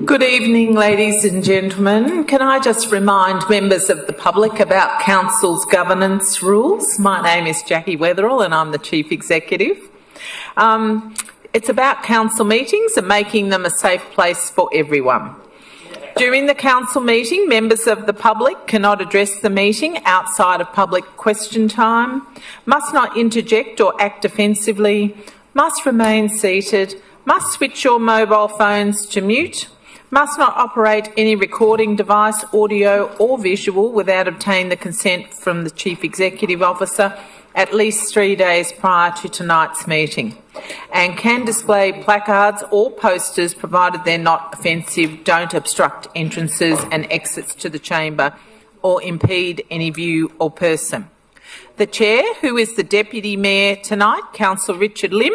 Good evening, ladies and gentlemen. Can I just remind members of the public about Council's governance rules? My name is Jackie Weatherall and I'm the Chief Executive. It's about council meetings and making them a safe place for everyone. During the council meeting, members of the public cannot address the meeting outside of public question time, must not interject or act offensively, must remain seated, must switch your mobile phones to mute, must not operate any recording device, audio or visual without obtaining the consent from the Chief Executive Officer at least 3 days prior to tonight's meeting, and can display placards or posters provided they're not offensive, don't obstruct entrances and exits to the chamber or impede any view or person. The Chair, who is the Deputy Mayor tonight, Councillor Richard Lim,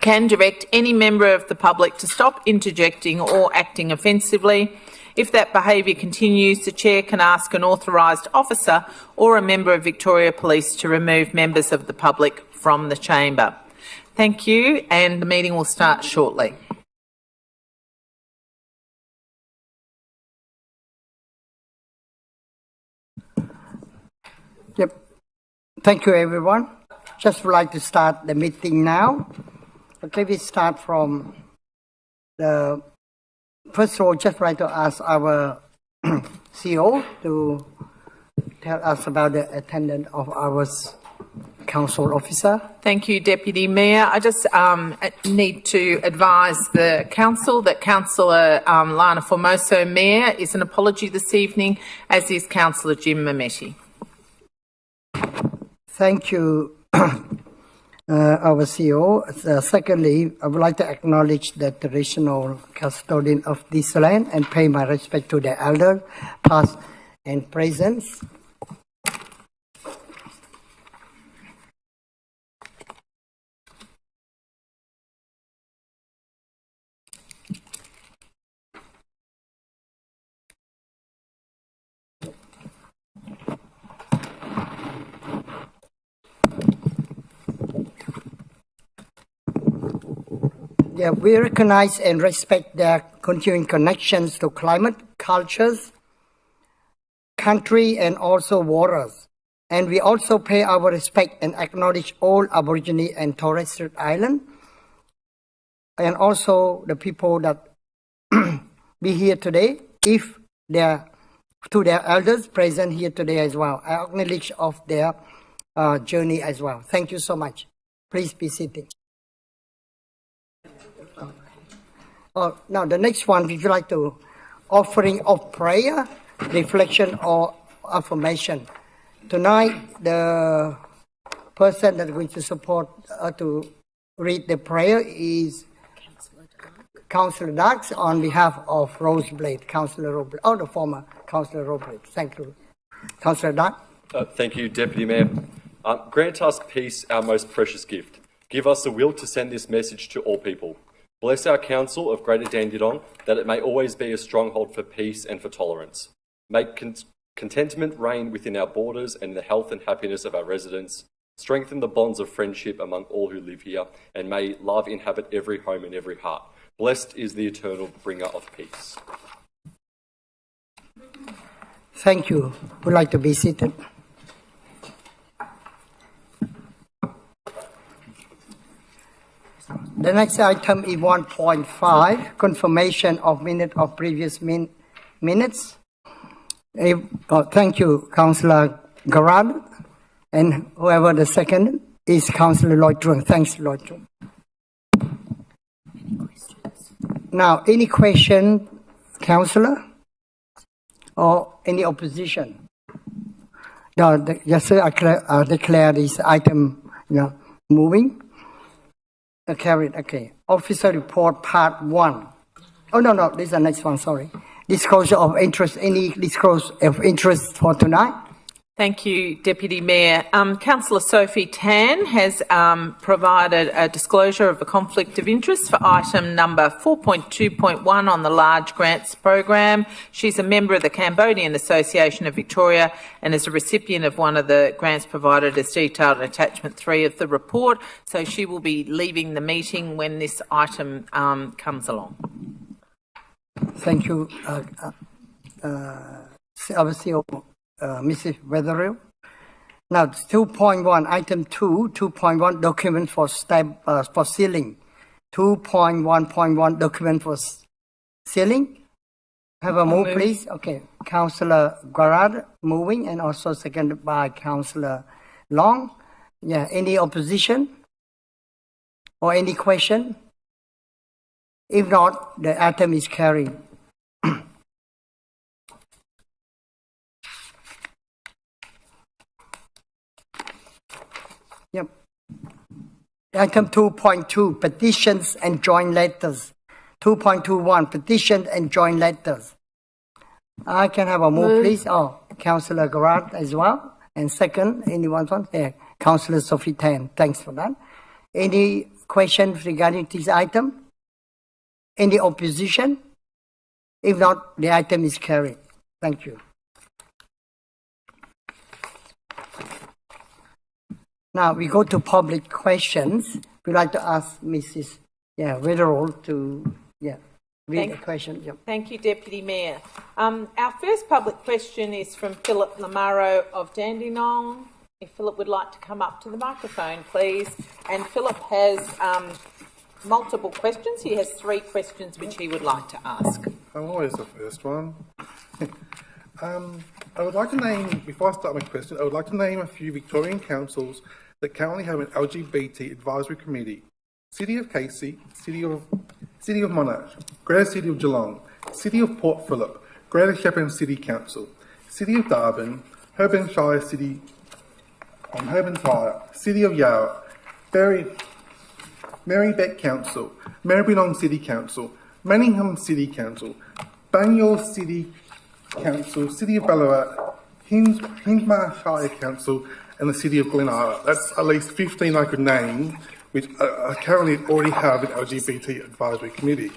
can direct any member of the public to stop interjecting or acting offensively. If that behaviour continues, the Chair can ask an authorised officer or a member of Victoria Police to remove members of the public from the chamber. Thank you, and the meeting will start shortly. Yep. Thank you, everyone. Just would like to start the meeting now. Okay, we start from the first of all. Just like to ask our CEO to tell us about the attendance of our council officer. Thank you, Deputy Mayor. I just need to advise the council that Councillor Lana Formoso, Mayor, is an apology this evening, as is Councillor Jim Mametti. Thank you, our CEO. Secondly, I would like to acknowledge the traditional custodian of this land and pay my respect to the elders, past and present. Yeah, we recognize and respect their continuing connections to climate, cultures, country, and also waters. And we also pay our respect and acknowledge all Aborigine and Torres Strait Island, and also the people that be here today, if they're to their elders present here today as well. I acknowledge of their journey as well. Thank you so much. Please be seated. Now the next one, would you like to offering of prayer, reflection or affirmation? Tonight, the person that is going to support to read the prayer is Councillor Dax on behalf of Roseblade, Councillor Roseblade, or the former Councillor Roseblade. Thank you. Councillor Dax. Thank you, Deputy Mayor. Grant us peace, our most precious gift. Give us the will to send this message to all people. Bless our council of Greater Dandenong, that it may always be a stronghold for peace and for tolerance. Make contentment reign within our borders and the health and happiness of our residents. Strengthen the bonds of friendship among all who live here, and may love inhabit every home and every heart. Blessed is the eternal bringer of peace. Thank you. Would like to be seated. The next item is 1.5, confirmation of minute of previous minutes. Thank you, Councillor Garad, and whoever the second is Councillor Lloyd Trung. Thanks, Lloyd Trung. Now, any question, Councillor, or any opposition? No, yes, sir. I declare this item, moving. Carried. Okay. Officer report part 1. Oh no, this is the next one. Sorry. Disclosure of interest. Any disclosure of interest for tonight? Thank you, Deputy Mayor. Councillor Sophie Tan has provided a disclosure of a conflict of interest for item number 4.2.1 on the large grants program. She's a member of the Cambodian Association of Victoria and is a recipient of one of the grants provided as detailed in attachment 3 of the report. So she will be leaving the meeting when this item comes along. Thank you, our CEO, Mrs. Weatherill. Now, 2.1, item 2.1, document for ceiling. 2.1.1, document for ceiling. Have a move, please. Okay, Councillor Garad moving, and also seconded by Councillor Long. Yeah, any opposition or any question? If not, the item is carried. Yep. Item 2.2, petitions and joint letters. 2.21, petitions and joint letters. I can have a move, please. Oh, Councillor Garad as well. And second, anyone want? Yeah, Councillor Sophie Tan. Thanks for that. Any questions regarding this item? Any opposition? If not, the item is carried. Thank you. Now we go to public questions. We'd like to ask Mrs. Weatherall to read the question. Yep. Thank you, Deputy Mayor. Our first public question is from Philip Lamaro of Dandenong. If Philip would like to come up to the microphone, please. And Philip has multiple questions. He has 3 questions which he would like to ask. I'm always the first one. I would like to name, before I start my question, I would like to name a few Victorian councils that currently have an LGBT advisory committee. City of Casey, City of Monash, Greater City of Geelong, City of Port Phillip, Greater Shepparton City Council, City of Darwin, Hertfordshire City, Hertfordshire, City of Yarra, Marybeck Council, Maribyrnong City Council, Manningham City Council, Banyule City Council, City of Ballarat, Hinsmar Shire Council, and the City of Glenara. That's at least 15 I could name, which currently already have an LGBT advisory committee.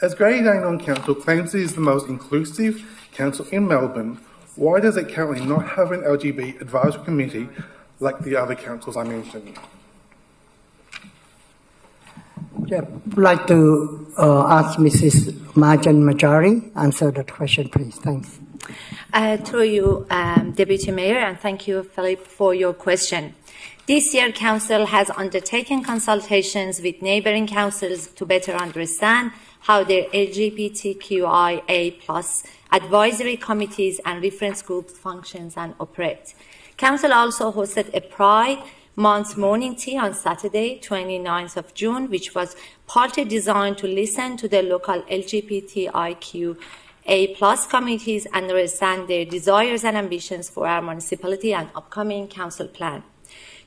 As Greater Dandenong Council claims it is the most inclusive council in Melbourne, why does it currently not have an LGBT advisory committee like the other councils I mentioned? I'd like to ask Mrs. Marjan Majari answer that question, please. Thanks. Through you, Deputy Mayor, and thank you, Philip, for your question. This year, Council has undertaken consultations with neighbouring councils to better understand how their LGBTQIA+ advisory committees and reference groups functions and operate. Council also hosted a Pride Month morning tea on Saturday, 29th of June, which was partly designed to listen to the local LGBTIQA+ communities and understand their desires and ambitions for our municipality and upcoming council plan.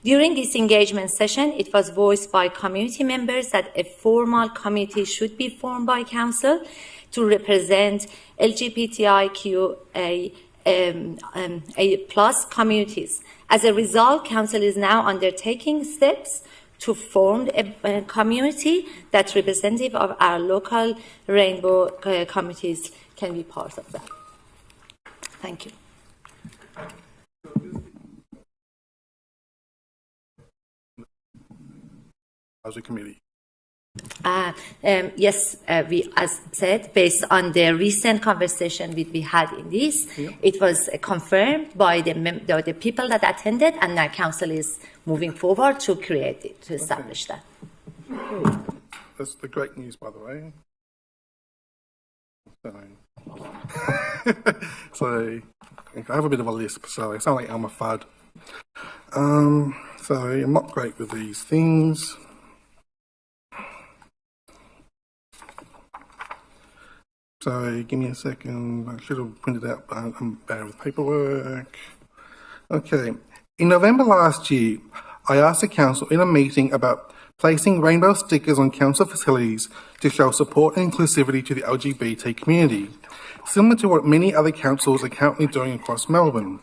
During this engagement session, it was voiced by community members that a formal committee should be formed by council to represent LGBTIQA+ communities. As a result, council is now undertaking steps to form a community that's representative of our local rainbow communities can be part of that. Thank you. As a committee. Yes, we, as said, based on the recent conversation we had in this, it was confirmed by the people that attended, and now council is moving forward to create it, to establish that. That's the great news, by the way. So I have a bit of a lisp, so I sound like Elmer Fudd. So I'm not great with these things. So give me a second. I should have printed out, but I'm bad with paperwork. Okay. In November last year, I asked the council in a meeting about placing rainbow stickers on council facilities to show support and inclusivity to the LGBT community, similar to what many other councils are currently doing across Melbourne.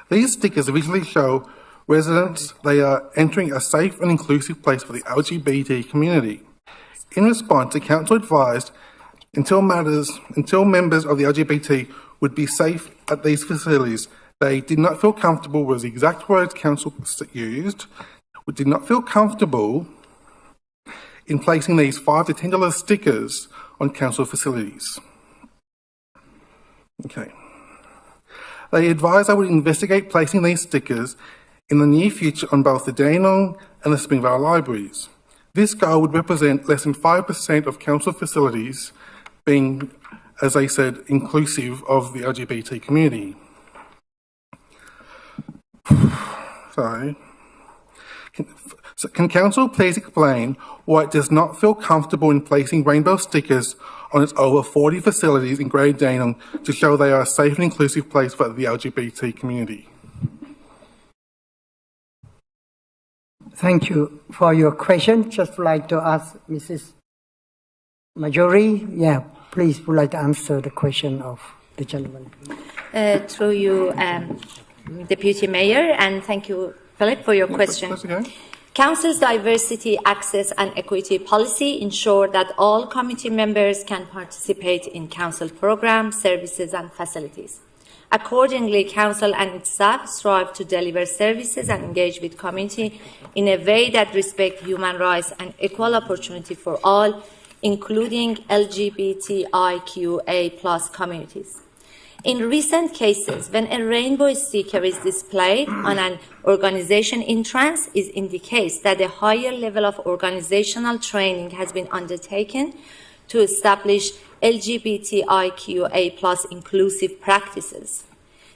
These stickers visually show residents they are entering a safe and inclusive place for the LGBT community. In response, the council advised until members of the LGBT would be safe at these facilities, they did not feel comfortable, was the exact words council used, did not feel comfortable in placing these $5 to $10 stickers on council facilities. Okay. They advised I would investigate placing these stickers in the near future on both the Dandenong and the Springvale libraries. This goal would represent less than 5% of council facilities being, as they said, inclusive of the LGBT community. Can council please explain why it does not feel comfortable in placing rainbow stickers on its over 40 facilities in Greater Dandenong to show they are a safe and inclusive place for the LGBT community? Thank you for your question. Just like to ask Mrs. Majori. Yeah, please would like to answer the question of the gentleman. Through you, Deputy Mayor, and thank you, Philip, for your question. That's okay. Council's diversity, access and equity policy ensure that all committee members can participate in council programs, services and facilities. Accordingly, Council and its staff strive to deliver services and engage with community in a way that respects human rights and equal opportunity for all, including LGBTIQA+ communities. In recent cases, when a rainbow sticker is displayed on an organization entrance, it indicates that a higher level of organizational training has been undertaken to establish LGBTIQA+ inclusive practices.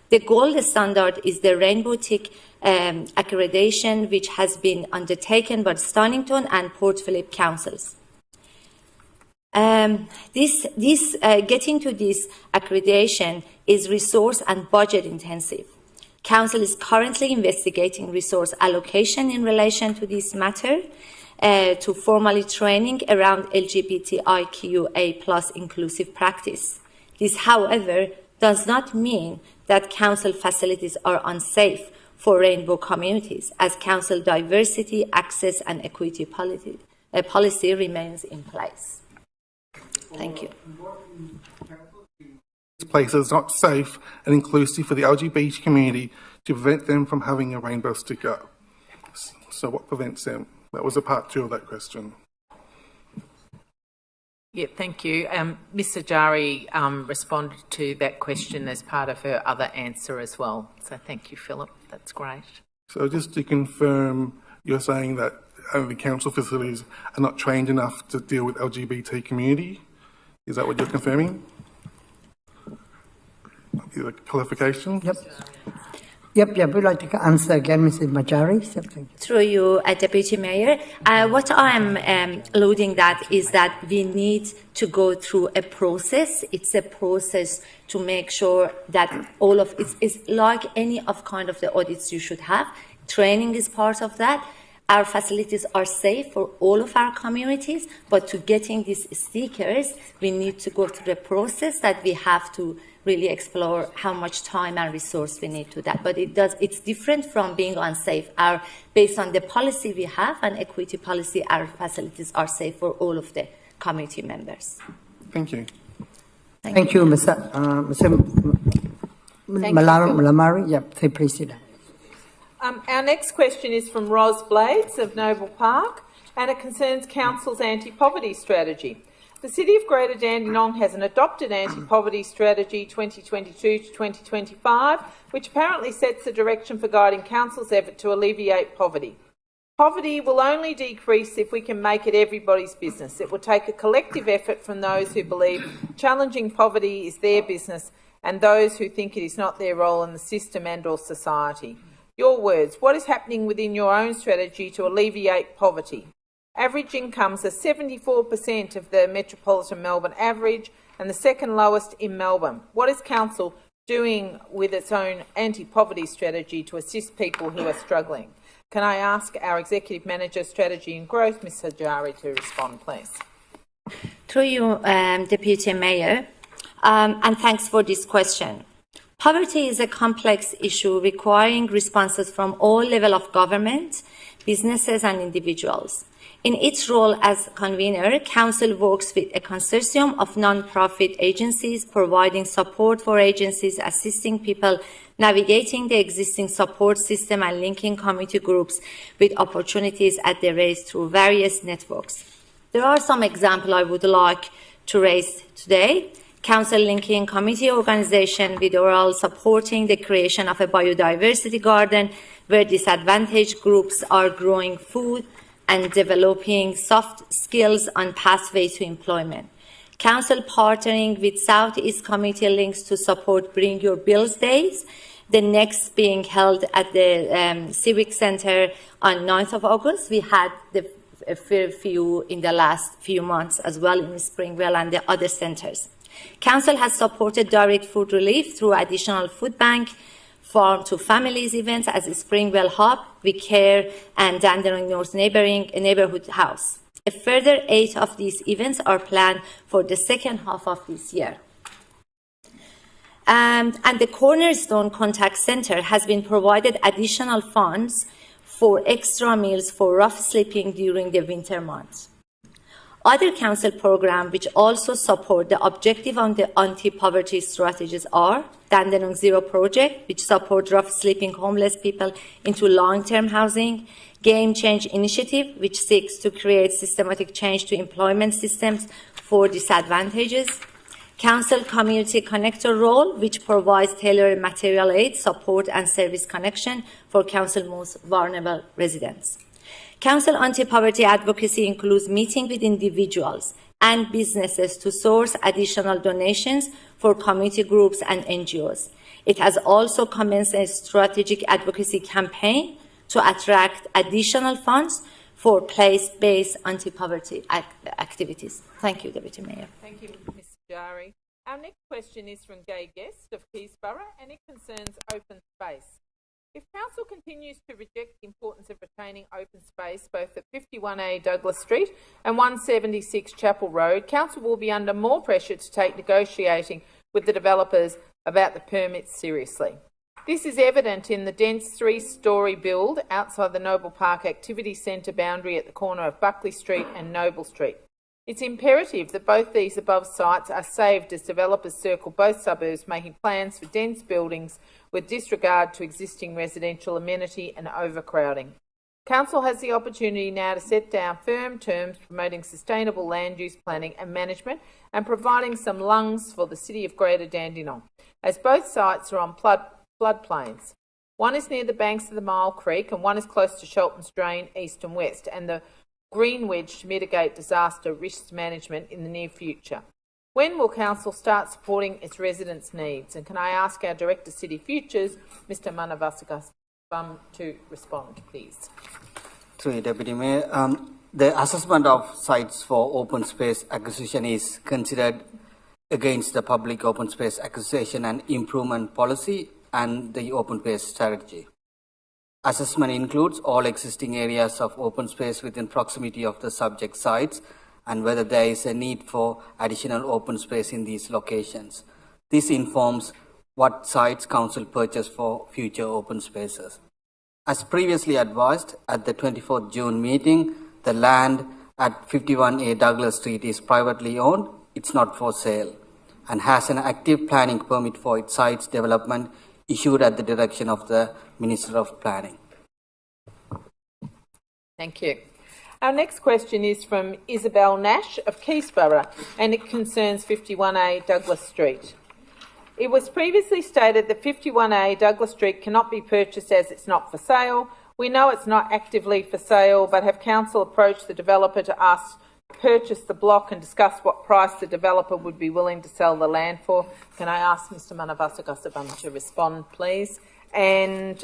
The gold standard is the Rainbow Tick accreditation, which has been undertaken by Stonington and Port Phillip councils. Getting to this accreditation is resource and budget intensive. Council is currently investigating resource allocation in relation to this matter, to formally training around LGBTIQA+ inclusive practice. This, however, does not mean that council facilities are unsafe for rainbow communities, as council diversity, access and equity policy remains in place. Thank you. Places not safe and inclusive for the LGBT community to prevent them from having a rainbow sticker. So what prevents them? That was a part 2 of that question. Yeah, thank you. Ms. Ajari responded to that question as part of her other answer as well. So thank you, Philip. That's great. So just to confirm, you're saying that the council facilities are not trained enough to deal with LGBT community? Is that what you're confirming? Is that clarification? Yep, we'd like to answer again, Mrs. Majari. Through you, Deputy Mayor. What I'm alluding that is that we need to go through a process. It's a process to make sure that all of it's like any of kind of the audits you should have. Training is part of that. Our facilities are safe for all of our communities, but to getting these stickers, we need to go through the process that we have to really explore how much time and resource we need to that. But it's different from being unsafe. Based on the policy we have, and equity policy, our facilities are safe for all of the community members. Thank you. Thank you, Mr. Malamari. Yep, please sit down. Our next question is from Ros Blades of Noble Park, and it concerns Council's anti-poverty strategy. The City of Greater Dandenong has an adopted anti-poverty strategy 2022 to 2025, which apparently sets the direction for guiding Council's effort to alleviate poverty. Poverty will only decrease if we can make it everybody's business. It will take a collective effort from those who believe challenging poverty is their business and those who think it is not their role in the system and or society. Your words, what is happening within your own strategy to alleviate poverty? Average incomes are 74% of the metropolitan Melbourne average and the second lowest in Melbourne. What is Council doing with its own anti-poverty strategy to assist people who are struggling? Can I ask our Executive Manager, Strategy and Growth, Ms. Hajari, to respond, please? Through you, Deputy Mayor, and thanks for this question. Poverty is a complex issue requiring responses from all levels of government, businesses and individuals. In its role as convener, Council works with a consortium of non-profit agencies, providing support for agencies assisting people navigating the existing support system and linking community groups with opportunities at their race through various networks. There are some examples I would like to raise today. Council linking community organization with oral supporting the creation of a biodiversity garden where disadvantaged groups are growing food and developing soft skills on pathway to employment. Council partnering with Southeast Community Links to support Bring Your Bills Days, the next being held at the Civic Center on 9th of August. We had a fair few in the last few months as well in Springville and the other centers. Council has supported direct food relief through additional food bank, farm to families events as Springville Hub, We Care, and Dandenong North Neighborhood House. A further 8 of these events are planned for the second half of this year. And the Cornerstone Contact Center has been provided additional funds for extra meals for rough sleeping during the winter months. Other council programs which also support the objective on the anti-poverty strategies are Dandenong Zero Project, which supports rough sleeping homeless people into long-term housing, Game Change Initiative, which seeks to create systematic change to employment systems for disadvantages, Council Community Connector role, which provides tailored material aid, support and service connection for Council most vulnerable residents. Council anti-poverty advocacy includes meeting with individuals and businesses to source additional donations for community groups and NGOs. It has also commenced a strategic advocacy campaign to attract additional funds for place-based anti-poverty activities. Thank you, Deputy Mayor. Thank you, Ms. Jari. Our next question is from Gay Guest of Keysborough, and it concerns open space. If Council continues to reject the importance of retaining open space both at 51A Douglas Street and 176 Chapel Road, Council will be under more pressure to take negotiating with the developers about the permits seriously. This is evident in the dense 3-storey build outside the Noble Park Activity Centre boundary at the corner of Buckley Street and Noble Street. It's imperative that both these above sites are saved as developers circle both suburbs, making plans for dense buildings with disregard to existing residential amenity and overcrowding. Council has the opportunity now to set down firm terms promoting sustainable land use planning and management and providing some lungs for the City of Greater Dandenong, as both sites are on floodplains. One is near the banks of the Mile Creek and one is close to Shelton's Drain east and west, and the Green Wedge to mitigate disaster risk management in the near future. When will Council start supporting its residents' needs? And can I ask our Director City Futures, Mr Manavasakas, to respond, please? Through you, Deputy Mayor. The assessment of sites for open space acquisition is considered against the public open space acquisition and improvement policy and the open space strategy. Assessment includes all existing areas of open space within proximity of the subject sites and whether there is a need for additional open space in these locations. This informs what sites Council purchase for future open spaces. As previously advised at the 24th June meeting, the land at 51A Douglas Street is privately owned, it's not for sale, and has an active planning permit for its site's development issued at the direction of the Minister of Planning. Thank you. Our next question is from Isabel Nash of Keysborough, and it concerns 51A Douglas Street. It was previously stated that 51A Douglas Street cannot be purchased as it's not for sale. We know it's not actively for sale, but have Council approached the developer to ask to purchase the block and discuss what price the developer would be willing to sell the land for? Can I ask Mr Manavasakas to respond, please? And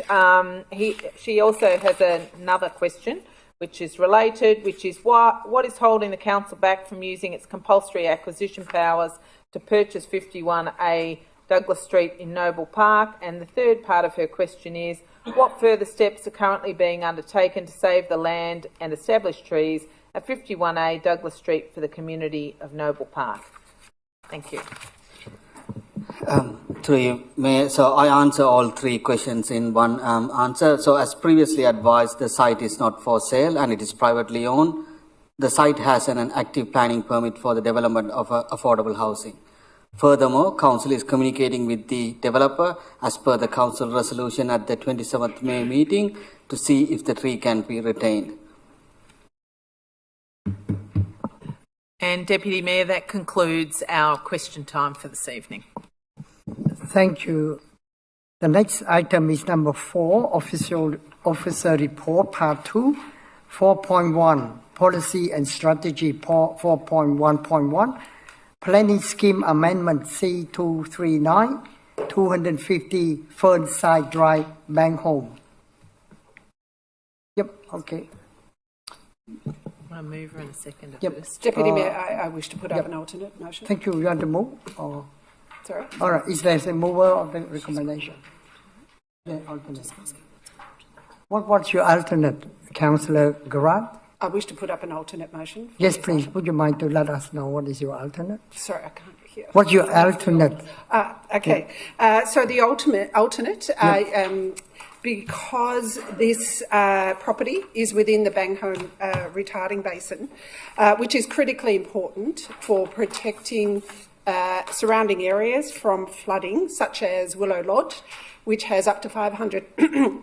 she also has another question, which is related, which is what is holding the Council back from using its compulsory acquisition powers to purchase 51A Douglas Street in Noble Park? And the third part of her question is, what further steps are currently being undertaken to save the land and establish trees at 51A Douglas Street for the community of Noble Park? Thank you. Through you, Mayor. So I answer all three questions in one answer. So as previously advised, the site is not for sale and it is privately owned. The site has an active planning permit for the development of affordable housing. Furthermore, Council is communicating with the developer as per the Council resolution at the 27th May meeting to see if the tree can be retained. And Deputy Mayor, that concludes our question time for this evening. Thank you. The next item is number 4, Officer Report, Part 2, 4.1, Policy and Strategy, 4.1.1, Planning Scheme Amendment C239, 250 Fernside Drive, Banghome. Yep, okay. I'll move her in a second. Yep. First. Deputy Mayor, I wish to put up an alternate motion. Thank you. You want to move? Or? Sorry? All right. Is there a mover of the recommendation? Yeah, alternate. What's your alternate, Councillor Garrard? I wish to put up an alternate motion. Yes, please. Would you mind to let us know what is your alternate? Sorry, I can't hear. What's your alternate? Okay. So the alternate, because this property is within the Banghome retarding basin, which is critically important for protecting surrounding areas from flooding, such as Willow Lodge, which has up to 500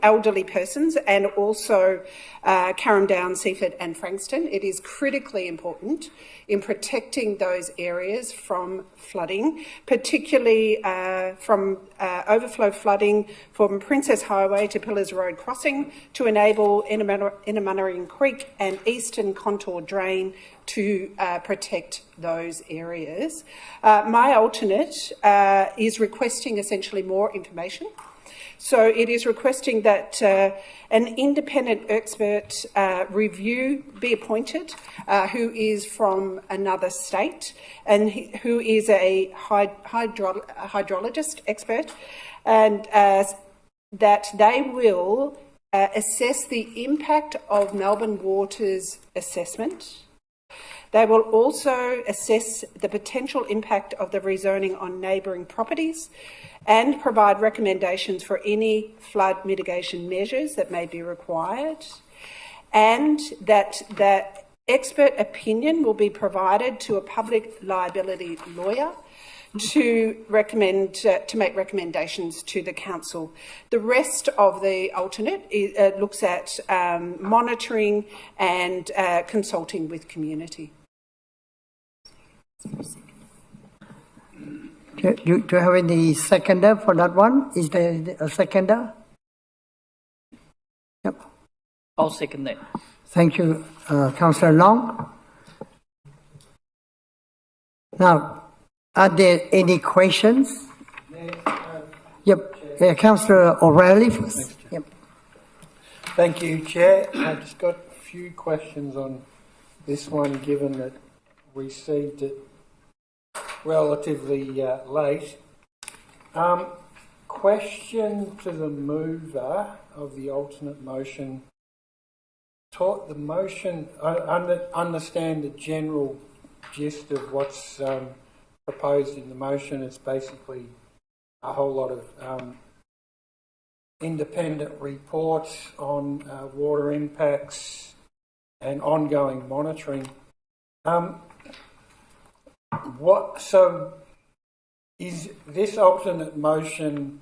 elderly persons, and also Carrum Down, Seaford and Frankston. It is critically important in protecting those areas from flooding, particularly from overflow flooding from Princess Highway to Pillars Road crossing, to enable Innamunnering Creek and Eastern Contour Drain to protect those areas. My alternate is requesting essentially more information. So it is requesting that an independent expert review be appointed who is from another state and who is a hydrologist expert, and that they will assess the impact of Melbourne Water's assessment. They will also assess the potential impact of the rezoning on neighbouring properties and provide recommendations for any flood mitigation measures that may be required, and that expert opinion will be provided to a public liability lawyer to make recommendations to the council. The rest of the alternate looks at monitoring and consulting with community. Do you have any seconder for that one? Is there a seconder? Yep. I'll second that. Thank you, Councillor Long. Now, are there any questions? Yep. Councillor O'Reilly first. Yep. Thank you, Chair. I've just got a few questions on this one, given that we received it relatively late. Question to the mover of the alternate motion. The motion, I understand the general gist of what's proposed in the motion. It's basically a whole lot of independent reports on water impacts and ongoing monitoring. Is this alternate motion,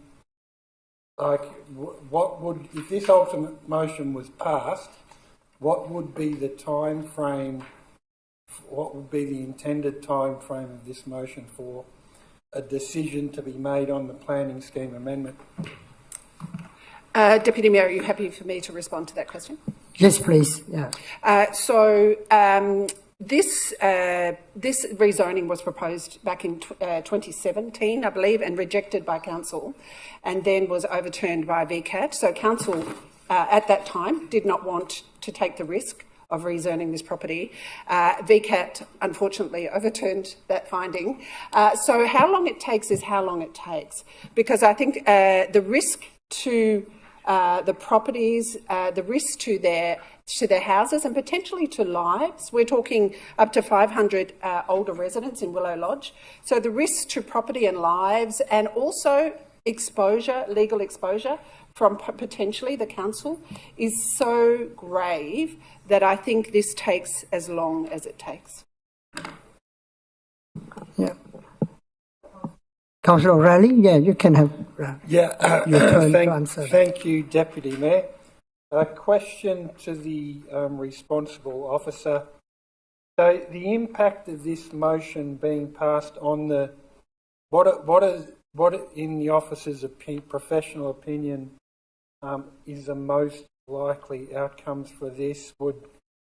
if this alternate motion was passed, what would be the time frame, what would be the intended time frame of this motion for a decision to be made on the planning scheme amendment? Deputy Mayor, are you happy for me to respond to that question? Yes, please. Yeah. This rezoning was proposed back in 2017, I believe, and rejected by Council, and then was overturned by VCAT. So Council at that time did not want to take the risk of rezoning this property. VCAT unfortunately overturned that finding. So how long it takes is how long it takes, because I think the risk to the properties, the risk to their houses and potentially to lives. We're talking up to 500 older residents in Willow Lodge. So the risk to property and lives, and also exposure, legal exposure from potentially the council, is so grave that I think this takes as long as it takes. Yeah. Councillor O'Reilly, yeah, you can have your turn to answer. Thank you, Deputy Mayor. A question to the responsible officer. So the impact of this motion being passed on the what in the officer's professional opinion is the most likely outcomes for this?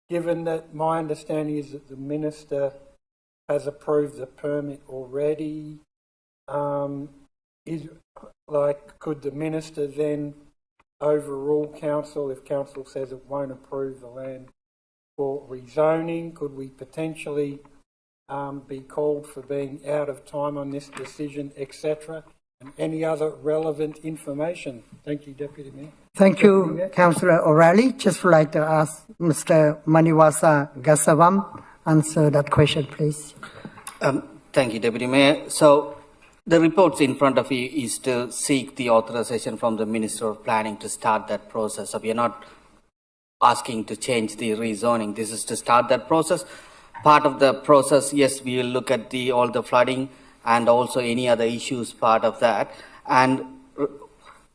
Given that my understanding is that the minister has approved the permit already, could the minister then overrule council if council says it won't approve the land for rezoning? Could we potentially be called for being out of time on this decision, etc.? And any other relevant information? Thank you, Deputy Mayor. Thank you, Councillor O'Reilly. Just would like to ask Mr. Maniwasa Gasavam answer that question, please. Thank you, Deputy Mayor. So the reports in front of you is to seek the authorization from the Minister of Planning to start that process. So we are not asking to change the rezoning. This is to start that process. Part of the process, yes, we will look at all the flooding and also any other issues part of that. And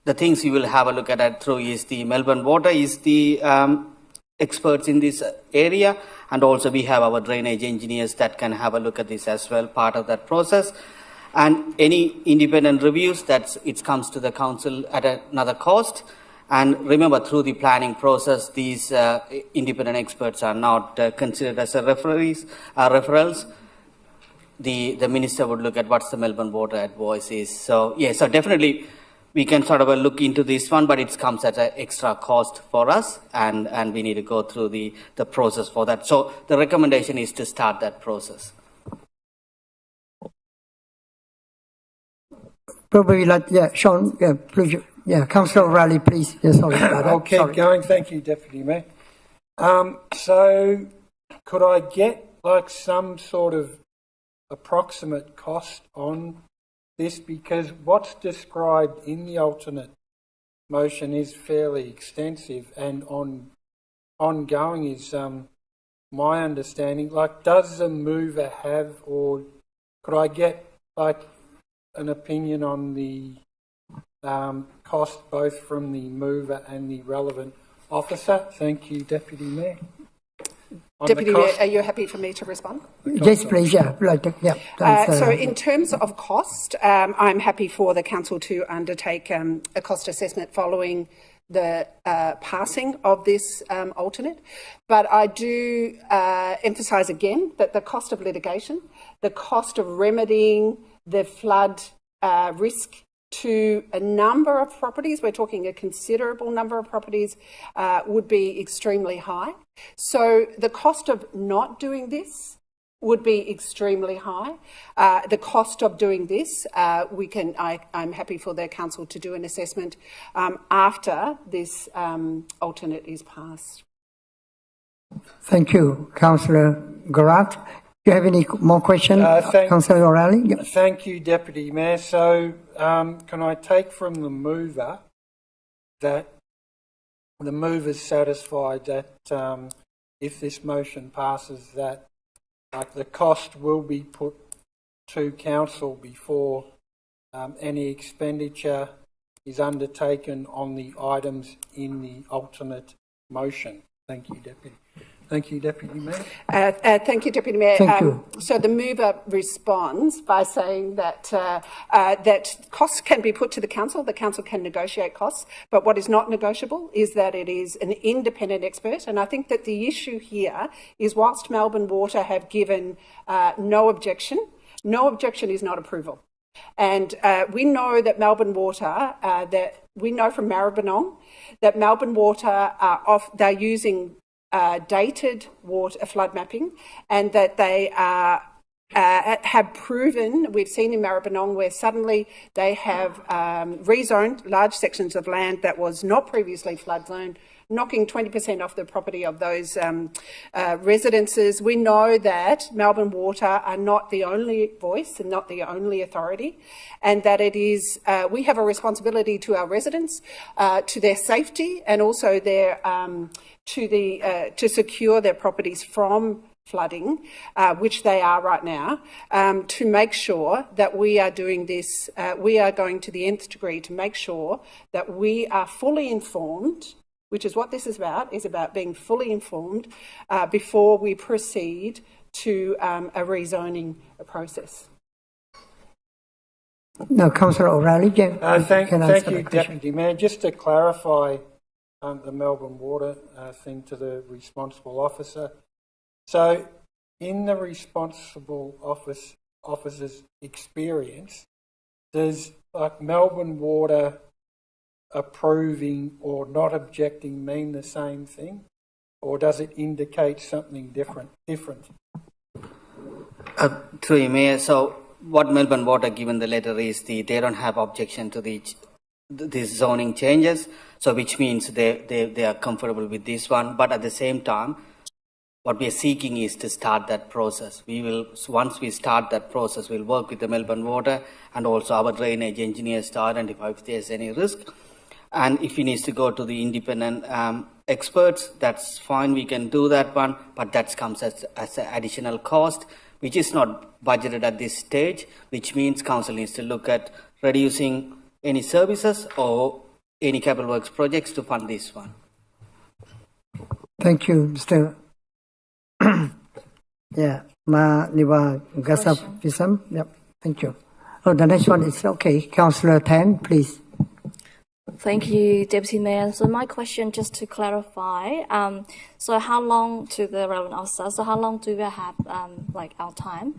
the things you will have a look at it through is the Melbourne Water is the experts in this area, and also we have our drainage engineers that can have a look at this as well, part of that process. And any independent reviews, it comes to the council at another cost. And remember, through the planning process, these independent experts are not considered as referrals. The minister would look at what's the Melbourne Water advice is. So yeah, so definitely we can sort of look into this one, but it comes at an extra cost for us, and we need to go through the process for that. So the recommendation is to start that process. Probably Sean, please. Yeah, Councillor O'Reilly, please. Yes, sorry about that. I'll keep going. Thank you, Deputy Mayor. So could I get some sort of approximate cost on this? Because what's described in the alternate motion is fairly extensive and ongoing is my understanding. Does the mover have, or could I get an opinion on the cost both from the mover and the relevant officer? Thank you, Deputy Mayor. Deputy Mayor, are you happy for me to respond? Yes, please. Yeah, so in terms of cost, I'm happy for the council to undertake a cost assessment following the passing of this alternate. But I do emphasise again that the cost of litigation, the cost of remedying the flood risk to a number of properties, we're talking a considerable number of properties, would be extremely high. So the cost of not doing this would be extremely high. The cost of doing this, I'm happy for the council to do an assessment after this alternate is passed. Thank you, Councillor Garat. Do you have any more questions, Councillor O'Reilly? Yep. Thank you, Deputy Mayor. So can I take from the mover that the mover's satisfied that if this motion passes, that the cost will be put to council before any expenditure is undertaken on the items in the alternate motion? Thank you, Deputy. Thank you, Deputy Mayor. Thank you, Deputy Mayor. Thank you. So the mover responds by saying that that costs can be put to the council can negotiate costs, but what is not negotiable is that it is an independent expert. And I think that the issue here is whilst Melbourne Water have given no objection is not approval. And we know that Melbourne Water, we know from Maribyrnong that Melbourne Water they're using dated water flood mapping, and that they have proven, we've seen in Maribyrnong where suddenly they have rezoned large sections of land that was not previously flood zone, knocking 20% off the property of those residences. We know that Melbourne Water are not the only voice and not the only authority, and that it is we have a responsibility to our residents, to their safety, and also their to secure their properties from flooding, which they are right now, to make sure that we are doing this, we are going to the nth degree to make sure that we are fully informed which is what this is about being fully informed before we proceed to a rezoning process. Now, Councillor O'Reilly, Thank can answer you, the question. Deputy Mayor. Just to clarify the Melbourne Water thing to the responsible officer. So, in the responsible officer's experience, does Melbourne Water approving or not objecting mean the same thing, or does it indicate something different? Through you, Mayor. So what Melbourne Water given the letter is they don't have objection to these zoning changes, so which means they are comfortable with this one. But at the same time, what we are seeking is to start that process. Once we start that process, we'll work with the Melbourne Water and also our drainage engineers to identify if there's any risk. And if he needs to go to the independent experts, that's fine, we can do that one, but that comes as an additional cost, which is not budgeted at this stage, which means council needs to look at reducing any services or any capital works projects to fund this one. Thank you, Mr. Yeah, Ma Niwa Gasap Visam. Yep, thank you. Oh, the next one is okay. Councillor Tan, please. Thank you, Deputy Mayor. So my question, just to clarify, so how long to the relevant officer? So how long do we have, our time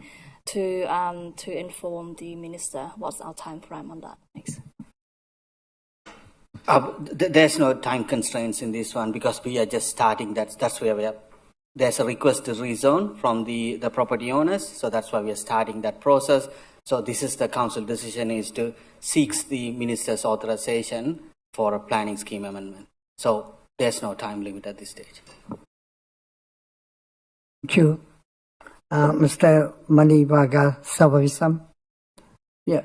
to inform the minister? What's our time frame on that? Thanks. There's no time constraints in this one because we are just starting. That's where we are. There's a request to rezone from the property owners, so that's why we are starting that process. So this is the council decision is to seek the minister's authorization for a planning scheme amendment. So there's no time limit at this stage. Thank you. Mr. Manivaga Savavisam. Yeah.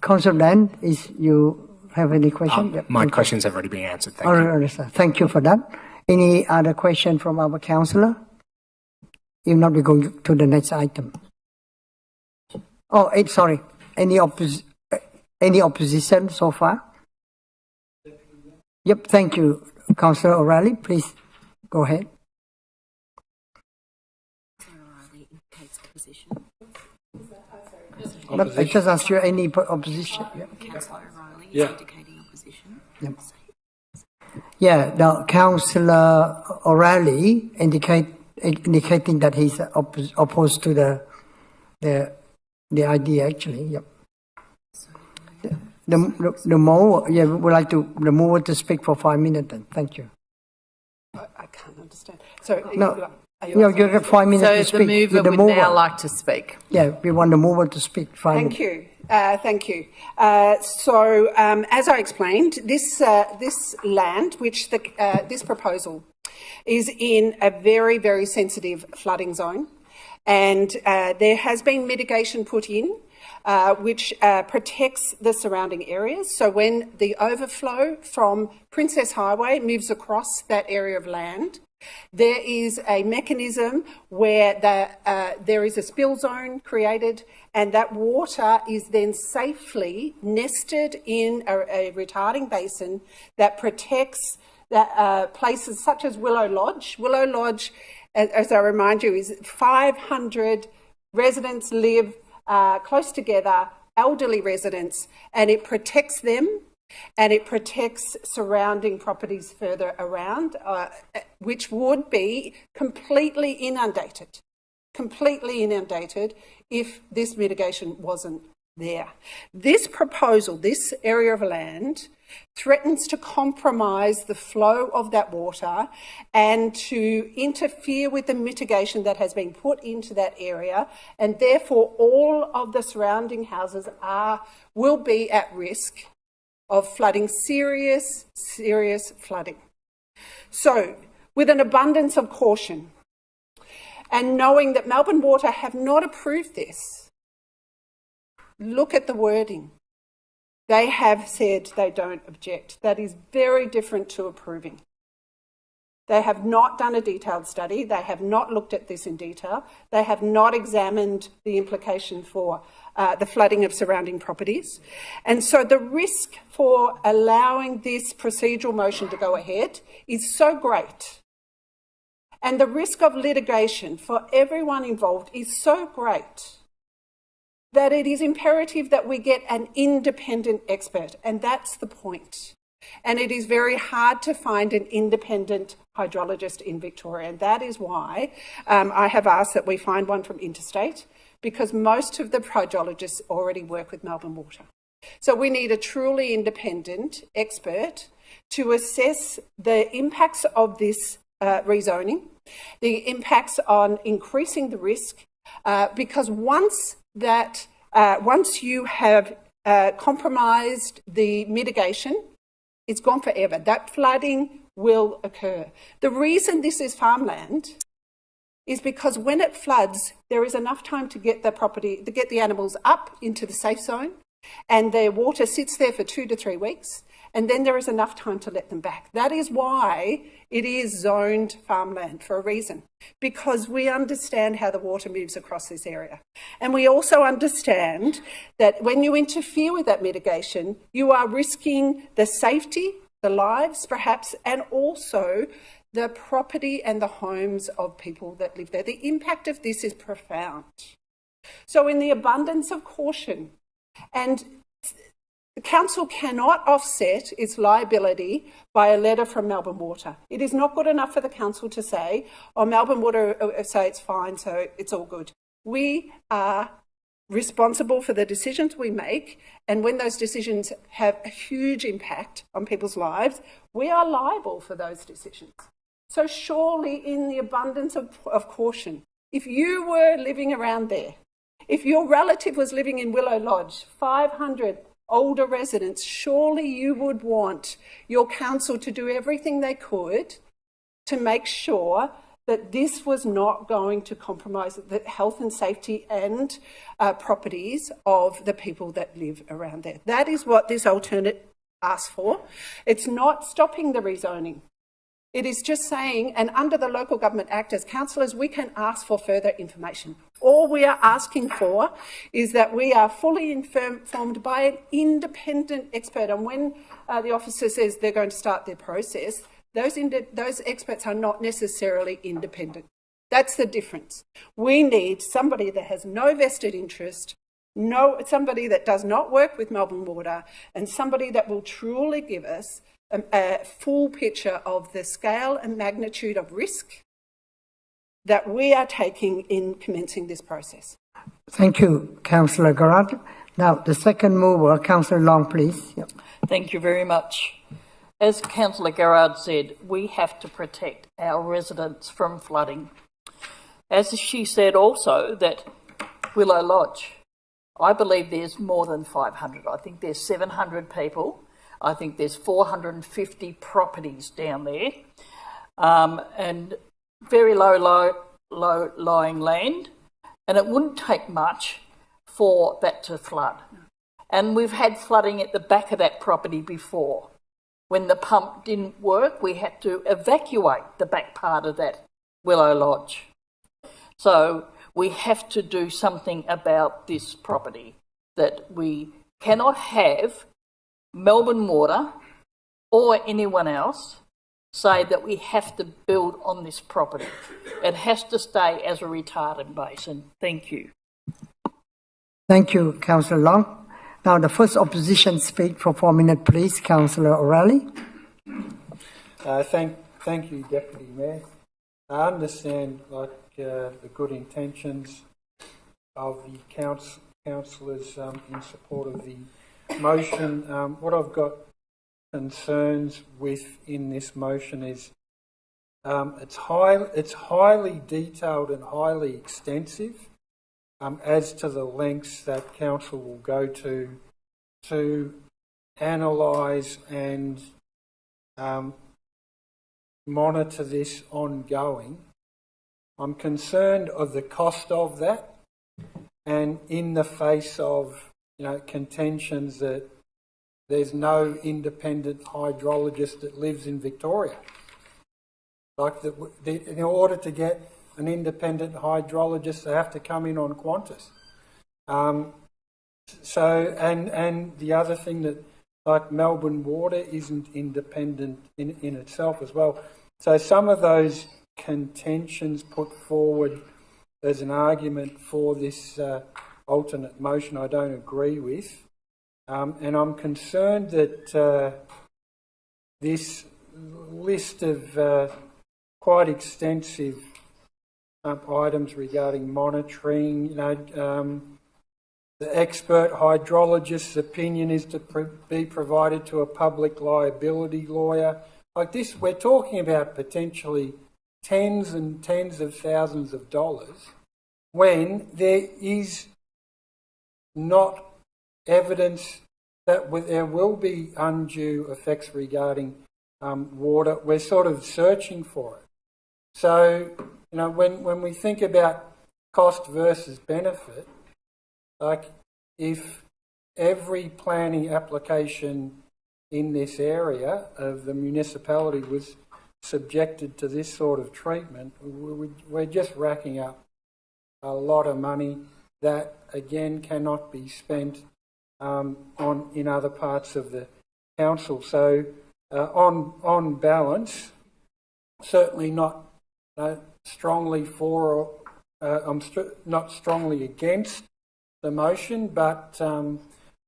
Councillor Dan, you have any question? My questions have already been answered. Thank All you. right, sir. Thank you for that. Any other question from our councillor? If not, we're going to the next item. Oh, sorry. Any opposition so far? Yep, thank you. Councillor O'Reilly, please go ahead. But I just asked you any opposition. Yeah. Councillor O'Reilly is indicating opposition. Yep. Yeah, the Councillor O'Reilly indicating that he's opposed to the idea. Actually, yep. The mower, yeah, we would like to the mover to speak for 5 minutes. Then, thank you. I can't understand. So No, you get 5 minutes to So speak. the mover would now like to speak. Yeah, we want the mover to speak. 5 minutes. Thank you. So, as I explained, this land, which this proposal is in a very, very sensitive flooding zone, and there has been mitigation put in, which protects the surrounding areas. So when the overflow from Princess Highway moves across that area of land, there is a mechanism where there is a spill zone created, and that water is then safely nested in a retarding basin that protects places such as Willow Lodge. Willow Lodge, as I remind you, is 500 residents live close together, elderly residents, and it protects them. And it protects surrounding properties further around, which would be completely inundated if this mitigation wasn't there. This proposal, this area of land, threatens to compromise the flow of that water and to interfere with the mitigation that has been put into that area, and therefore all of the surrounding houses will be at risk of flooding, serious flooding. So, with an abundance of caution, and knowing that Melbourne Water have not approved this, look at the wording. They have said they don't object. That is very different to approving. They have not done a detailed study. They have not looked at this in detail. They have not examined the implication for the flooding of surrounding properties. And so the risk for allowing this procedural motion to go ahead is so great. And the risk of litigation for everyone involved is so great that it is imperative that we get an independent expert, and that's the point. And it is very hard to find an independent hydrologist in Victoria, and that is why I have asked that we find one from interstate, because most of the hydrologists already work with Melbourne Water. So we need a truly independent expert to assess the impacts of this rezoning, the impacts on increasing the risk, because once you have compromised the mitigation, it's gone forever. That flooding will occur. The reason this is farmland is because when it floods, there is enough time to get the animals up into the safe zone, and their water sits there for 2 to 3 weeks, and then there is enough time to let them back. That is why it is zoned farmland, for a reason, because we understand how the water moves across this area. And we also understand that when you interfere with that mitigation, you are risking the safety, the lives perhaps, and also the property and the homes of people that live there. The impact of this is profound. So in the abundance of caution, and the council cannot offset its liability by a letter from Melbourne Water. It is not good enough for the council to say, oh, Melbourne Water say it's fine, so it's all good. We are responsible for the decisions we make, and when those decisions have a huge impact on people's lives, we are liable for those decisions. So surely in the abundance of caution, if you were living around there, if your relative was living in Willow Lodge, 500 older residents, surely you would want your council to do everything they could to make sure that this was not going to compromise the health and safety and properties of the people that live around there. That is what this alternate asks for. It's not stopping the rezoning. It is just saying, and under the Local Government Act, as councillors, we can ask for further information. All we are asking for is that we are fully informed by an independent expert. And when the officer says they're going to start their process, those experts are not necessarily independent. That's the difference. We need somebody that has no vested interest, somebody that does not work with Melbourne Water, and somebody that will truly give us a full picture of the scale and magnitude of risk that we are taking in commencing this process. Thank you, Councillor Garrard. Now, the second mover, Councillor Long, please. Yep. Thank you very much. As Councillor Garrard said, we have to protect our residents from flooding. As she said also that Willow Lodge, I believe there's more than 500. I think there's 700 people. I think there's 450 properties down there, and very low lying land, and it wouldn't take much for that to flood. And we've had flooding at the back of that property before. When the pump didn't work, we had to evacuate the back part of that Willow Lodge. So we have to do something about this property, that we cannot have Melbourne Water or anyone else say that we have to build on this property. It has to stay as a retardant basin. Thank you. Thank you, Councillor Long. Now, the first opposition speak for 4 minutes, please, Councillor O'Reilly. Thank you, Deputy Mayor. I understand the good intentions of the councillors in support of the motion. What I've got concerns with in this motion is it's highly detailed and highly extensive as to the lengths that council will go to analyse and monitor this ongoing. I'm concerned of the cost of that, and in the face of contentions that there's no independent hydrologist that lives in Victoria. Like in order to get an independent hydrologist, they have to come in on Qantas. And the other thing that, like Melbourne Water isn't independent in itself as well. So some of those contentions put forward as an argument for this alternate motion I don't agree with. And I'm concerned that this list of quite extensive items regarding monitoring, the expert hydrologist's opinion is to be provided to a public liability lawyer. Like this, we're talking about potentially tens and tens of thousands of dollars when there is not evidence that there will be undue effects regarding water. We're sort of searching for it. So, when we think about cost versus benefit, like if every planning application in this area of the municipality was subjected to this sort of treatment, we're just racking up a lot of money that again cannot be spent in other parts of the council. So on balance, certainly not strongly for or not strongly against the motion, but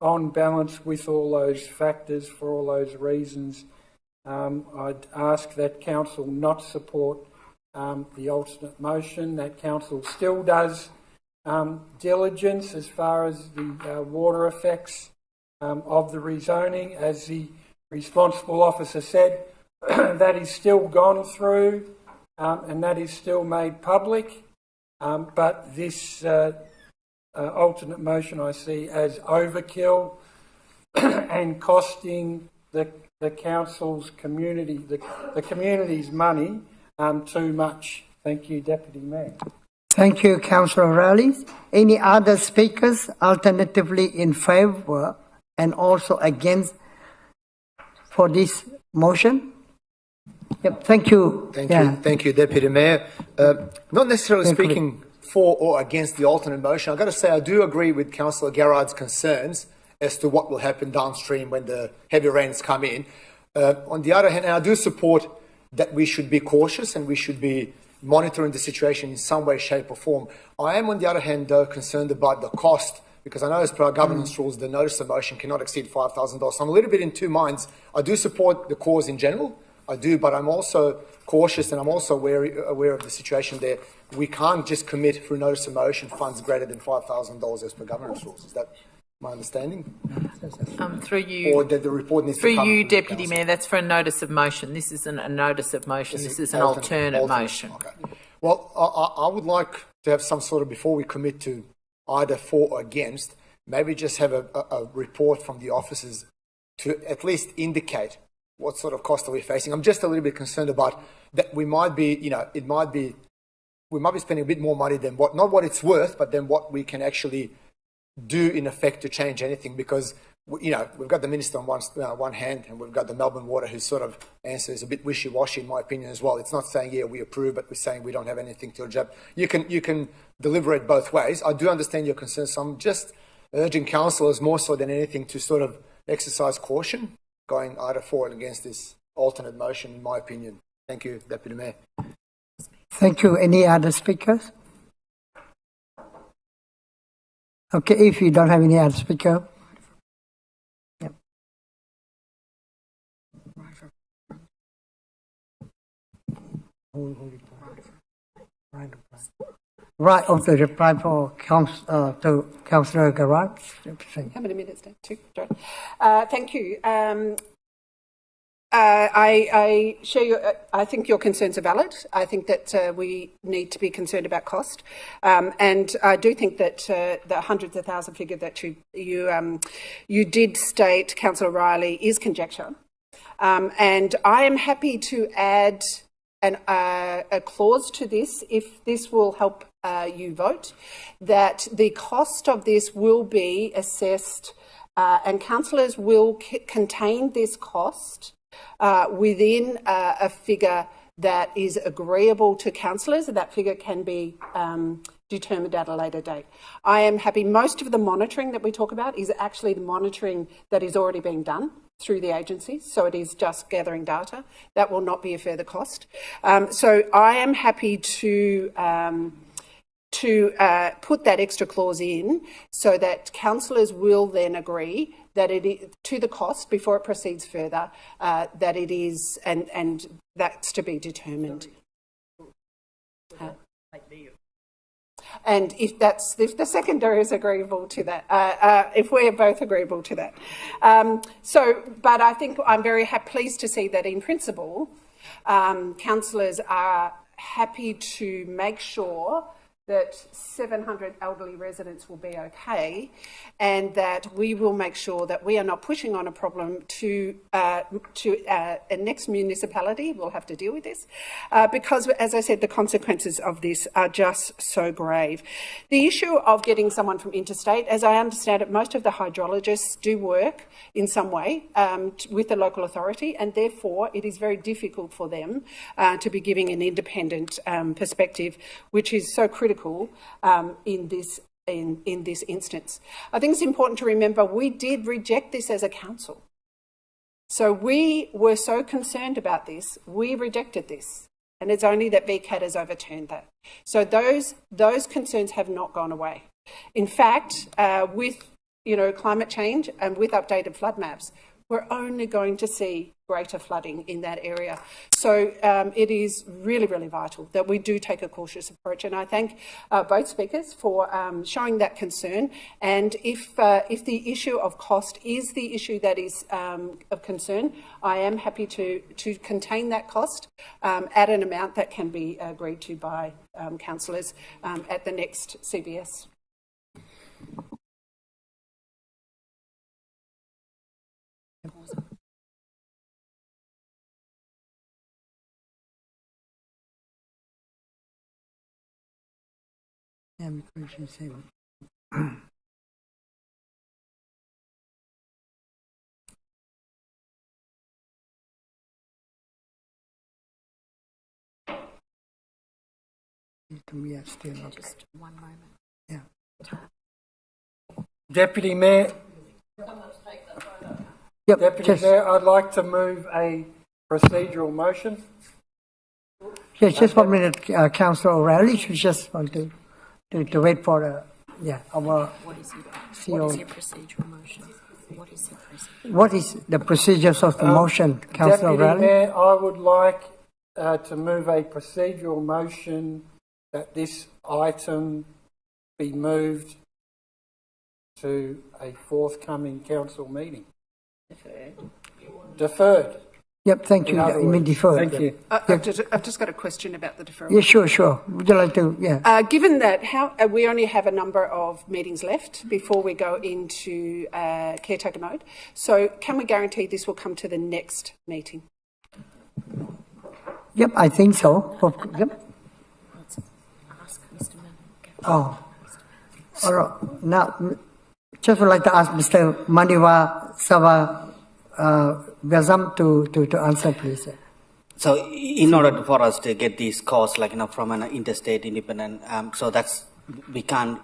on balance with all those factors, for all those reasons, I'd ask that council not support the alternate motion, that council still does diligence as far as the water effects of the rezoning. As the responsible officer said, that is still gone through and that is still made public, but this alternate motion I see as overkill and costing the council's community, the community's money too much. Thank you, Deputy Mayor. Thank you, Councillor Riley. Any other speakers alternatively in favour and also against for this motion? Yep, thank you. Thank you, Deputy Mayor. Not necessarily speaking for or against the alternate motion. I've got to say I do agree with Councillor Garrard's concerns as to what will happen downstream when the heavy rains come in. On the other hand, and I do support that we should be cautious and we should be monitoring the situation in some way, shape or form. I am, on the other hand, though, concerned about the cost, because I know as per our governance rules, the notice of motion cannot exceed $5,000. So I'm a little bit in two minds. I do support the cause in general, I do, but I'm also cautious and I'm also aware of the situation there. We can't just commit through notice of motion funds greater than $5,000 as per governance rules. Is that my understanding? Through you, or that the report needs through to come you, from the Deputy council? Mayor, that's for a notice of motion. This isn't a notice of motion. This is an alternate motion. Okay. Well, I would like to have some sort of, before we commit to either for or against, maybe just have a report from the officers to at least indicate what sort of cost are we facing. I'm just a little bit concerned about that we might be, we might be spending a bit more money than not what it's worth, but then what we can actually do in effect to change anything, because we've got the minister on one hand and we've got the Melbourne Water whose sort of answer is a bit wishy-washy in my opinion as well. It's not saying, yeah, we approve, but we're saying we don't have anything to object. You can deliberate both ways. I do understand your concerns, so I'm just urging councillors more so than anything to sort of exercise caution going either for or against this alternate motion, in my opinion. Thank you, Deputy Mayor. Thank you. Any other speakers? Okay, if you don't have any other speaker. Yep. Right of the reply for to Councillor Garrard. How many minutes, Dave? 2. Thank you. I share I think your concerns are valid. I think that we need to be concerned about cost, and I do think that the hundreds of thousand figure that you did state, Councillor Riley, is conjecture, and I am happy to add a clause to this if this will help you vote, that the cost of this will be assessed, and councillors will contain this cost within a figure that is agreeable to councillors, that figure can be determined at a later date. I am happy. Most of the monitoring that we talk about is actually the monitoring that is already being done through the agencies, so it is just gathering data. That will not be a further cost. So I am happy to put that extra clause in so that councillors will then agree that it is, to the cost before it proceeds further, that it is, and that's to be determined. And if the secondary is agreeable to that, if we're both agreeable to that. But I think I'm very pleased to see that in principle, councillors are happy to make sure that 700 elderly residents will be okay, and that we will make sure that we are not pushing on a problem to a next municipality will have to deal with this, because, as I said, the consequences of this are just so grave. The issue of getting someone from interstate, as I understand it, most of the hydrologists do work in some way with the local authority, and therefore it is very difficult for them to be giving an independent perspective, which is so critical in this instance. I think it's important to remember we did reject this as a council. So we were so concerned about this, we rejected this, and it's only that VCAT has overturned that. So those concerns have not gone away. In fact, with climate change and with updated flood maps, we're only going to see greater flooding in that area. So it is really, really vital that we do take a cautious approach. And I thank both speakers for showing that concern. And if the issue of cost is the issue that is of concern, I am happy to contain that cost at an amount that can be agreed to by councillors at the next CBS. We are still not. Just 1 moment. Yeah. Deputy Mayor. Yep, Deputy Mayor, I'd like to move a procedural motion. Yes, just 1 minute, Councillor O'Reilly. We just want to wait for our What is CEO. your procedural motion? What is the procedures of the motion, Councillor Deputy O'Reilly? Mayor, I would like to move a procedural motion that this item be moved to a forthcoming council meeting. Deferred. Yep, thank you. You mean deferred. Thank you. I've just got a question about the deferral. Yeah, sure. Would you like to, Given that we only have a number of meetings left before we go into caretaker mode, so can we guarantee this will come to the next meeting? Yep, I think so. Yep. Ask Mr. Oh. All right. Now, just would like to ask Mr. Maniwa Sava Gazam to answer, please. So, in order for us to get these costs, from an interstate independent, we can't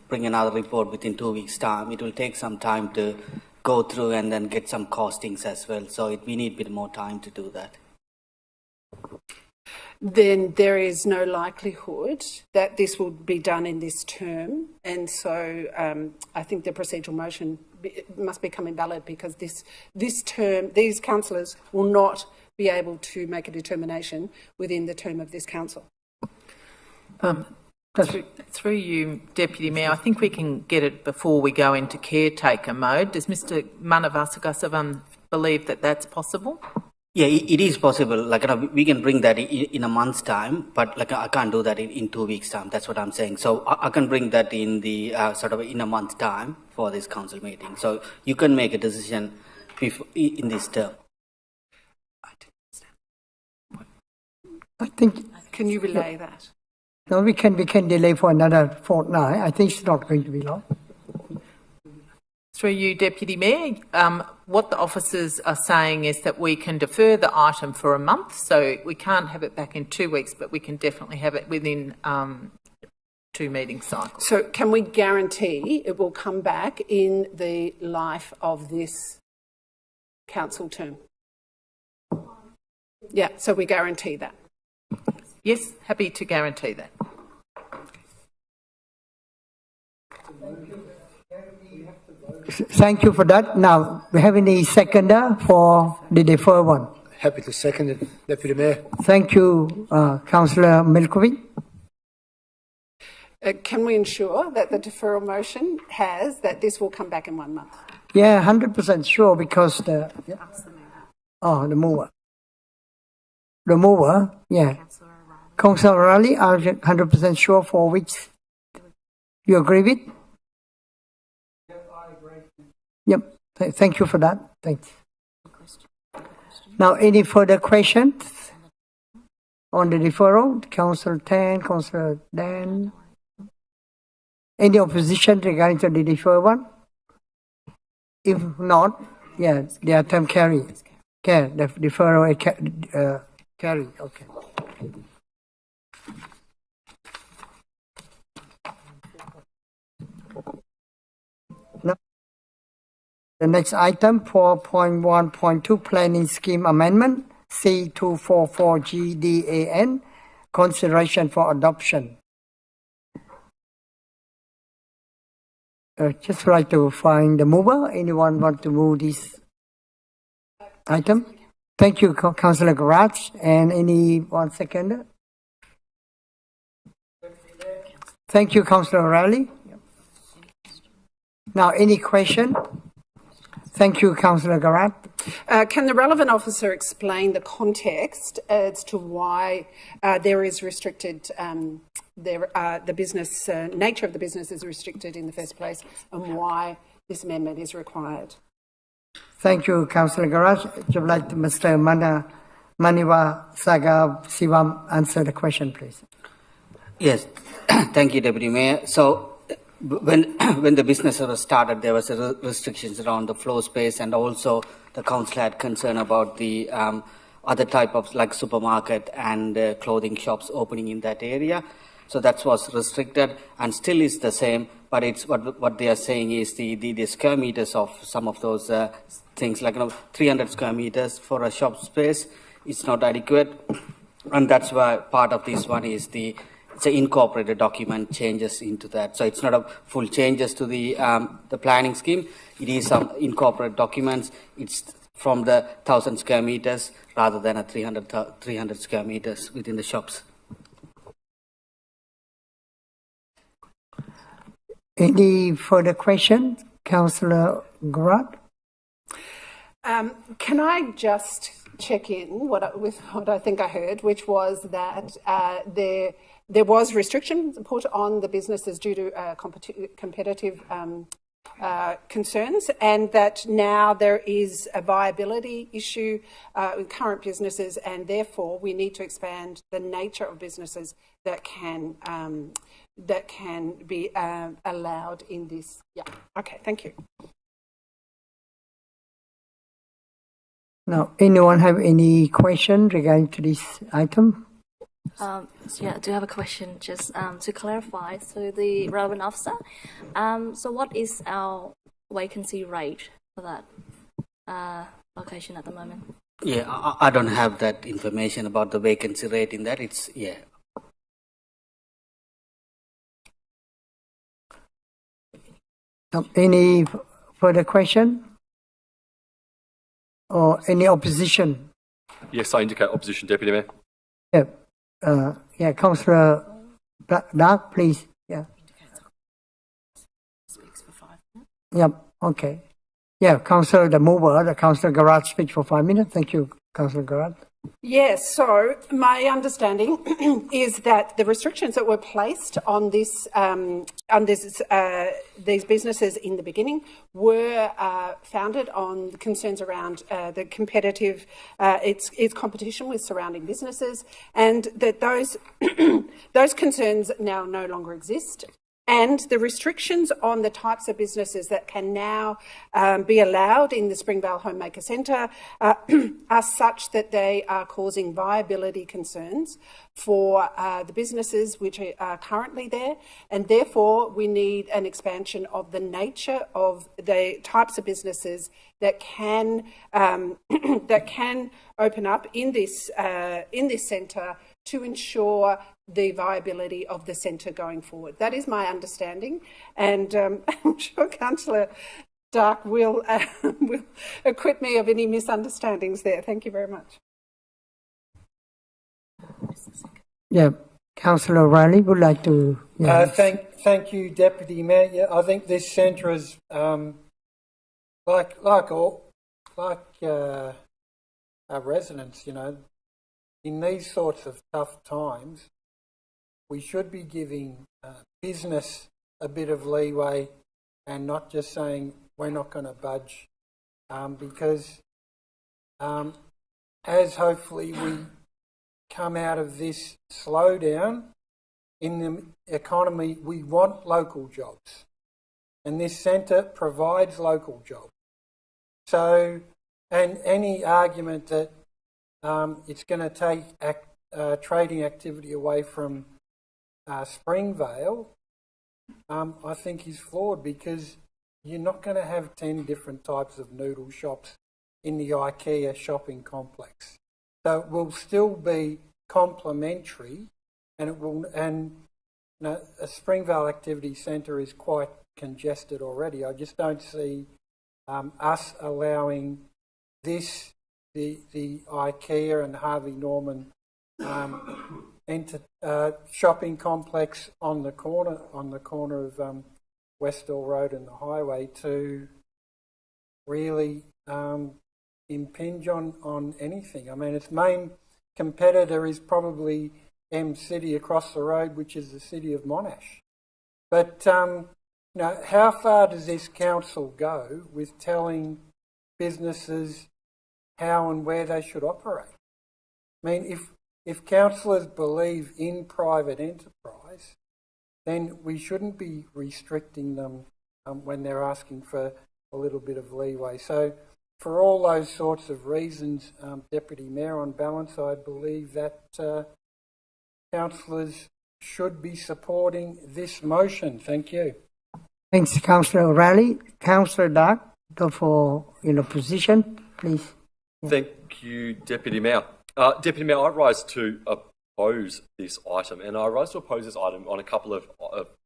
bring another report within 2 weeks' time. It will take some time to go through and then get some costings as well. So, we need a bit more time to do that. Then there is no likelihood that this will be done in this term, and so I think the procedural motion must become invalid because this term, these councillors will not be able to make a determination within the term of this council. Through you, Deputy Mayor, I think we can get it before we go into caretaker mode. Does Mr. Manavasagasavan believe that that's possible? Yeah, it is possible. We can bring that in a month's time, but I can't do that in 2 weeks' time. That's what I'm saying. So I can bring that in the in a month's time for this council meeting. So you can make a decision in this term. I think. Can you relay that? No, we can delay for another fortnight. I think it's not going to be long. Through you, Deputy Mayor, what the officers are saying is that we can defer the item for a month, so we can't have it back in 2 weeks, but we can definitely have it within 2 meeting cycles. So can we guarantee it will come back in the life of this council term? Yeah, so we guarantee that. Yes, happy to guarantee that. Thank you for that. Now, we have any seconder for the defer one? Happy to second it, Deputy Mayor. Thank you, Councillor Milkovic. Can we ensure that the deferral motion has that this will come back in 1 month? Yeah, 100% sure because the... Yeah. Oh, the mover. The mover, yeah. Councillor Riley, are you 100% sure for which you agree with? Yep. Thank you for that. Thanks. Now, any further questions on the deferral? Councillor Tan, Councillor Dan. Any opposition regarding to the deferral one? If not, yeah, the item carry. Okay, the deferral carry. Okay. The next item, 4.1.2, Planning Scheme Amendment, C244GDAN, consideration for adoption. Just like to find the mover. Anyone want to move this item? Thank you, Councillor Garage. And anyone second? Thank you, Councillor Riley. Now, any question? Thank you, Councillor Garat. Can the relevant officer explain the context as to why there is restricted, the business, nature of the business is restricted in the first place and why this amendment is required? Thank you, Councillor Garat. Would you like to Mr. Maniwa Saga Sivam answer the question, please? Yes, thank you, Deputy Mayor. So, when the business was started, there was restrictions around the floor space, and also the council had concern about the other type of like supermarket and clothing shops opening in that area. So that was restricted and still is the same. But it's what they are saying is the square meters of some of those things, like 300 square meters for a shop space, it's not adequate, and that's why part of this one is it's an incorporated document changes into that. So it's not a full changes to the planning scheme. It is some incorporated documents. It's from the 1,000 square meters rather than a 300 square meters within the shops. Any further questions, Councillor Garat? Can I just check in with what I think I heard, which was that there was restrictions put on the businesses due to competitive concerns, and that now there is a viability issue with current businesses, and therefore we need to expand the nature of businesses that can be allowed in this. Yeah. Okay. Thank you. Now, anyone have any question regarding to this item? So yeah, I do have a question just to clarify. So the relevant officer, so what is our vacancy rate for that location at the moment? Yeah, I don't have that information about the vacancy rate in that. It's, yeah. Any further question? Or any opposition? Yes, I indicate opposition, Deputy Mayor. Yeah. Yeah, Councillor Dark, please. Yeah. Speaks for 5 minutes. Yep. Okay. Yeah, Councillor the mover, the Councillor Garat speaks for 5 minutes. Thank you, Councillor Garat. Yes, so my understanding is that the restrictions that were placed on these businesses in the beginning were founded on concerns around the competitive, its competition with surrounding businesses, and that those those concerns now no longer exist. and the restrictions on the types of businesses that can now be allowed in the Springvale Homemaker Centre are such that they are causing viability concerns for the businesses which are currently there, and therefore we need an expansion of the nature of the types of businesses that can that can open up in this centre to ensure the viability of the centre going forward. That is my understanding, and I'm sure Councillor Dark will acquit me of any misunderstandings there. Thank you very much. Yeah, Councillor Riley would like to. Yeah. Thank you, Deputy Mayor. Yeah, I think this centre is like our residents. You know, in these sorts of tough times, we should be giving business a bit of leeway and not just saying we're not going to budge, because as hopefully we come out of this slowdown in the economy, we want local jobs, and this centre provides local jobs. So, and any argument that it's going to take trading activity away from Springvale, I think is flawed, because you're not going to have 10 different types of noodle shops in the IKEA shopping complex. So it will still be complementary, and it will. And you know, a Springvale Activity Centre is quite congested already. I just don't see us allowing this, the IKEA and Harvey Norman shopping complex on the corner of Westall Road and the highway to really impinge on anything. I mean, its main competitor is probably M City across the road, which is the city of Monash. But you know, how far does this council go with telling businesses how and where they should operate? I mean, if councillors believe in private enterprise, then we shouldn't be restricting them when they're asking for a little bit of leeway. So for all those sorts of reasons, Deputy Mayor, on balance, I believe that councillors should be supporting this motion. Thank you. Thanks, Councillor O'Reilly. Councillor Dark, go for position, please. Thank you, Deputy Mayor. Deputy Mayor, I rise to oppose this item, and I rise to oppose this item on a couple of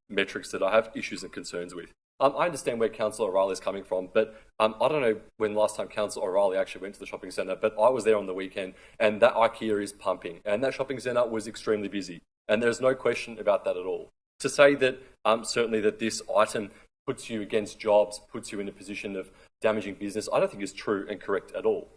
metrics that I have issues and concerns with. I understand where Councillor O'Reilly is coming from, but I don't know when last time Councillor O'Reilly actually went to the shopping centre, but I was there on the weekend, and that IKEA is pumping, and that shopping centre was extremely busy, and there's no question about that at all. To say that certainly that this item puts you against jobs, puts you in a position of damaging business, I don't think is true and correct at all.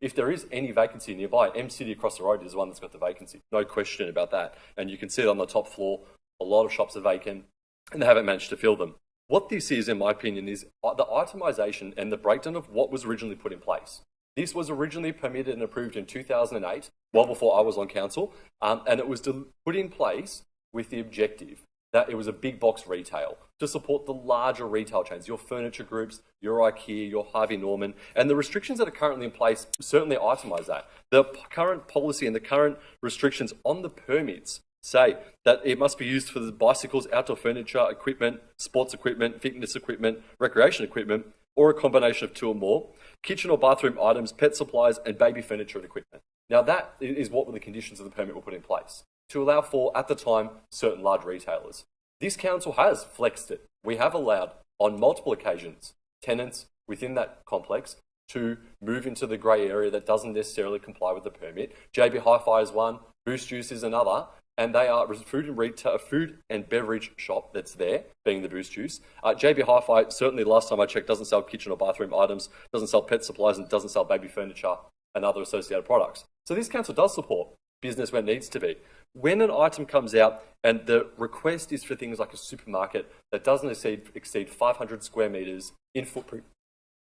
If there is any vacancy nearby, M City across the road is the one that's got the vacancy. No question about that. And you can see it on the top floor. A lot of shops are vacant and they haven't managed to fill them. What this is, in my opinion, is the itemisation and the breakdown of what was originally put in place. This was originally permitted and approved in 2008, well before I was on council, and it was put in place with the objective that it was a big box retail to support the larger retail chains, your furniture groups, your IKEA, your Harvey Norman, and the restrictions that are currently in place certainly itemise that. The current policy and the current restrictions on the permits say that it must be used for the bicycles, outdoor furniture, equipment, sports equipment, fitness equipment, recreation equipment, or a combination of two or more, kitchen or bathroom items, pet supplies, and baby furniture and equipment. Now that is what the conditions of the permit were put in place to allow for, at the time, certain large retailers. This council has flexed it. We have allowed, on multiple occasions, tenants within that complex to move into the grey area that doesn't necessarily comply with the permit. JB Hi-Fi is one, Boost Juice is another, and they are a food and beverage shop that's there, being the Boost Juice. JB Hi-Fi, certainly last time I checked, doesn't sell kitchen or bathroom items, doesn't sell pet supplies, and doesn't sell baby furniture and other associated products. So this council does support business where it needs to be. When an item comes out and the request is for things like a supermarket that doesn't exceed 500 square metres in footprint,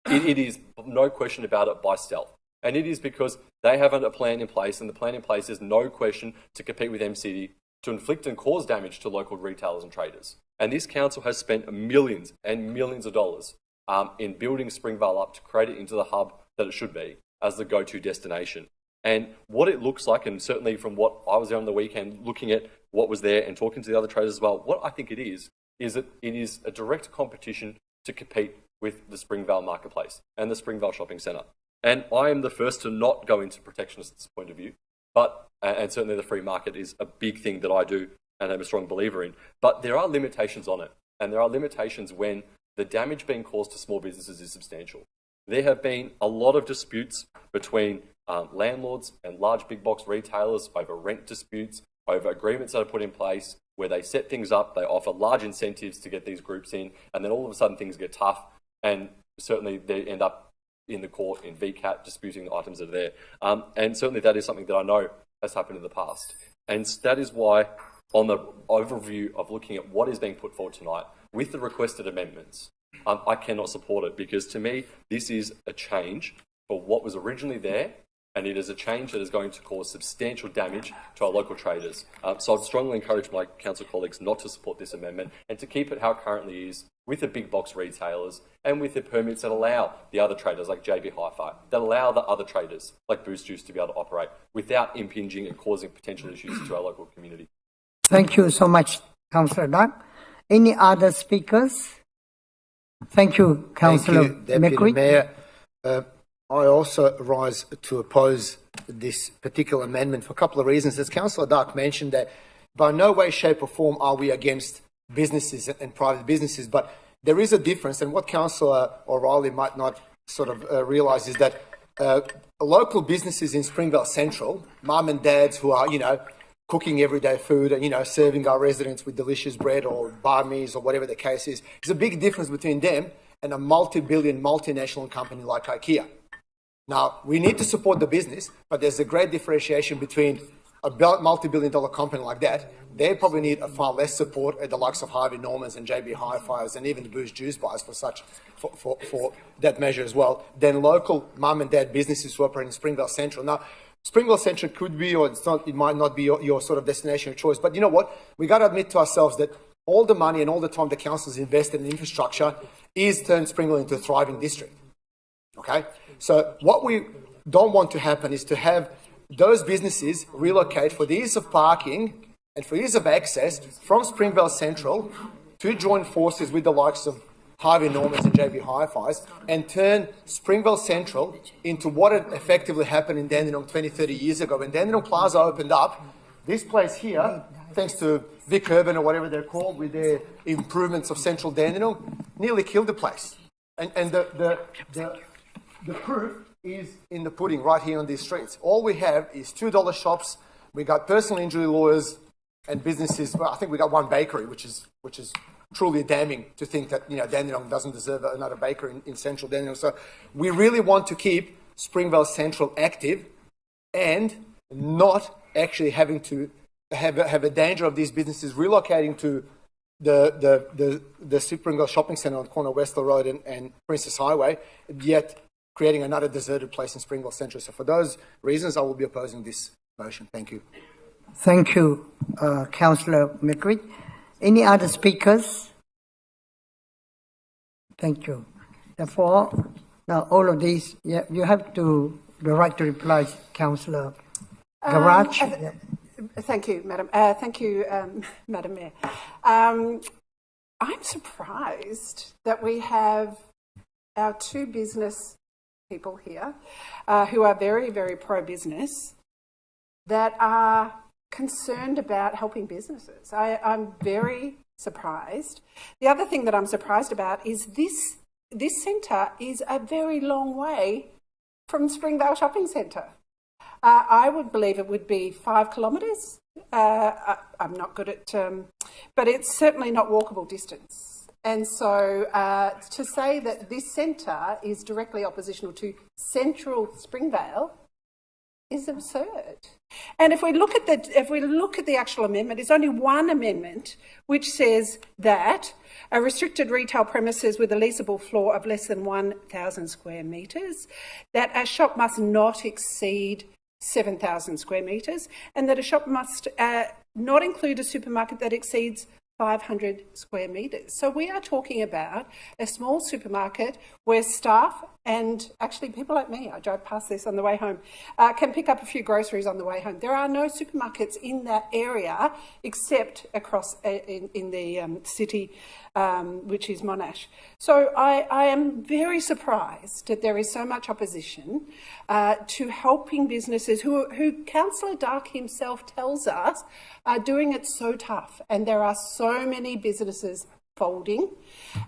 it is no question about it by stealth. And it is because they have a plan in place, and the plan in place is no question to compete with MCD, to inflict and cause damage to local retailers and traders. And this council has spent millions and millions of dollars in building Springvale up to create it into the hub that it should be as the go-to destination. And what it looks like, and certainly from what I was there on the weekend, looking at what was there and talking to the other traders as well, what I think it is that it is a direct competition to compete with the Springvale Marketplace and the Springvale Shopping Centre. And I am the first to not go into protectionist point of view, but, and certainly the free market is a big thing that I do and I'm a strong believer in, but there are limitations on it. And there are limitations when the damage being caused to small businesses is substantial. There have been a lot of disputes between landlords and large big box retailers over rent disputes, over agreements that are put in place where they set things up, they offer large incentives to get these groups in, and then all of a sudden things get tough, and certainly they end up in the court in VCAT disputing the items that are there. And certainly that is something that I know has happened in the past. And that is why, on the overview of looking at what is being put forward tonight, with the requested amendments, I cannot support it, because to me, this is a change for what was originally there, and it is a change that is going to cause substantial damage to our local traders. So I'd strongly encourage my council colleagues not to support this amendment and to keep it how it currently is, with the big box retailers and with the permits that allow the other traders like JB Hi-Fi, that allow the other traders like Boost Juice to be able to operate without impinging and causing potential issues to our local community. Thank you so much, Councillor Doug. Any other speakers? Thank you, Councillor Thank you, Deputy McQueen. Mayor. I also rise to oppose this particular amendment for a couple of reasons. As Councillor Dark mentioned, that by no way, shape or form are we against businesses and private businesses, but there is a difference, and what Councillor O'Reilly might not sort of realise is that local businesses in Springvale Central, mum and dads who are, cooking everyday food and, serving our residents with delicious bread or barmies or whatever the case is, there's a big difference between them and a multi-billion multinational company like IKEA. Now, we need to support the business, but there's a great differentiation between a multi-billion-dollar company like that. They probably need a far less support at the likes of Harvey Normans and JB Hi-Fi's and even the Boost Juice bars for that measure as well, than local mum and dad businesses who operate in Springvale Central. Now, Springvale Central could be, or it might not be your sort of destination of choice, but you know what? We got to admit to ourselves that all the money and all the time the council's invested in infrastructure is turned Springvale into a thriving district. Okay? So what we don't want to happen is to have those businesses relocate for the ease of parking and for ease of access from Springvale Central to join forces with the likes of Harvey Normans and JB Hi-Fi's and turn Springvale Central into what had effectively happened in Dandenong 20, 30 years ago. When Dandenong Plaza opened up, this place here, thanks to Vic Urban or whatever they're called, with their improvements of central Dandenong, nearly killed the place. And the proof is in the pudding right here on these streets. All we have is $2 shops. We got personal injury lawyers and businesses. Well, I think we got one bakery, which is truly damning to think that Dandenong doesn't deserve another bakery in central Dandenong. So we really want to keep Springvale Central active and not actually having to have a danger of these businesses relocating to the Springvale Shopping Centre on the corner of Westall Road and Princess Highway, yet creating another deserted place in Springvale Central. So for those reasons, I will be opposing this motion. Thank you. Thank you, Councillor McQueen. Any other speakers? Thank you. Therefore, now all of these, you have the right to reply, Councillor Garage. Thank you, Madam. Madam Mayor. I'm surprised that we have our two business people here who are very, very pro-business that are concerned about helping businesses. I'm very surprised. The other thing that I'm surprised about is this centre is a very long way from Springvale Shopping Centre. I would believe it would be 5 kilometres. I'm not good at, but it's certainly not walkable distance. And so to say that this centre is directly oppositional to central Springvale is absurd. And if we look at the actual amendment, there's only one amendment which says that a restricted retail premises with a leasable floor of less than 1,000 square metres, that a shop must not exceed 7,000 square metres, and that a shop must not include a supermarket that exceeds 500 square metres. So we are talking about a small supermarket where staff and actually people like me, I drove past this on the way home, can pick up a few groceries on the way home. There are no supermarkets in that area except across in the city, which is Monash. So I am very surprised that there is so much opposition to helping businesses who Councillor Dark himself tells us are doing it so tough, and there are so many businesses folding,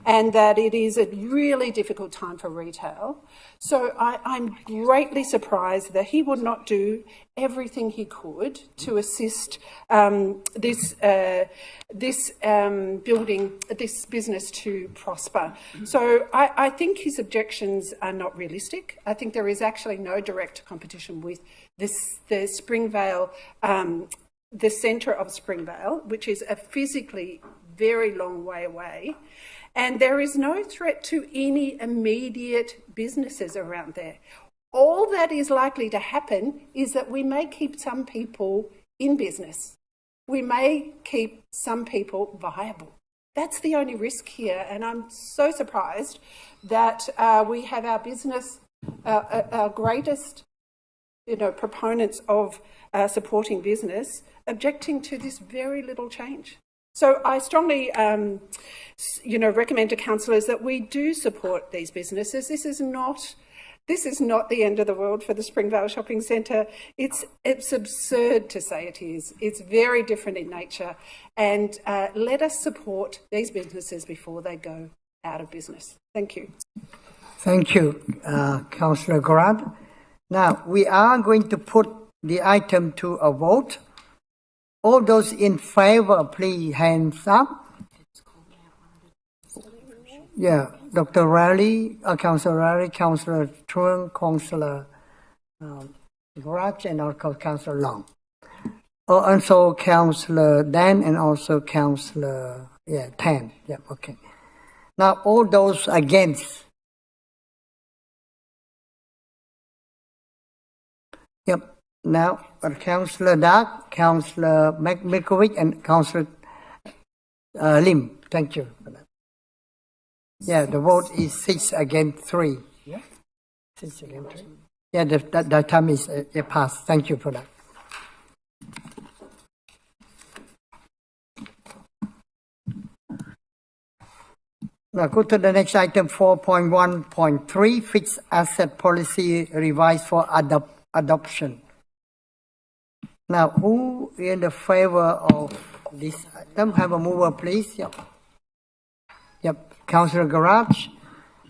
and that it is a really difficult time for retail. So I'm greatly surprised that he would not do everything he could to assist this business to prosper. So I think his objections are not realistic. I think there is actually no direct competition with the Springvale, the centre of Springvale, which is a physically very long way away, and there is no threat to any immediate businesses around there. All that is likely to happen is that we may keep some people in business. We may keep some people viable. That's the only risk here, and I'm so surprised that we have our business, our greatest proponents of supporting business, objecting to this very little change. So I strongly, recommend to councillors that we do support these businesses. This is not the end of the world for the Springvale Shopping Centre. It's absurd to say it is. It's very different in nature, and let us support these businesses before they go out of business. Thank you. Thank you, Councillor Grant. Now we are going to put the item to a vote. All those in favour, please hands up. Yeah, Dr. Raleigh, Councillor Raleigh, Councillor Truong, Councillor Garage, and also Councillor Long. Also Councillor Dan, and also Councillor Tan. Yeah, okay. Now all those against. Yep. Now, Councillor Dark, Councillor Milkovic, and Councillor Lim. Thank you for that. Yeah, the vote is 6 against 3. Yeah? 6 against 3. Yeah, the time is passed. Thank you for that. Now go to the next item, 4.1.3, fixed asset policy revised for adoption. Now, who in the favour of this item? Have a mover, please. Yep. Yep. Councillor Garage,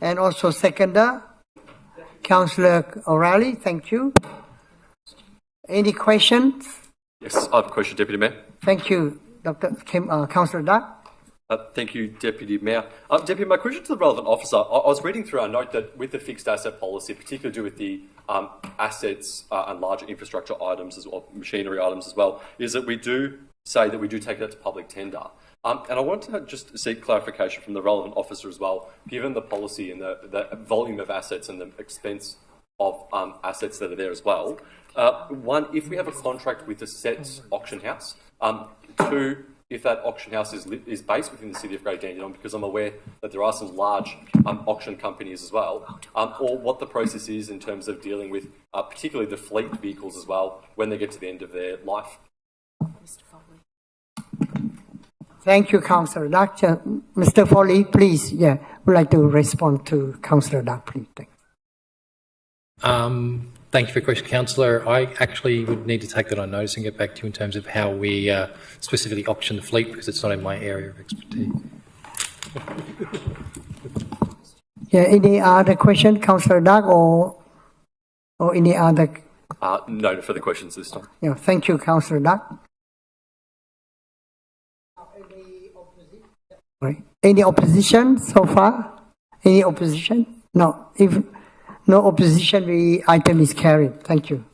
and also seconder, Councillor O'Reilly. Thank you. Any questions? Yes, I have a question, Deputy Mayor. Thank you, Councillor Duck. Thank you, Deputy Mayor. Deputy, my question to the relevant officer, I was reading through our note that with the fixed asset policy, particularly to do with the assets and larger infrastructure items, as well, machinery items as well, is that we do say that we do take that to public tender. And I want to just seek clarification from the relevant officer as well, given the policy and the volume of assets and the expense of assets that are there as well. One, if we have a contract with a set auction house. Two, if that auction house is based within the city of Great Dandenong, because I'm aware that there are some large auction companies as well, or what the process is in terms of dealing with particularly the fleet vehicles as well when they get to the end of their life. Mr. Foley. Thank you, Councillor Duck. Mr. Foley, please, would like to respond to Councillor Duck, please. Thank you for your question, Councillor. I actually would need to take that on notice and get back to you in terms of how we specifically auction the fleet, because it's not in my area of expertise. Any other question, Councillor Duck, or any other? No further questions this time. Thank you, Councillor Duck. Any opposition so far? Any opposition? No. If no opposition, the item is carried. Thank you.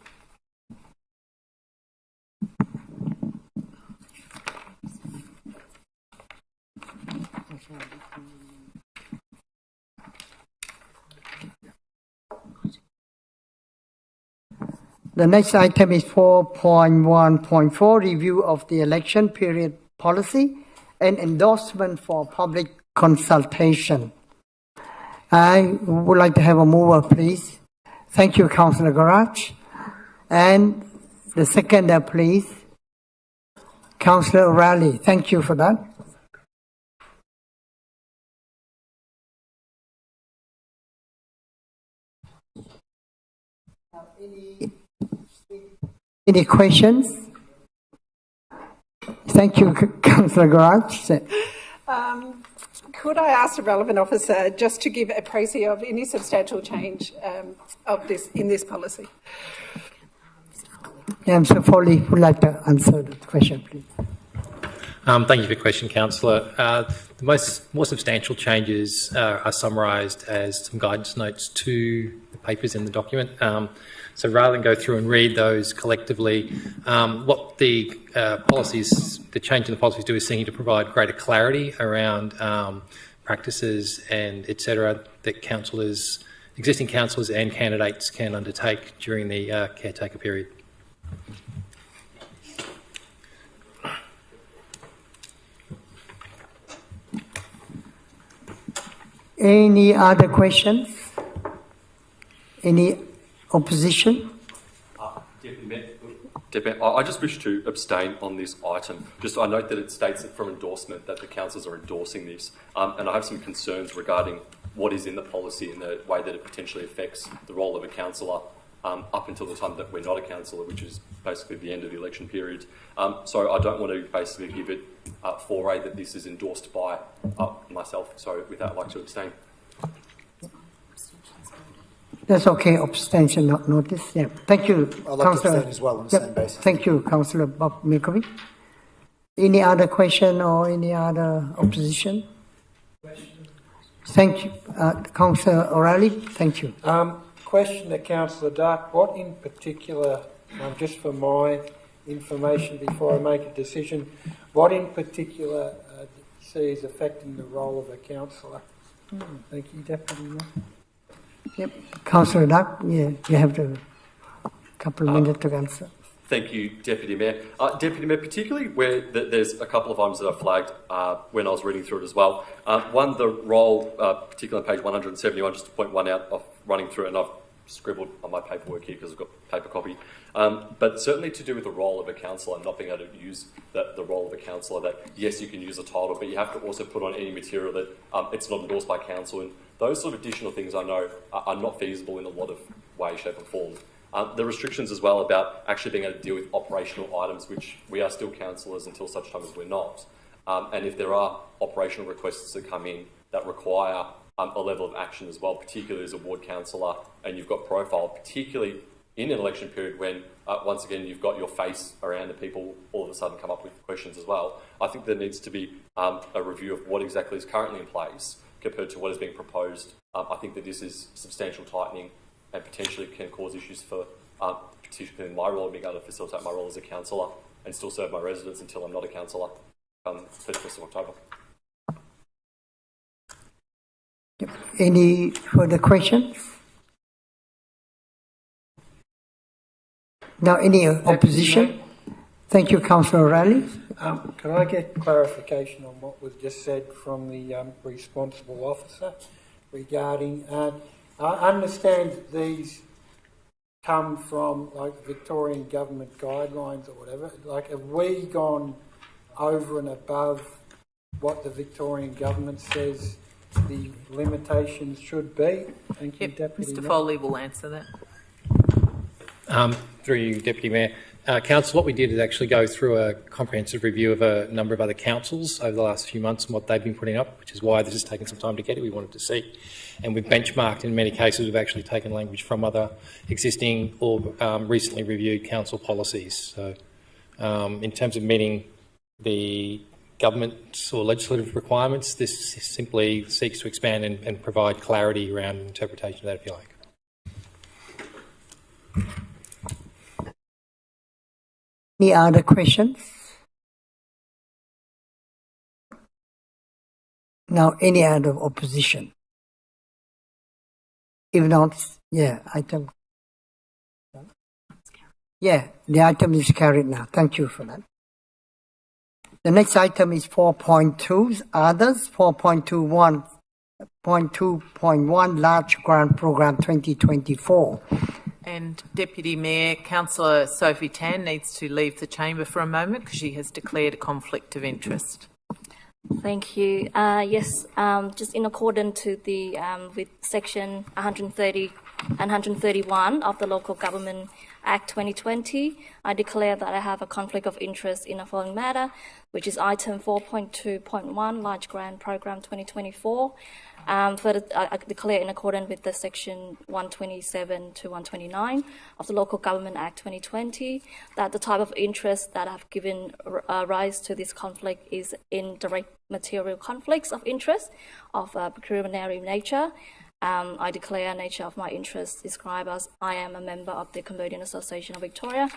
The next item is 4.1.4, review of the election period policy and endorsement for public consultation. I would like to have a mover, please. Thank you, Councillor Garage. And the seconder, please. Councillor O'Reilly. Thank you for that. Any questions? Thank you, Councillor Garage. Could I ask the relevant officer just to give a précis of any substantial change in this policy? Yeah, Mr. Foley would like to answer the question, please. Thank you for your question, Councillor. The more substantial changes are summarised as some guidance notes to the papers in the document. So rather than go through and read those collectively, what the change in the policies do is seeking to provide greater clarity around practices and etc. that existing councillors and candidates can undertake during the caretaker period. Any other questions? Any opposition? Deputy Mayor, I just wish to abstain on this item. I note that it states that from endorsement that the councillors are endorsing this, and I have some concerns regarding what is in the policy and the way that it potentially affects the role of a councillor up until the time that we're not a councillor, which is basically the end of the election period. So I don't want to basically give it foray that this is endorsed by myself. So with that, I'd like to abstain. That's okay. Abstention, not notice. Yeah. Thank you, I'd like to abstain as well on the same basis. Thank you, Councillor Bob Milkovic. Any other question or any other opposition? Thank you, Councillor O'Reilly. Thank you. Question to Councillor Dark. What in particular, just for my information before I make a decision, what in particular do you see as affecting the role of a councillor? Thank you, Deputy Mayor. Yep. Councillor Duck, yeah, you have a couple of minutes to answer. Thank you, Deputy Mayor. Deputy Mayor, particularly where there's a couple of items that I flagged when I was reading through it as well. One, the role, particularly on page 171, just to point one out of running through it, and I've scribbled on my paperwork here because I've got paper copy. But certainly to do with the role of a councillor and not being able to use the role of a councillor, that yes, you can use a title, but you have to also put on any material that it's not endorsed by council. And those sort of additional things I know are not feasible in a lot of ways, shape or form. The restrictions as well about actually being able to deal with operational items, which we are still councillors until such time as we're not. And if there are operational requests that come in that require a level of action as well, particularly as a ward councillor, and you've got profile, particularly in an election period when, once again, you've got your face around and people all of a sudden come up with questions as well. I think there needs to be a review of what exactly is currently in place compared to what is being proposed. I think that this is substantial tightening and potentially can cause issues for, particularly in my role, being able to facilitate my role as a councillor and still serve my residents until I'm not a councillor, 31st of October. Any further questions? Now, any opposition? Thank you, Councillor O'Reilly. Can I get clarification on what was just said from the responsible officer regarding... I understand that these come from like Victorian government guidelines or whatever. Like, have we gone over and above what the Victorian government says the limitations should be? Thank you, Deputy Mr. Mayor. Foley will answer that. Through you, Deputy Mayor. Council, what we did is actually go through a comprehensive review of a number of other councils over the last few months and what they've been putting up, which is why this has taken some time to get it. We wanted to see. And we've benchmarked, in many cases, we've actually taken language from other existing or recently reviewed council policies. So in terms of meeting the government or legislative requirements, this simply seeks to expand and provide clarity around interpretation of that, if you like. Any other questions? Now, any other opposition? If not, yeah, item. Yeah, the item is carried now. Thank you for that. The next item is 4.2, others, 4.2.1 large grant program 2024. And Deputy Mayor, Councillor Sophie Tan needs to leave the chamber for a moment because she has declared a conflict of interest. Thank you. Yes, just in accordance to the with Section 130 and 131 of the Local Government Act 2020, I declare that I have a conflict of interest in the following matter, which is item 4.2.1 Large Grant Program 2024. Further, I declare in accordance with the Section 127 to 129 of the Local Government Act 2020 that the type of interest that have given rise to this conflict is indirect material conflicts of interest of a pecuniary nature. I declare nature of my interest described as I am a member of the Cambodian Association of Victoria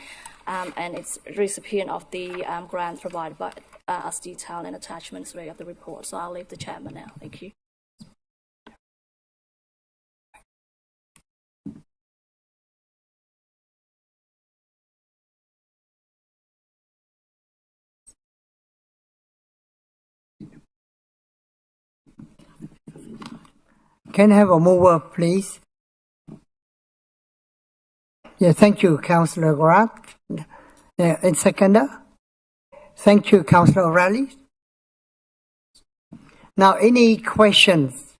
and it's recipient of the grant provided by as detailed in attachment 3 of the report. So I'll leave the chamber now. Thank you. Can I have a mover, please? Yeah, thank you, Councillor Grant. And seconder? Thank you, Councillor O'Reilly. Now, any questions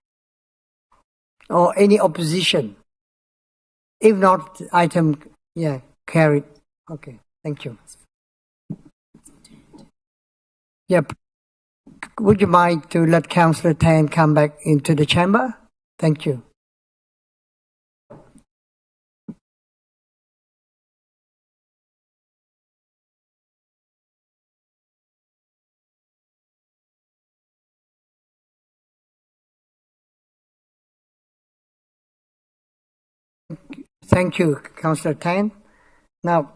or any opposition? If not, item, carried. Okay, thank you. Yep. Would you mind to let Councillor Tan come back into the chamber? Thank you. Thank you, Councillor Tan. Now,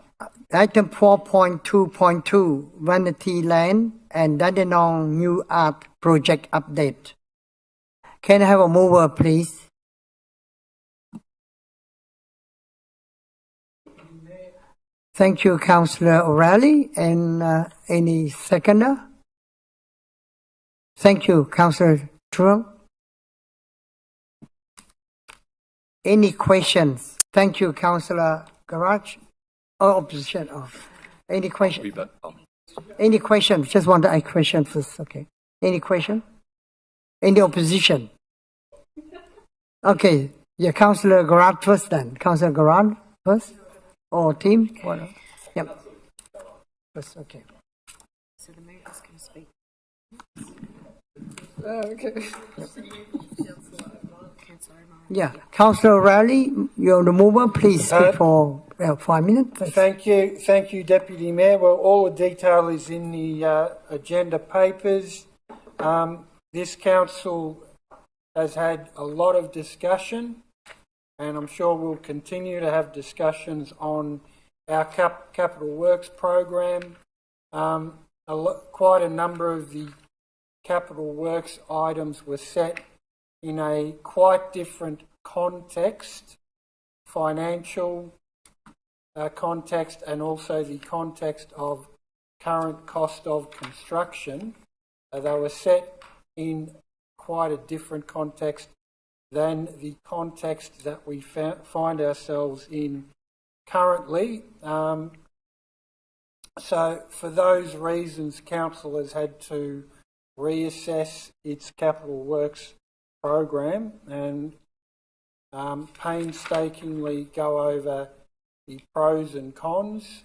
item 4.2.2, Vanity Land and Dandenong New Art Project Update. Can I have a mover, please? Thank you, Councillor O'Reilly. And any seconder? Thank you, Councillor Truong. Any questions? Thank you, Councillor Garage. Or opposition? Oh. Any questions? Any questions? Just want to ask question first. Okay. Any question? Any opposition? Okay. Yeah, Councillor Garage first then. Councillor Garage first? Or team? What? Yep. First, okay. So the mayor is going to speak. Okay. Yep. Yeah, Councillor O'Reilly, you're the mover. Please speak for 5 minutes. Thank you, Deputy Mayor. Well, all the detail is in the agenda papers. This council has had a lot of discussion, and I'm sure we'll continue to have discussions on our capital works program. Quite a number of the capital works items were set in a quite different context, financial context, and also the context of current cost of construction. They were set in quite a different context than the context that we find ourselves in currently. So for those reasons, Council has had to reassess its capital works program and painstakingly go over the pros and cons.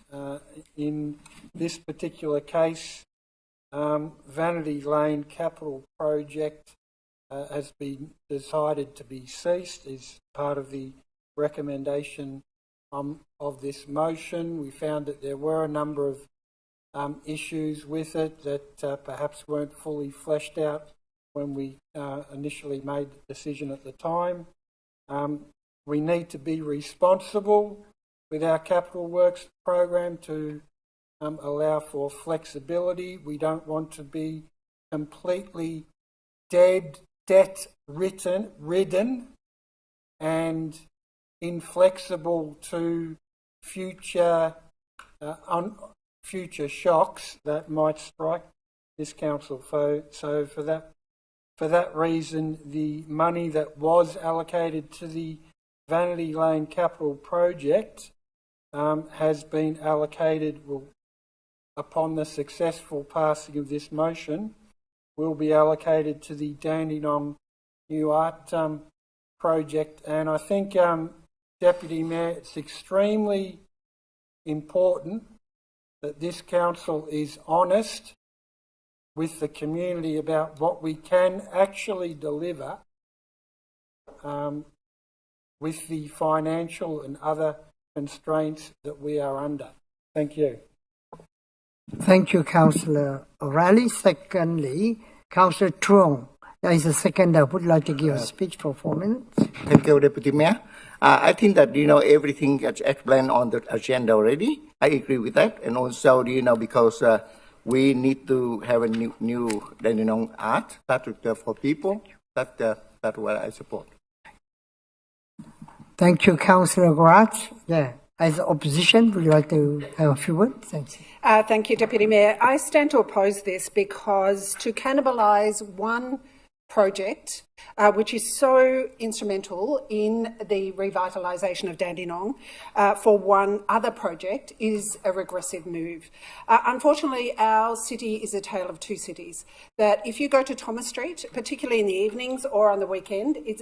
In this particular case, Vanity Lane Capital Project has been decided to be ceased as part of the recommendation of this motion. We found that there were a number of issues with it that perhaps weren't fully fleshed out when we initially made the decision at the time. We need to be responsible with our capital works program to allow for flexibility. We don't want to be completely debt-ridden and inflexible to future shocks that might strike this council. So for that reason, the money that was allocated to the Vanity Lane Capital Project has been allocated, upon the successful passing of this motion, will be allocated to the Dandenong New Art project. And I think, Deputy Mayor, it's extremely important that this council is honest with the community about what we can actually deliver with the financial and other constraints that we are under. Thank you. Thank you, Councillor O'Reilly. Secondly, Councillor Truong. There is a seconder who would like to give a speech for 4 minutes. Thank you, Deputy Mayor. I think that, everything gets explained on the agenda already. I agree with that. And also, because we need to have a new Dandenong art that for people. That's what I support. Thank you, Councillor Garat. Yeah. As opposition, would you like to have a few words? Thanks. Thank you, Deputy Mayor. I stand to oppose this because to cannibalise one project, which is so instrumental in the revitalisation of Dandenong, for one other project is a regressive move. Unfortunately, our city is a tale of two cities. That if you go to Thomas Street, particularly in the evenings or on the weekend, it's,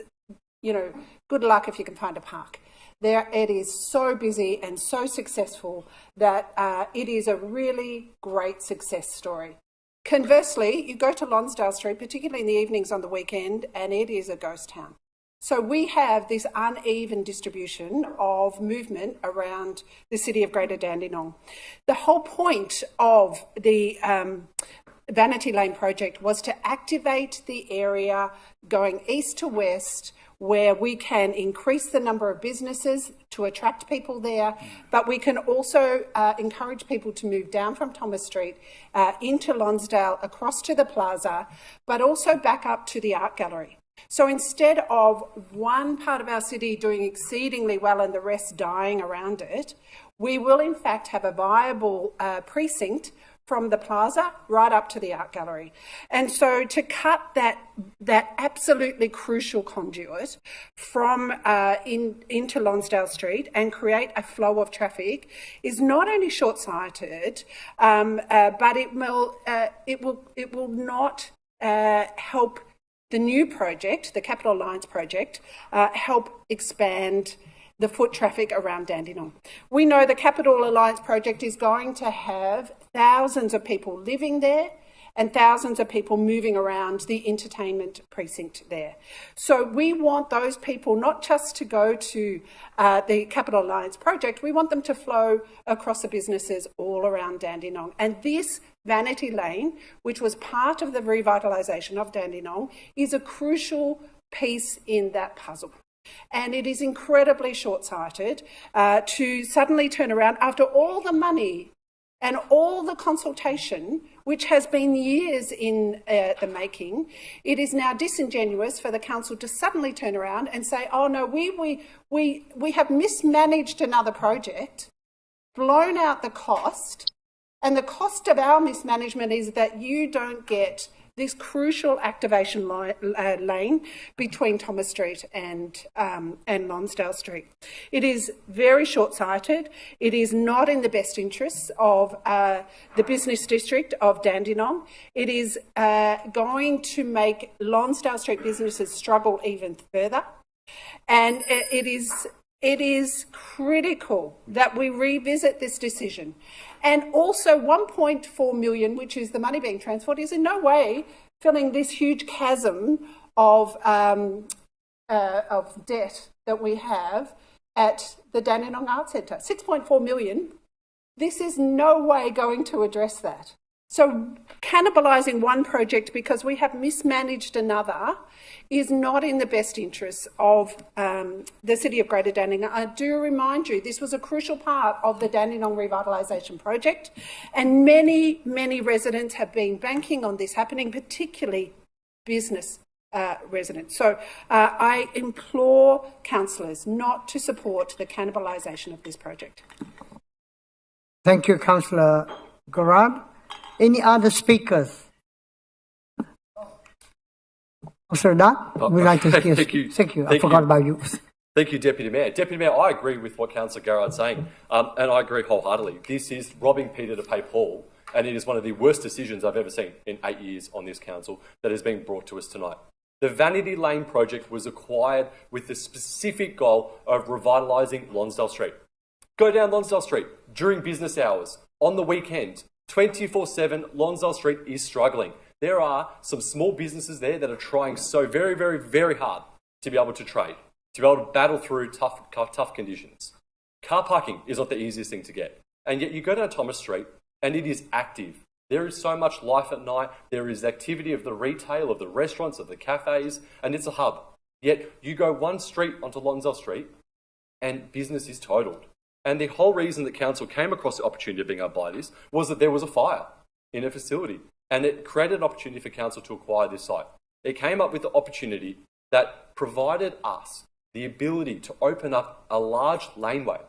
good luck if you can find a park. There, it is so busy and so successful that it is a really great success story. Conversely, you go to Lonsdale Street, particularly in the evenings on the weekend, and it is a ghost town. So we have this uneven distribution of movement around the city of Greater Dandenong. The whole point of the Vanity Lane project was to activate the area going east to west, where we can increase the number of businesses to attract people there, but we can also encourage people to move down from Thomas Street into Lonsdale, across to the plaza, but also back up to the art gallery. So instead of one part of our city doing exceedingly well and the rest dying around it, we will in fact have a viable precinct from the plaza right up to the art gallery. And so to cut that absolutely crucial conduit from into Lonsdale Street and create a flow of traffic is not only short-sighted, but it will not help the new project, the Capital Alliance project, help expand the foot traffic around Dandenong. We know the Capital Alliance project is going to have thousands of people living there and thousands of people moving around the entertainment precinct there. So we want those people not just to go to the Capital Alliance project, we want them to flow across the businesses all around Dandenong. And this Vanity Lane, which was part of the revitalisation of Dandenong, is a crucial piece in that puzzle. And it is incredibly short-sighted to suddenly turn around after all the money and all the consultation, which has been years in the making. It is now disingenuous for the council to suddenly turn around and say, oh no, we have mismanaged another project, blown out the cost, and the cost of our mismanagement is that you don't get this crucial activation lane between Thomas Street and Lonsdale Street. It is very short-sighted. It is not in the best interests of the business district of Dandenong. It is going to make Lonsdale Street businesses struggle even further. And it is critical that we revisit this decision. And also 1.4 million, which is the money being transferred, is in no way filling this huge chasm of debt that we have at the Dandenong Arts Centre. 6.4 million, this is no way going to address that. So cannibalising one project because we have mismanaged another is not in the best interests of the City of Greater Dandenong. I do remind you, this was a crucial part of the Dandenong Revitalisation Project, and many, many residents have been banking on this happening, particularly business residents. So I implore councillors not to support the cannibalisation of this project. Thank you, Councillor Garad. Any other speakers? Councillor Dutt, would you like to speak? Thank you. Thank you. I Thank forgot you. about you. Thank you, Deputy Mayor. Deputy Mayor, I agree with what Councillor Garrard's saying, and I agree wholeheartedly. This is robbing Peter to pay Paul, and it is one of the worst decisions I've ever seen in 8 years on this council that is being brought to us tonight. The Vanity Lane project was acquired with the specific goal of revitalising Lonsdale Street. Go down Lonsdale Street during business hours, on the weekend, 24/7, Lonsdale Street is struggling. There are some small businesses there that are trying so very, very, very hard to be able to trade, to be able to battle through tough conditions. Car parking is not the easiest thing to get. And yet you go down Thomas Street and it is active. There is so much life at night. There is activity of the retail, of the restaurants, of the cafes, and it's a hub. Yet you go one street onto Lonsdale Street and business is totaled. And the whole reason that council came across the opportunity of being able to buy this was that there was a fire in a facility. And it created an opportunity for council to acquire this site. It came up with the opportunity that provided us the ability to open up a large laneway,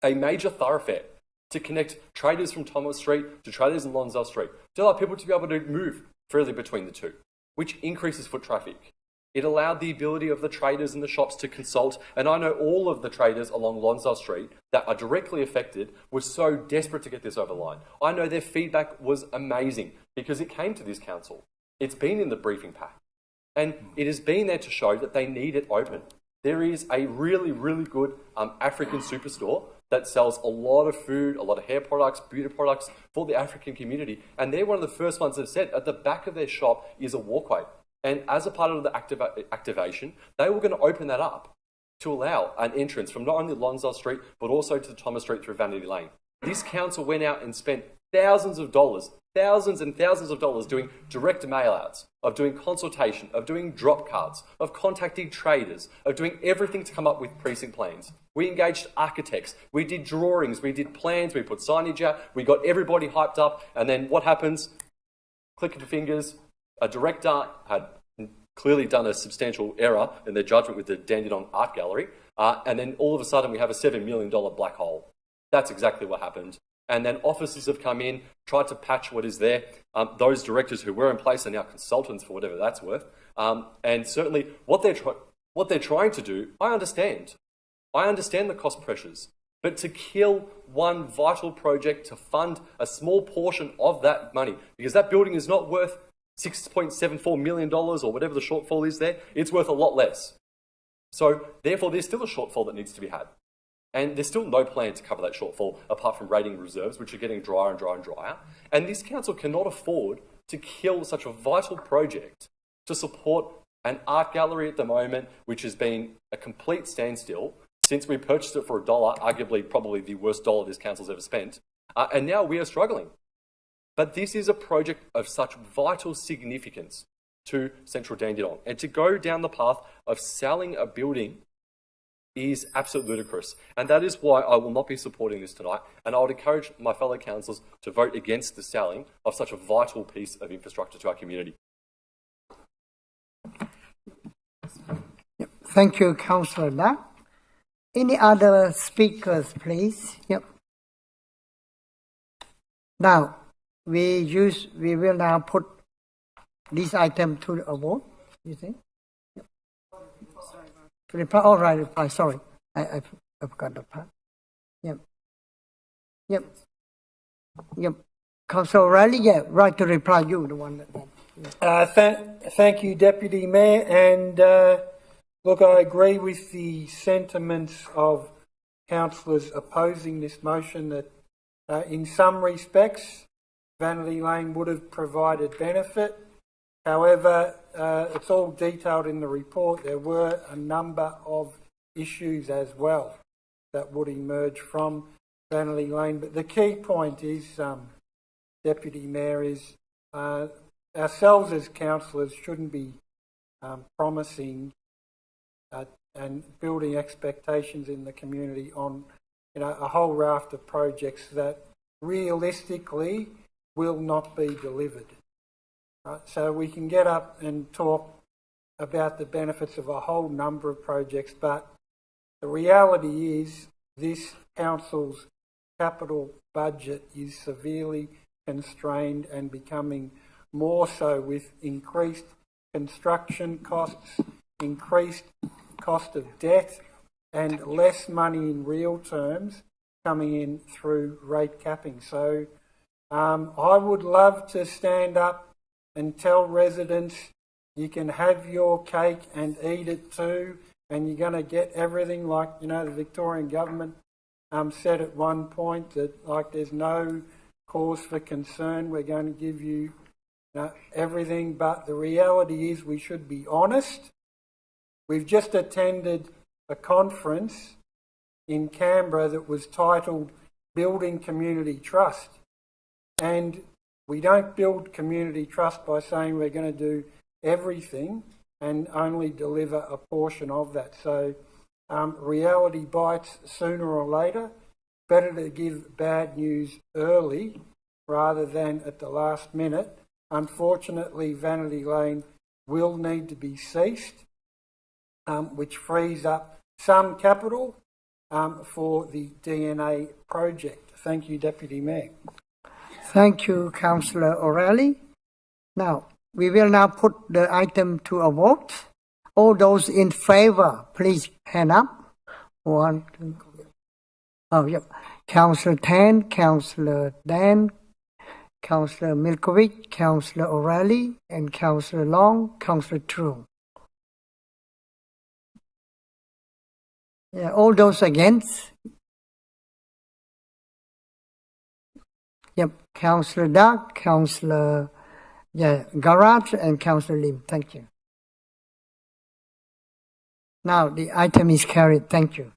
a major thoroughfare, to connect traders from Thomas Street to traders in Lonsdale Street, to allow people to be able to move freely between the two, which increases foot traffic. It allowed the ability of the traders in the shops to consult, and I know all of the traders along Lonsdale Street that are directly affected were so desperate to get this over the line. I know their feedback was amazing because it came to this council. It's been in the briefing pack, and it has been there to show that they need it open. There is a really, really good African superstore that sells a lot of food, a lot of hair products, beauty products for the African community, and they're one of the first ones that have said at the back of their shop is a walkway. And as a part of the activation, they were going to open that up to allow an entrance from not only Lonsdale Street, but also to Thomas Street through Vanity Lane. This council went out and spent thousands and thousands of dollars doing direct mail outs, of doing consultation, of doing drop cards, of contacting traders, of doing everything to come up with precinct plans. We engaged architects, we did drawings, we did plans, we put signage out, we got everybody hyped up, and then what happens? Click of the fingers, a director had clearly done a substantial error in their judgment with the Dandenong Art Gallery, and then all of a sudden we have a $7 million black hole. That's exactly what happened. And then officers have come in, tried to patch what is there. Those directors who were in place are now consultants for whatever that's worth. And certainly what they're trying to do, I understand. I understand the cost pressures. But to kill one vital project to fund a small portion of that money, because that building is not worth $6.74 million or whatever the shortfall is there, it's worth a lot less. So therefore there's still a shortfall that needs to be had. And there's still no plan to cover that shortfall apart from rating reserves, which are getting drier and drier and drier. And this council cannot afford to kill such a vital project to support an art gallery at the moment, which has been a complete standstill since we purchased it for $1, arguably probably the worst dollar this council's ever spent. And now we are struggling. But this is a project of such vital significance to Central Dandenong. And to go down the path of selling a building is absolutely ludicrous. And that is why I will not be supporting this tonight. And I would encourage my fellow councillors to vote against the selling of such a vital piece of infrastructure to our community. Yep. Thank you, Councillor Da. Any other speakers, please? Yep. Now, we will now put this item to a vote, you think? Yep. Reply, all right, reply, sorry. I forgot the part. Yep. Yep. Yep. Councillor O'Reilly, yeah, right to reply, you, the one that... Thank you, Deputy Mayor, and look, I agree with the sentiments of councillors opposing this motion that in some respects Vanity Lane would have provided benefit. However, it's all detailed in the report. There were a number of issues as well that would emerge from Vanity Lane. But the key point is, Deputy Mayor, is ourselves as councillors shouldn't be promising and building expectations in the community on a whole raft of projects that realistically will not be delivered. So we can get up and talk about the benefits of a whole number of projects, but the reality is this council's capital budget is severely constrained and becoming more so with increased construction costs, increased cost of debt, and less money in real terms coming in through rate capping. So I would love to stand up and tell residents you can have your cake and eat it too, and you're going to get everything like, you know, the Victorian government said at one point that, like, there's no cause for concern, we're going to give you everything, but the reality is we should be honest. We've just attended a conference in Canberra that was titled Building Community Trust, and we don't build community trust by saying we're going to do everything and only deliver a portion of that. So reality bites sooner or later. Better to give bad news early rather than at the last minute. Unfortunately, Vanity Lane will need to be ceased, which frees up some capital for the DNA project. Thank you, Deputy Mayor. Thank you, Councillor O'Reilly. Now, we will now put the item to a vote. All those in favour, please hand up. 1, 2. Oh, yep. Councillor Tan, Councillor Dan, Councillor Milkovich, Councillor O'Reilly, and Councillor Long, Councillor True. Yeah, all those against? Yep, Councillor Duck, Councillor Garage, and Councillor Lim. Thank you. Now the item is carried. Thank you.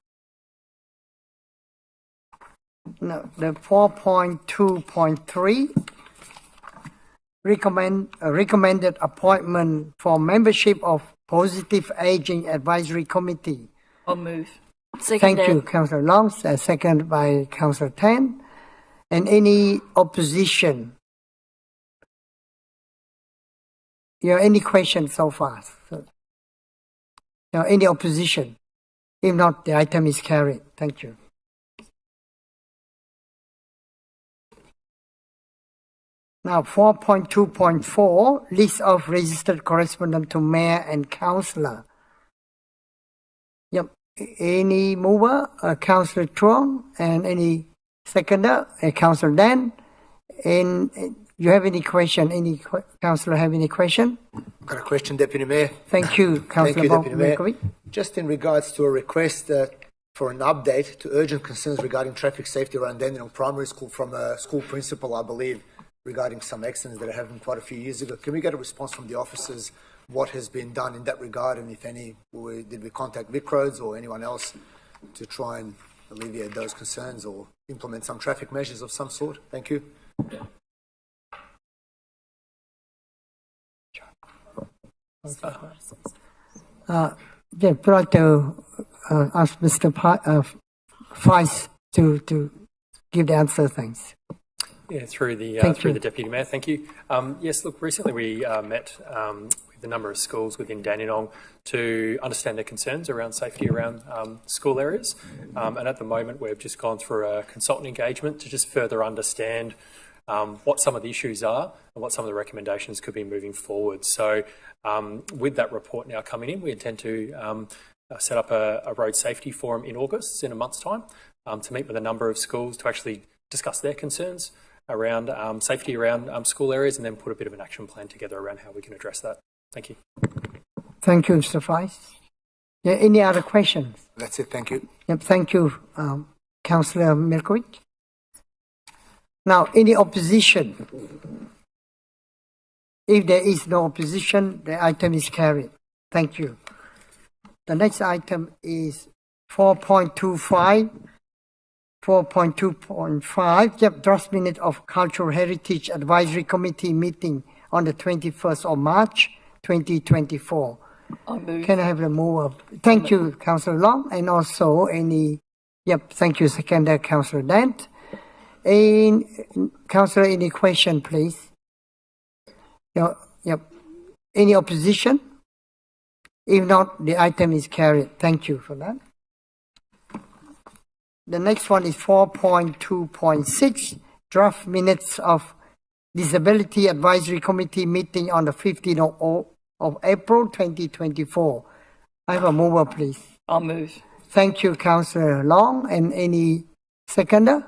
Now the 4.2.3 recommended appointment for membership of Positive Aging Advisory Committee. I'll move. Thank you, Councillor Long. Second by Councillor Tan. And any opposition? Any questions so far? Any opposition? If not, the item is carried. Thank you. Now, 4.2.4, list of registered correspondence to Mayor and Councillor. Yep. Any mover? Councillor Truong, and any seconder? Councillor Dan. And you have any question? Any councillor have any question? I've got a question, Deputy Mayor. Thank you, Councillor Deputy Mayor. Milkovich. Just in regards to a request for an update to urgent concerns regarding traffic safety around Dandenong Primary School from a school principal, I believe, regarding some accidents that happened quite a few years ago. Can we get a response from the officers? What has been done in that regard, and if any, did we contact Vic Roads or anyone else to try and alleviate those concerns or implement some traffic measures of some sort? Thank you. I'd like to ask Mr. Price to give the answer. Thanks. Yeah, through the Deputy Mayor. Thank you. Yes, look, recently we met with a number of schools within Dandenong to understand their concerns around safety around school areas. And at the moment, we've just gone through a consultant engagement to just further understand what some of the issues are and what some of the recommendations could be moving forward. So with that report now coming in, we intend to set up a road safety forum in August, in a month's time, to meet with a number of schools to actually discuss their concerns around safety around school areas, and then put a bit of an action plan together around how we can address that. Thank you. Thank you, Mr. Price. Any other questions? That's it. Thank you. Yep, thank you, Councillor Milkovich. Now, any opposition? If there is no opposition, the item is carried. Thank you. The next item is 4.25. 4.2.5, draft minute of Cultural Heritage Advisory Committee meeting on the 21st of March, 2024. Can I have the move? Thank you, Councillor Long, and also thank you, Seconder, Councillor Dant. And Councillor, any question, please? Any opposition? If not, the item is carried. Thank you for that. The next one is 4.2.6, draft minutes of Disability Advisory Committee meeting on the 15th of April 2024. I have a mover, please. I'll move. Thank you, Councillor Long. And any seconder?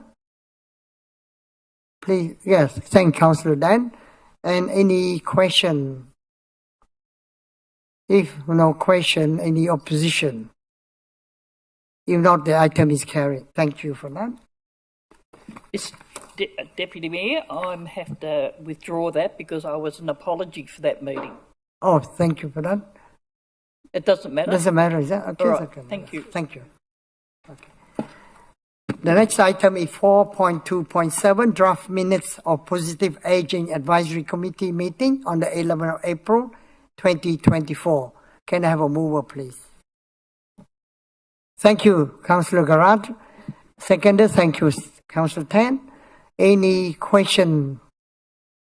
Please, yes, thank Councillor Dan. And any question? If no question, any opposition? If not, the item is carried. Thank you for that. It's Deputy Mayor, I have to withdraw that because I was an apology for that meeting. Oh, thank you for that. It doesn't matter. Doesn't matter, is that? Okay, All right, second. thank you. Thank you. Okay. The next item is 4.2.7, draft minutes of Positive Aging Advisory Committee meeting on the 11th of April 2024. Can I have a mover, please? Thank you, Councillor Garrard. Seconder, thank you, Councillor Tan. Any question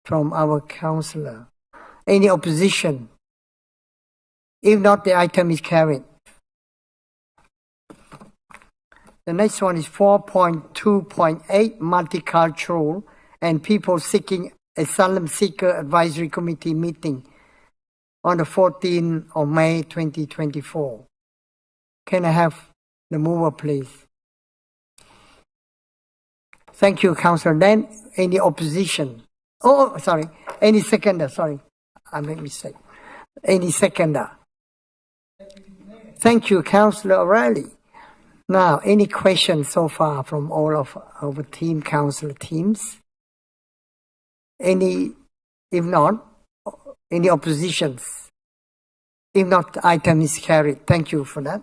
from our councillor? Any opposition? If not, the item is carried. The next one is 4.2.8, Multicultural and People Seeking Asylum Seeker Advisory Committee meeting on the 14th of May 2024. Can I have the mover, please? Thank you, Councillor Dan. Any opposition? Oh, sorry. Any seconder? Sorry, I made a mistake. Any seconder? Thank you, Councillor O'Reilly. Now, any questions so far from all of our team, councillor teams? Any, if not, any oppositions? If not, the item is carried. Thank you for that.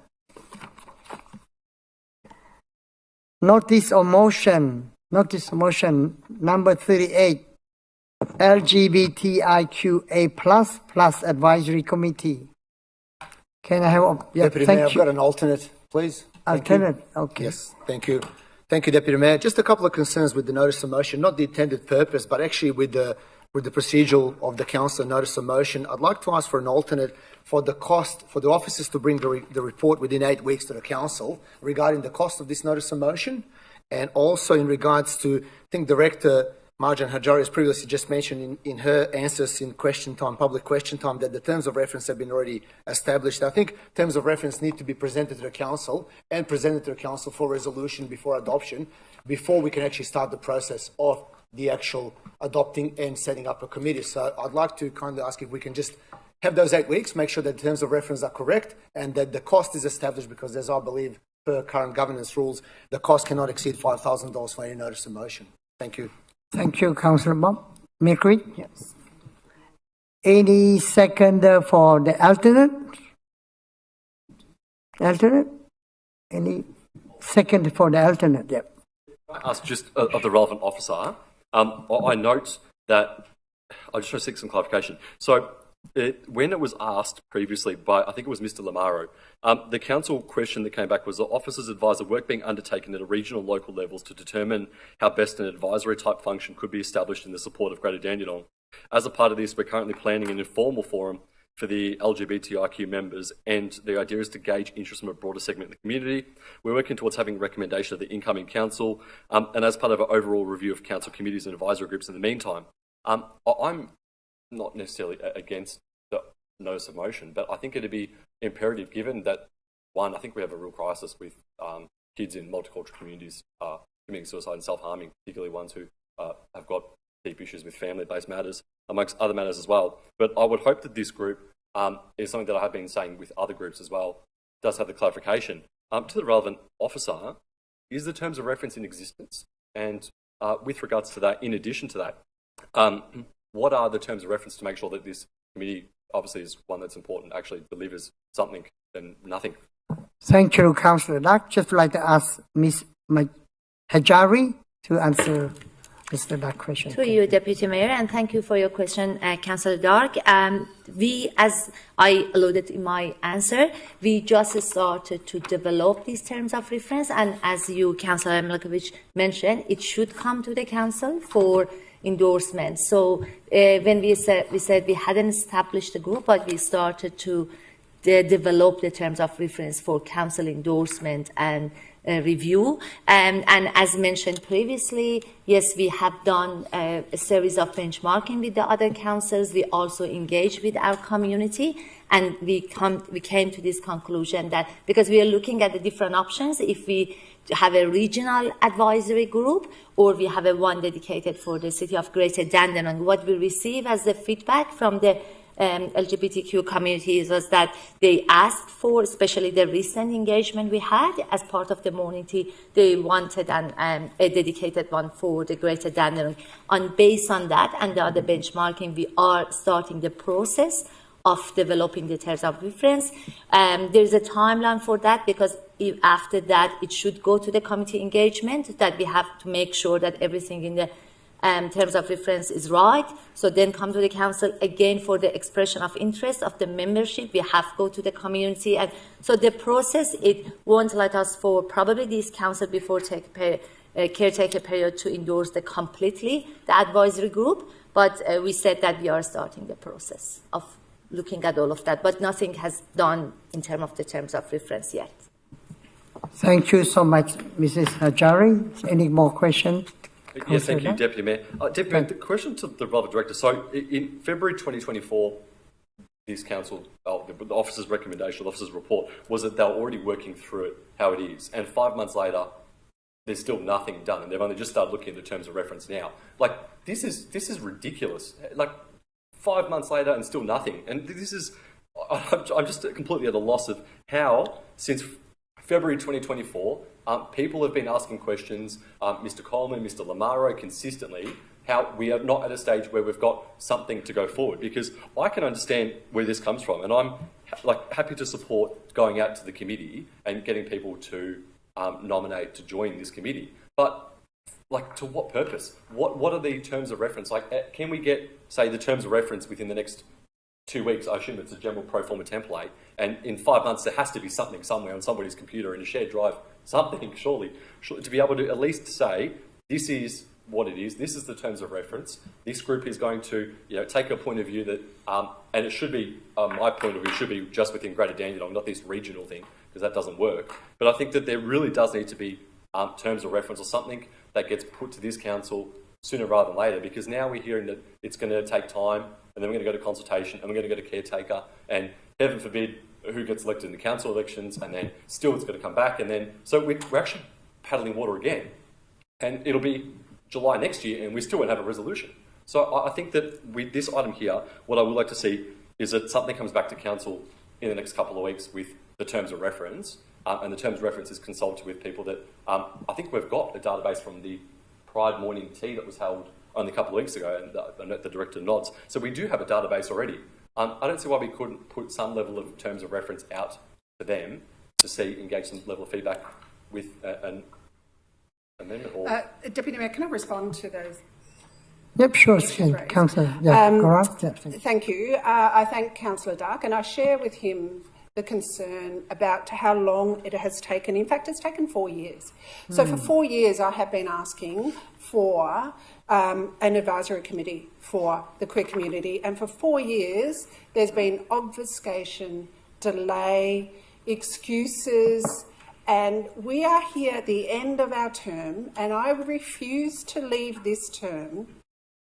Notice of motion number 38, LGBTIQA plus advisory committee. Can I have? Yeah, Deputy Mayor, I've got an alternate, please. Alternate, okay. Yes, thank you. Thank you, Deputy Mayor. Just a couple of concerns with the notice of motion, not the intended purpose, but actually with the procedural of the council notice of motion. I'd like to ask for an alternate for the cost, for the officers to bring the report within 8 weeks to the council regarding the cost of this notice of motion, and also in regards to, I think Director Marjan Hajari has previously just mentioned in her answers in question time, public question time, that the terms of reference have been already established. I think terms of reference need to be presented to the council and presented to the council for resolution before adoption, before we can actually start the process of the actual adopting and setting up a committee. So I'd like to kindly ask if we can just have those 8 weeks, make sure that the terms of reference are correct and that the cost is established, because as I believe per current governance rules, the cost cannot exceed $5,000 for any notice of motion. Thank you. Thank you, Councillor Bob. Mikri? Yes. Any seconder for the alternate? Alternate? Any second for the alternate? Yep. Ask just of the relevant officer. I note that I just want to seek some clarification. So, when it was asked previously by, I think it was Mr. Lamaro, the council question that came back was the officers advised the work being undertaken at a regional and local levels to determine how best an advisory type function could be established in the support of Greater Dandenong. As a part of this, we're currently planning an informal forum for the LGBTIQ members, and the idea is to gauge interest from a broader segment of the community. We're working towards having a recommendation of the incoming council, and as part of our overall review of council committees and advisory groups in the meantime. I'm not necessarily against the notice of motion, but I think it'd be imperative, given that, one, I think we have a real crisis with kids in multicultural communities committing suicide and self-harming, particularly ones who have got deep issues with family-based matters, amongst other matters as well. But I would hope that this group is something that I have been saying with other groups as well, does have the clarification. To the relevant officer, is the terms of reference in existence? And with regards to that, in addition to that, what are the terms of reference to make sure that this committee, obviously is one that's important, actually delivers something than nothing? Thank you, Councillor. I'd just like to ask Ms. Hajari to answer that question. To you, Deputy Mayor, and thank you for your question, Councillor Dark. We, as I alluded in my answer, we just started to develop these terms of reference, and as you, Councillor Milkovic, mentioned, it should come to the council for endorsement. So when we said we hadn't established a group, but we started to develop the terms of reference for council endorsement and review. And as mentioned previously, yes, we have done a series of benchmarking with the other councils. We also engaged with our community, and we came to this conclusion that because we are looking at the different options, if we have a regional advisory group or we have a one dedicated for the city of Greater Dandenong, what we receive as the feedback from the LGBTQ communities was that they asked for, especially the recent engagement we had as part of the morning tea, they wanted a dedicated one for the Greater Dandenong. And based on that and the other benchmarking, we are starting the process of developing the terms of reference. There's a timeline for that because after that it should go to the committee engagement, that we have to make sure that everything in the terms of reference is right. So then come to the council again for the expression of interest of the membership. We have to go to the community. And so the process, it won't let us for probably this council before caretaker period to endorse the advisory group. But we said that we are starting the process of looking at all of that, but nothing has done in terms of the terms of reference yet. Thank you so much, Mrs. Hajari. Any more questions? Yes, thank you, Deputy Mayor. Deputy Mayor, the question to the relevant director. So in February 2024, this council, the officer's recommendation, the officer's report, was that they were already working through it, how it is. And 5 months later, there's still nothing done. And they've only just started looking at the terms of reference now. Like, this is ridiculous. Like, 5 months later and still nothing. And this is, I'm just completely at a loss of how, since February 2024, people have been asking questions, Mr. Coleman, Mr. Lamaro, consistently, how we are not at a stage where we've got something to go forward. Because I can understand where this comes from, and I'm happy to support going out to the committee and getting people to nominate to join this committee. But to what purpose? What are the terms of reference? Can we get, say, the terms of reference within the next 2 weeks? I assume it's a general pro forma template. And in 5 months, there has to be something somewhere on somebody's computer in a shared drive, something, surely, to be able to at least say, this is what it is, this is the terms of reference, this group is going to take a point of view that, and it should be, my point of view should be just within Greater Dandenong, not this regional thing, because that doesn't work. But I think that there really does need to be terms of reference or something that gets put to this council sooner rather than later, because now we're hearing that it's going to take time, and then we're going to go to consultation, and we're going to go to caretaker, and heaven forbid who gets elected in the council elections, and then still it's going to come back, and then so we're actually paddling water again, and it'll be July next year, and we still won't have a resolution. So I think that with this item here, what I would like to see is that something comes back to council in the next couple of weeks with the terms of reference, and the terms of reference is consulted with people that I think we've got a database from the Pride morning tea that was held only a couple of weeks ago, and I know the director nods. So we do have a database already. I don't see why we couldn't put some level of terms of reference out to them to engage some level of feedback with an amendment. Or Deputy Mayor, can I respond to those? Yep, sure, Councillor. Yeah, all right. Yeah, thank you. I thank Councillor Dark, and I share with him the concern about how long it has taken. In fact, it's taken 4 years. So for 4 years, I have been asking for an advisory committee for the queer community. And for 4 years, there's been obfuscation, delay, excuses, and we are here at the end of our term, and I refuse to leave this term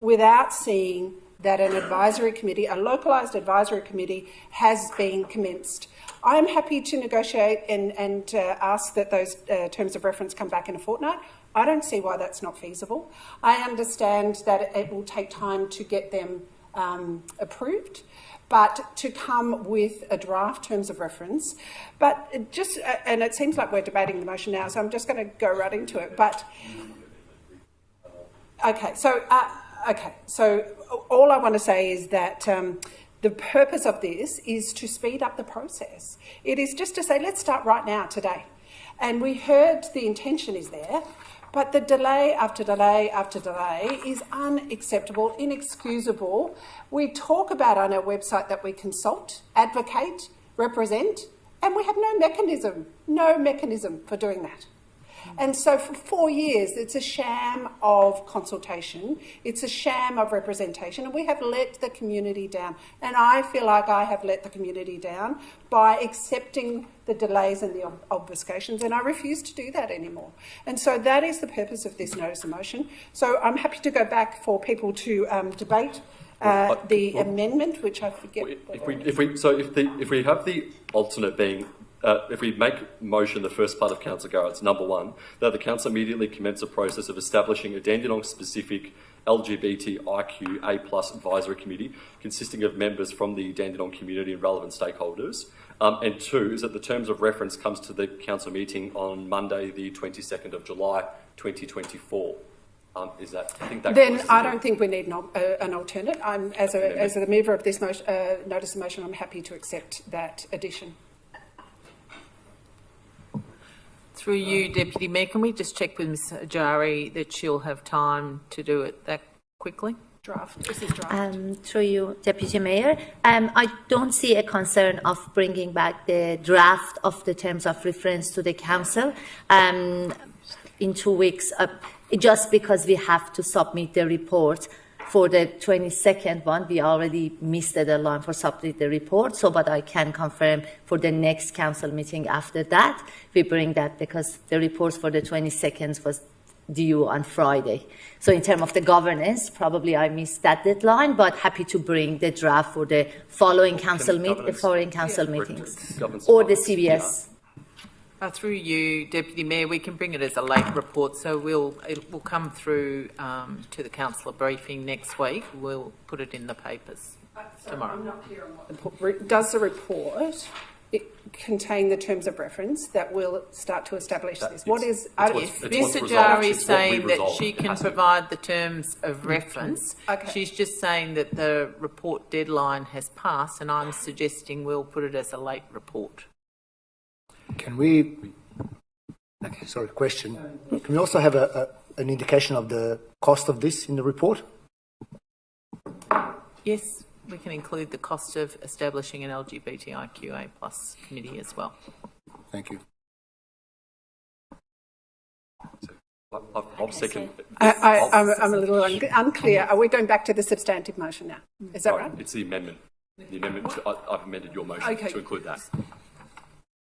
without seeing that an advisory committee, a localised advisory committee, has been commenced. I'm happy to negotiate and ask that those terms of reference come back in a fortnight. I don't see why that's not feasible. I understand that it will take time to get them approved, but to come with a draft terms of reference, but and it seems like we're debating the motion now, so I'm just going to go right into it. But okay, so all I want to say is that the purpose of this is to speed up the process. It is just to say, let's start right now, today. And we heard the intention is there, but the delay after delay after delay is unacceptable, inexcusable. We talk about on our website that we consult, advocate, represent, and we have no mechanism for doing that. And so for 4 years, it's a sham of consultation, it's a sham of representation, and we have let the community down. And I feel like I have let the community down by accepting the delays and the obfuscations, and I refuse to do that anymore. And so that is the purpose of this notice of motion. So I'm happy to go back for people to debate the amendment, which I forget. If we have the alternate being, if we make motion the first part of Councillor Garrett's number 1, that the council immediately commence a process of establishing a Dandenong-specific LGBTIQA+ advisory committee consisting of members from the Dandenong community and relevant stakeholders. And 2 is that the terms of reference comes to the council meeting on Monday, the 22nd of July, 2024. Is that? I think that. Then I don't think we need an alternate. As a mover of this motion, notice of motion, I'm happy to accept that addition. Through you, Deputy Mayor, can we just check with Ms Ajari that she'll have time to do it that quickly? This is draft. Through you, Deputy Mayor, I don't see a concern of bringing back the draft of the terms of reference to the council in 2 weeks, just because we have to submit the report for the 22nd one. We already missed the deadline for submitting the report, but I can confirm for the next council meeting after that, we bring that, because the report for the 22nd was due on Friday. So in terms of the governance, probably I missed that deadline, but happy to bring the draft for the following council meetings or the CBS. Through you, Deputy Mayor, we can bring it as a late report, so it will come through to the councillor briefing next week. We'll put it in the papers tomorrow. I'm not clear on what does the report contain the terms of reference that will start to establish this? What is... Ms Ajari is saying that she can provide the terms of reference. Okay. She's just saying that the report deadline has passed, and I'm suggesting we'll put it as a late report. Can we... Okay, sorry, question. Can we also have an indication of the cost of this in the report? Yes. We can include the cost of establishing an LGBTIQA+ committee as well. Thank you. I'll second. I'm a little unclear. Are we going back to the substantive motion now? Is that right? It's the amendment. The amendment. I've amended your motion to include that.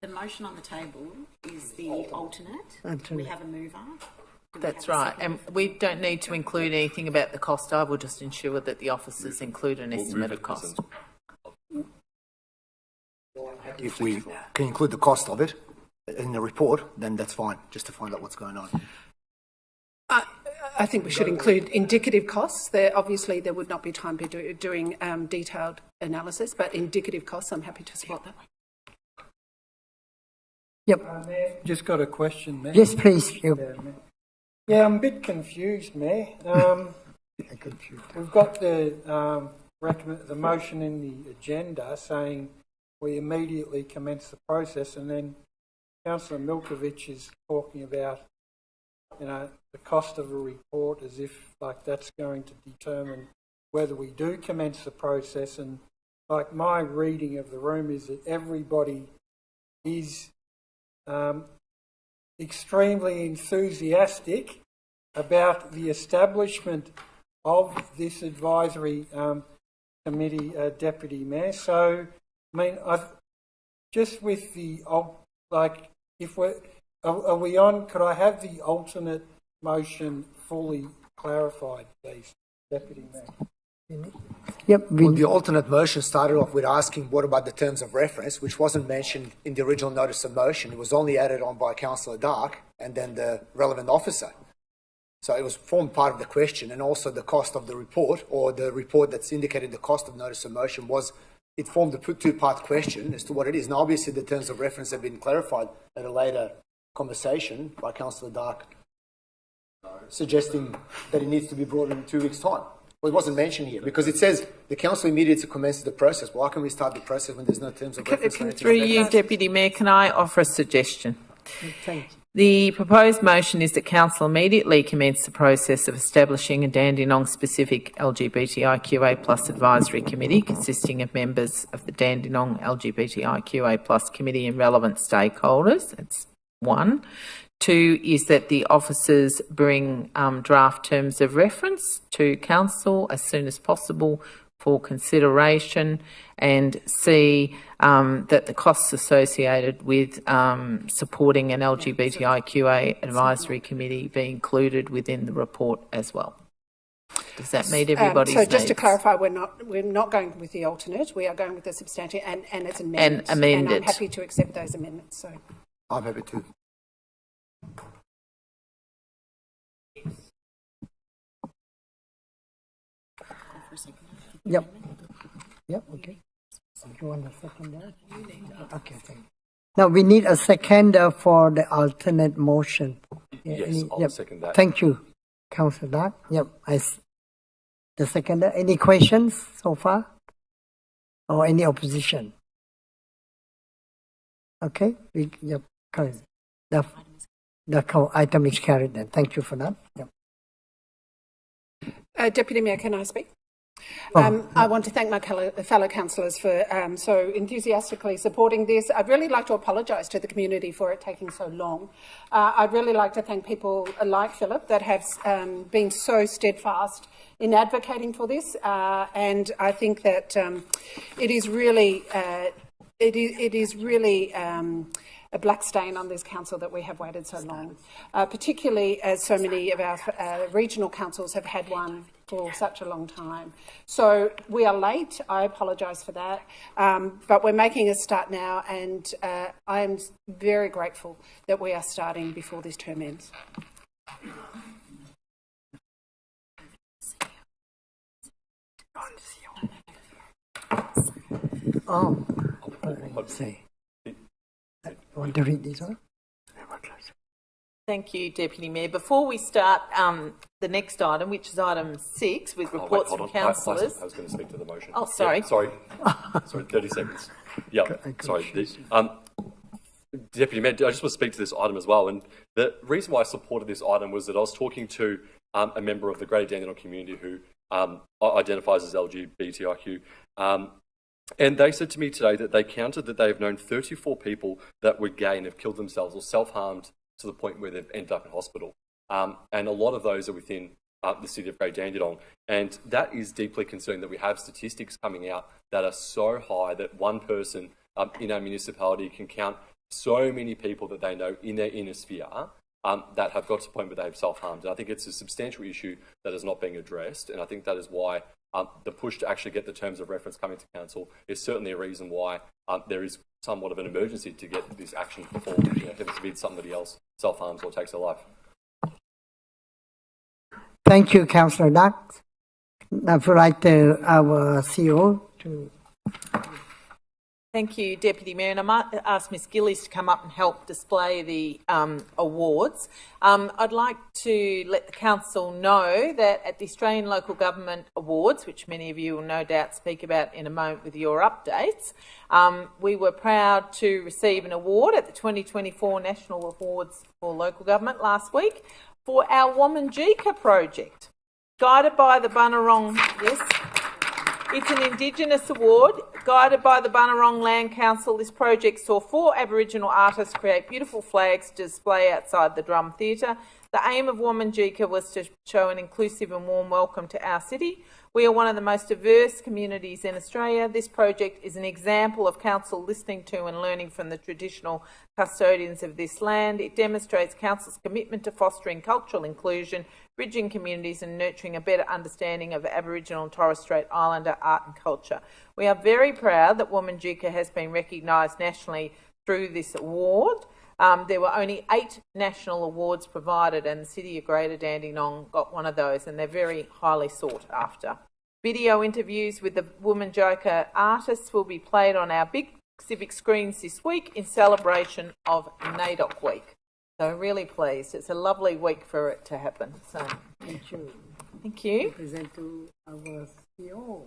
The motion on the table is the alternate. We have a mover. That's right, and we don't need to include anything about the cost. I will just ensure that the officers include an estimate of cost. If we can include the cost of it in the report, then that's fine, just to find out what's going on. I think we should include indicative costs. Obviously, there would not be time to be doing detailed analysis, but indicative costs, I'm happy to support that. Yep. Just got a question, Mayor. Yes, please. Yeah, I'm a bit confused, Mayor. We've got the motion in the agenda saying we immediately commence the process, and then Councillor Milkovich is talking about, the cost of a report as if like that's going to determine whether we do commence the process. And like my reading of the room is that everybody is extremely enthusiastic about the establishment of this advisory committee, Deputy Mayor. So, I mean, just with the, if we're, are we on, could I have the alternate motion fully clarified, please, Deputy Mayor? Yep. Well, the alternate motion started off with asking what about the terms of reference, which wasn't mentioned in the original notice of motion. It was only added on by Councillor Dark and then the relevant officer. So it was formed part of the question, and also the cost of the report, or the report that's indicated the cost of notice of motion it formed a two-part question as to what it is. Now, obviously, the terms of reference have been clarified at a later conversation by Councillor Dark, suggesting that it needs to be brought in 2 weeks' time. Well, it wasn't mentioned here because it says the council immediately commences the process. Why can we start the process when there's no terms of reference? Through you, Deputy Mayor, can I offer a suggestion? Thank you. The proposed motion is that council immediately commence the process of establishing a Dandenong-specific LGBTIQA+ advisory committee consisting of members of the Dandenong LGBTIQA+ committee and relevant stakeholders. That's 1. 2 is that the officers bring draft terms of reference to council as soon as possible for consideration, and C, that the costs associated with supporting an LGBTIQA advisory committee be included within the report as well. Does that meet everybody's So just needs? to clarify, we're not going with the alternate. We are going with the substantive and its amendment. And amended. And I'm happy to accept those amendments. So I'm happy to. Yep. Yep, okay. You want a second? Okay, thank you. Now we need a seconder for the alternate motion. Yes, I'll second that. Thank you, Councillor Dark. Yep, the seconder. Any questions so far? Or any opposition? Okay, yep, correct. The item is carried then. Thank you for that. Yep. Deputy Mayor, can I speak? I want to thank my fellow councillors for so enthusiastically supporting this. I'd really like to apologise to the community for it taking so long. I'd really like to thank people like Philip that have been so steadfast in advocating for this, and I think that it is really a black stain on this council that we have waited so long, particularly as so many of our regional councils have had one for such a long time. So we are late. I apologise for that, but we're making a start now, and I am very grateful that we are starting before this term ends. Oh, let's see. Want to read this one? Thank you, Deputy Mayor. Before we start the next item, which is item 6, with reports from councillors. I was going to speak to the motion. Oh, sorry. Yeah, sorry, 30 seconds. Yeah, sorry. Deputy Mayor, I just want to speak to this item as well. And the reason why I supported this item was that I was talking to a member of the Greater Dandenong community who identifies as LGBTIQ. And they said to me today that they counted that they've known 34 people that were gay and have killed themselves or self-harmed to the point where they've ended up in hospital. And a lot of those are within the city of Greater Dandenong. And that is deeply concerning that we have statistics coming out that are so high that one person in our municipality can count so many people that they know in their inner sphere that have got to the point where they've self-harmed. And I think it's a substantial issue that is not being addressed. And I think that is why the push to actually get the terms of reference coming to council is certainly a reason why there is somewhat of an emergency to get this action before heaven forbid somebody else self-harms or takes their life. Thank you, Councillor Duck. I would like our CEO to... Thank you, Deputy Mayor. And I might ask Ms Gillies to come up and help display the awards. I'd like to let the Council know that at the Australian Local Government Awards, which many of you will no doubt speak about in a moment with your updates, we were proud to receive an award at the 2024 National Awards for Local Government last week for our Wominjeka project, guided by the Bunurong... Yes. It's an Indigenous award guided by the Bunurong Land Council. This project saw 4 Aboriginal artists create beautiful flags to display outside the Drum Theatre. The aim of Wominjeka was to show an inclusive and warm welcome to our city. We are one of the most diverse communities in Australia. This project is an example of council listening to and learning from the traditional custodians of this land. It demonstrates council's commitment to fostering cultural inclusion, bridging communities and nurturing a better understanding of Aboriginal and Torres Strait Islander art and culture. We are very proud that Wominjeka has been recognised nationally through this award. There were only 8 national awards provided, and the City of Greater Dandenong got one of those, and they're very highly sought after. Video interviews with the Wominjeka artists will be played on our big civic screens this week in celebration of NAIDOC Week. So really pleased. It's a lovely week for it to happen. So thank you. Thank you. Present to our CEO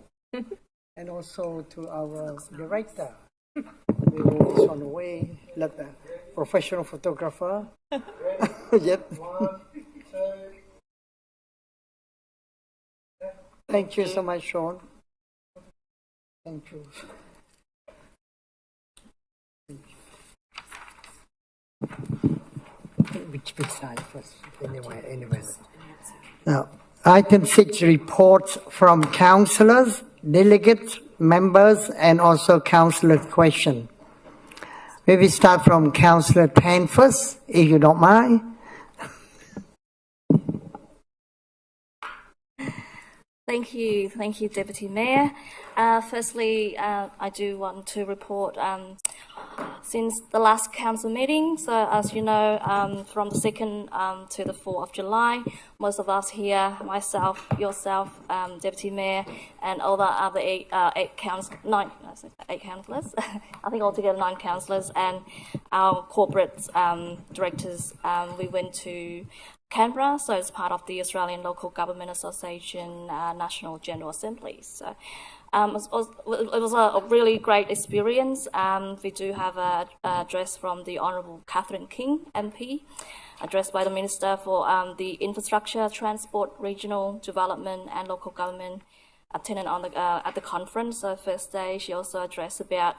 and also to our director. We will this one away. Let the professional photographer. Yep. 1, 2. Thank you so much, Sean. Thank you. Thank you. which side first? Anyways. Now, item 6, reports from councillors, delegates, members, and also councillor question. Maybe start from Councillor Tan first, if you don't mind. Thank you, Deputy Mayor. Firstly, I do want to report since the last council meeting. So, as you know, from the 2nd to the 4th of July, most of us here, myself, yourself, Deputy Mayor, and all the other eight councillors, I think altogether 9 councillors, and our corporate directors, we went to Canberra, so it's part of the Australian Local Government Association National General Assembly. So it was a really great experience. We do have an address from the Honourable Catherine King, MP, addressed by the Minister for the Infrastructure, Transport, Regional Development and Local Government, attended on the, at the conference. So first day, she also addressed about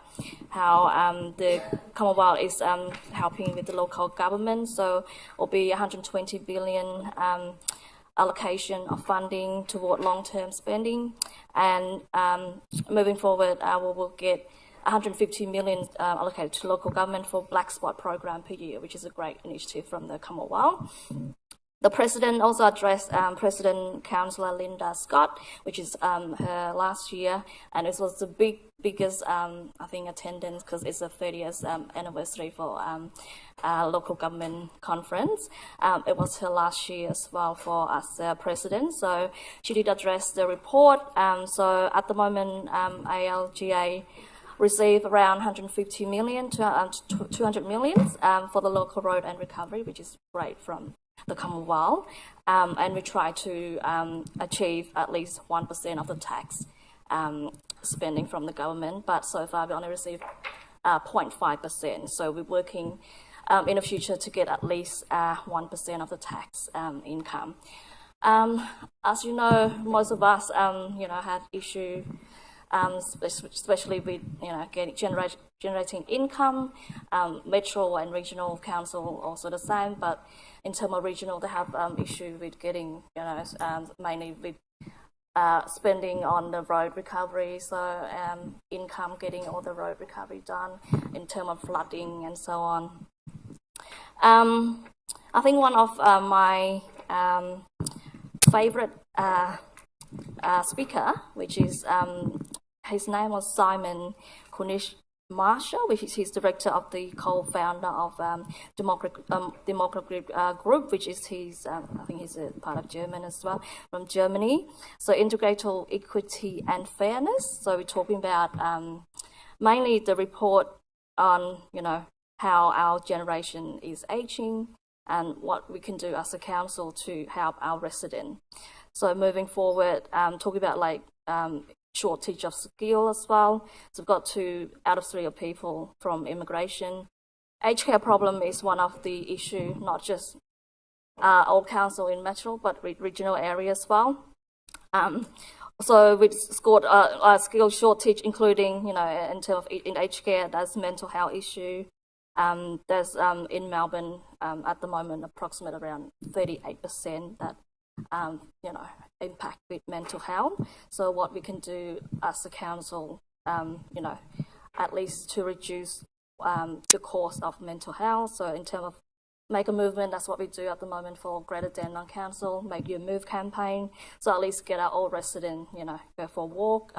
how the Commonwealth is helping with the local government. So it will be 120 billion allocation of funding toward long-term spending, and moving forward, we will get 150 million allocated to local government for Black Spot program per year, which is a great initiative from the Commonwealth. The President also addressed President Councillor Linda Scott, which is her last year, and it was the biggest, I think, attendance because it's the 30th anniversary for local government conference. It was her last year as well for us President, so she did address the report. So at the moment, ALGA received around 150 million to 200 million for the local road and recovery, which is great from the Commonwealth, and we try to achieve at least 1% of the tax spending from the government, but so far we only received 0.5%, so we're working in the future to get at least 1% of the tax income. As you know, most of us had issue, especially with generating income. Metro and regional council also the same, but in terms of regional, they have issue with getting mainly with spending on the road recovery, so income getting all the road recovery done in terms of flooding and so on. I think one of my favorite speaker, which is his name was Simon Kunish Marshall, which is his director of the co-founder of Democratic Group, which is his, I think he's a part of German as well, from Germany. So integrated equity and fairness. So we're talking about mainly the report on, how our generation is aging and what we can do as a council to help our residents. So moving forward, talking about shortage of skill as well. So we've got 2 out of 3 of people from immigration. Aged care problem is one of the issue, not just all council in metro, but regional area as well. So we've scored a skill shortage, including, in terms of in aged care, there's mental health issue. There's in Melbourne at the moment approximately around 38% that impact with mental health. So what we can do as a council, at least to reduce the cost of mental health. So in terms of make a movement, that's what we do at the moment for Greater Dandenong Council, Make Your Move campaign. So at least get our old residents, go for a walk,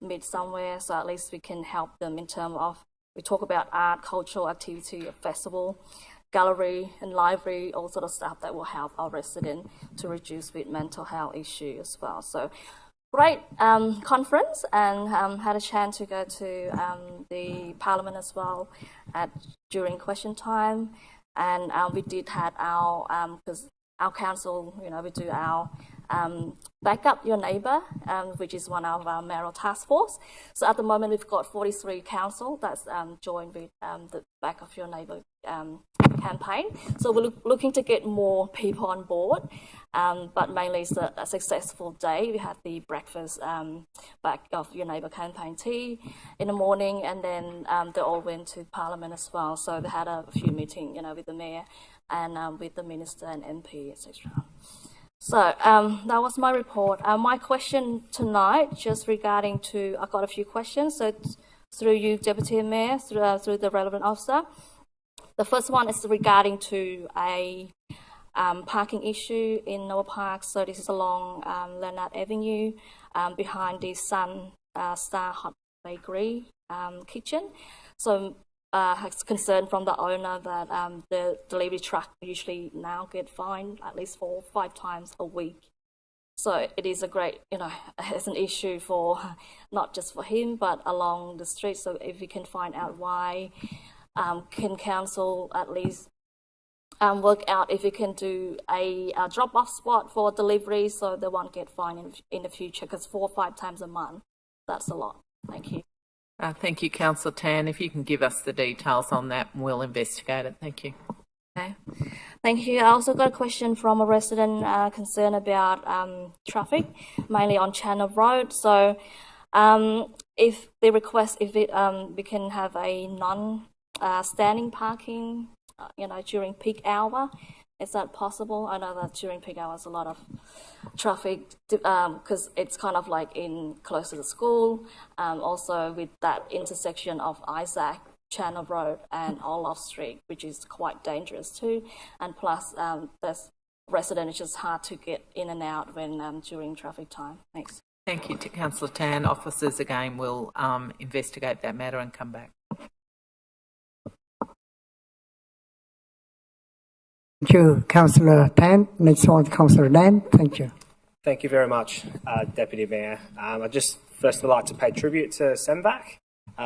meet somewhere. So at least we can help them in terms of, we talk about art, cultural activity, a festival, gallery and library, all sort of stuff that will help our residents to reduce with mental health issue as well. So great conference, and had a chance to go to the Parliament as well during question time, and we did have our, because our council, we do our Back Up Your Neighbour, which is one of our mayoral task force. So at the moment we've got 43 council that's joined with the Back Up Your Neighbour campaign. So we're looking to get more people on board, but mainly it's a successful day. We had the breakfast back of Your Neighbour campaign tea in the morning, and then they all went to Parliament as well. So they had a few meetings, with the Mayor and with the Minister and MP, etc. So that was my report. My question tonight, just regarding to, I got a few questions. So through you, Deputy Mayor, through the relevant officer. The first one is regarding to a parking issue in Noah Park. So this is along Leonard Avenue, behind the Sun Star Hot Bakery kitchen. So has concern from the owner that the delivery truck usually now get fined at least 4 or 5 times a week. So it is a great, it's an issue for not just for him, but along the street. So if we can find out why, can council at least work out if we can do a drop-off spot for delivery so they won't get fined in the future, because 4 or 5 times a month, that's a lot. Thank you. Thank you, Councillor Tan. If you can give us the details on that, we'll investigate it. Thank you. Okay. Thank you. I also got a question from a resident concerned about traffic, mainly on Channel Road. So if they request if we can have a non-standing parking, during peak hour, is that possible? I know that during peak hours a lot of traffic because it's kind of like in close to the school. Also with that intersection of Isaac, Channel Road and Olaf Street, which is quite dangerous too. And plus, there's resident, it's just hard to get in and out when during traffic time. Thanks. Thank you to Councillor Tan. Officers again will investigate that matter and come back. Thank you, Councillor Tan. Next one, Councillor Dan. Thank you. Thank you very much, Deputy Mayor. I'd just first would like to pay tribute to SEMVAC,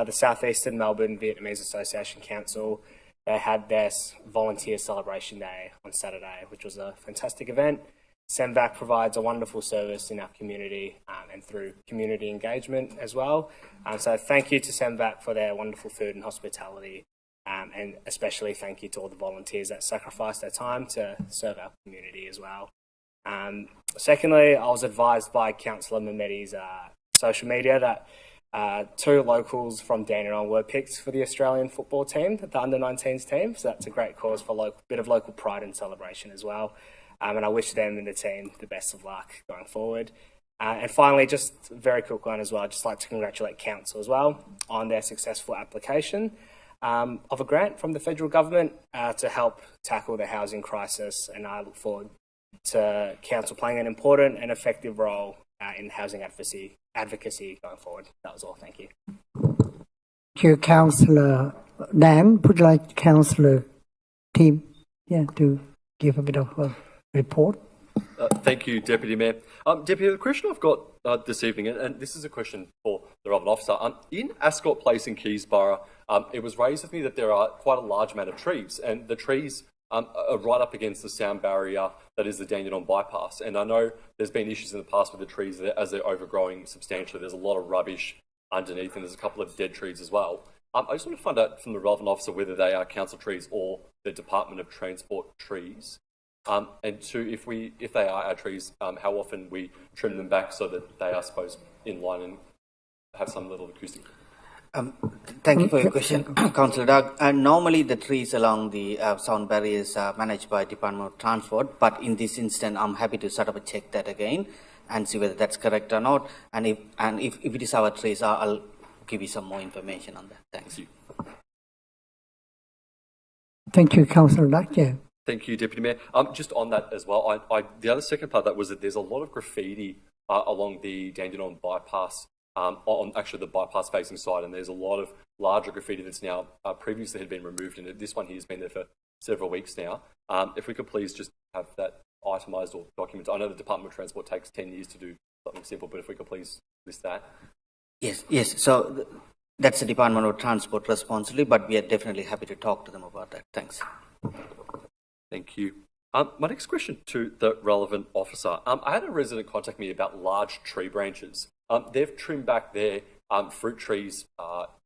the South Eastern Melbourne Vietnamese Association Council. They had their volunteer celebration day on Saturday, which was a fantastic event. SEMVAC provides a wonderful service in our community and through community engagement as well. So thank you to SEMVAC for their wonderful food and hospitality. And especially thank you to all the volunteers that sacrificed their time to serve our community as well. Secondly, I was advised by Councillor Mehmedi's social media that 2 locals from Dandenong were picked for the Australian football team, the under-19s team. So that's a great cause for a bit of local pride and celebration as well. And I wish them and the team the best of luck going forward. And finally, just a very quick one as well, I'd just like to congratulate Council as well on their successful application of a grant from the federal government to help tackle the housing crisis, and I look forward to Council playing an important and effective role in housing advocacy going forward. That was all. Thank you. Thank you, Councillor Dan. Would you like Councillor Tim to give a bit of a report? Thank you, Deputy Mayor. Deputy, the question I've got this evening, and this is a question for the relevant officer. In Ascot Place in Keysborough, it was raised with me that there are quite a large amount of trees, and the trees are right up against the sound barrier that is the Dandenong bypass. And I know there's been issues in the past with the trees as they're overgrowing substantially. There's a lot of rubbish underneath, and there's a couple of dead trees as well. I just want to find out from the relevant officer whether they are council trees or the Department of Transport trees. And 2, if they are our trees, how often we trim them back so that they are supposed in line and have some little acoustic. Thank you for your question, Councillor Doug. Normally the trees along the sound barriers are managed by Department of Transport, but in this instance I'm happy to sort of check that again and see whether that's correct or not. And if it is our trees, I'll give you some more information on that. Thanks. Thank you, Councillor Doug. Yeah. Thank you, Deputy Mayor. Just on that as well, the other second part of that was that there's a lot of graffiti along the Dandenong bypass, on actually the bypass facing side, and there's a lot of larger graffiti that's now previously had been removed, and this one here has been there for several weeks now. If we could please just have that itemised or documented. I know the Department of Transport takes 10 years to do something simple, but if we could please list that. Yes. So that's the Department of Transport responsibility, but we are definitely happy to talk to them about that. Thanks. Thank you. My next question to the relevant officer. I had a resident contact me about large tree branches. They've trimmed back their fruit trees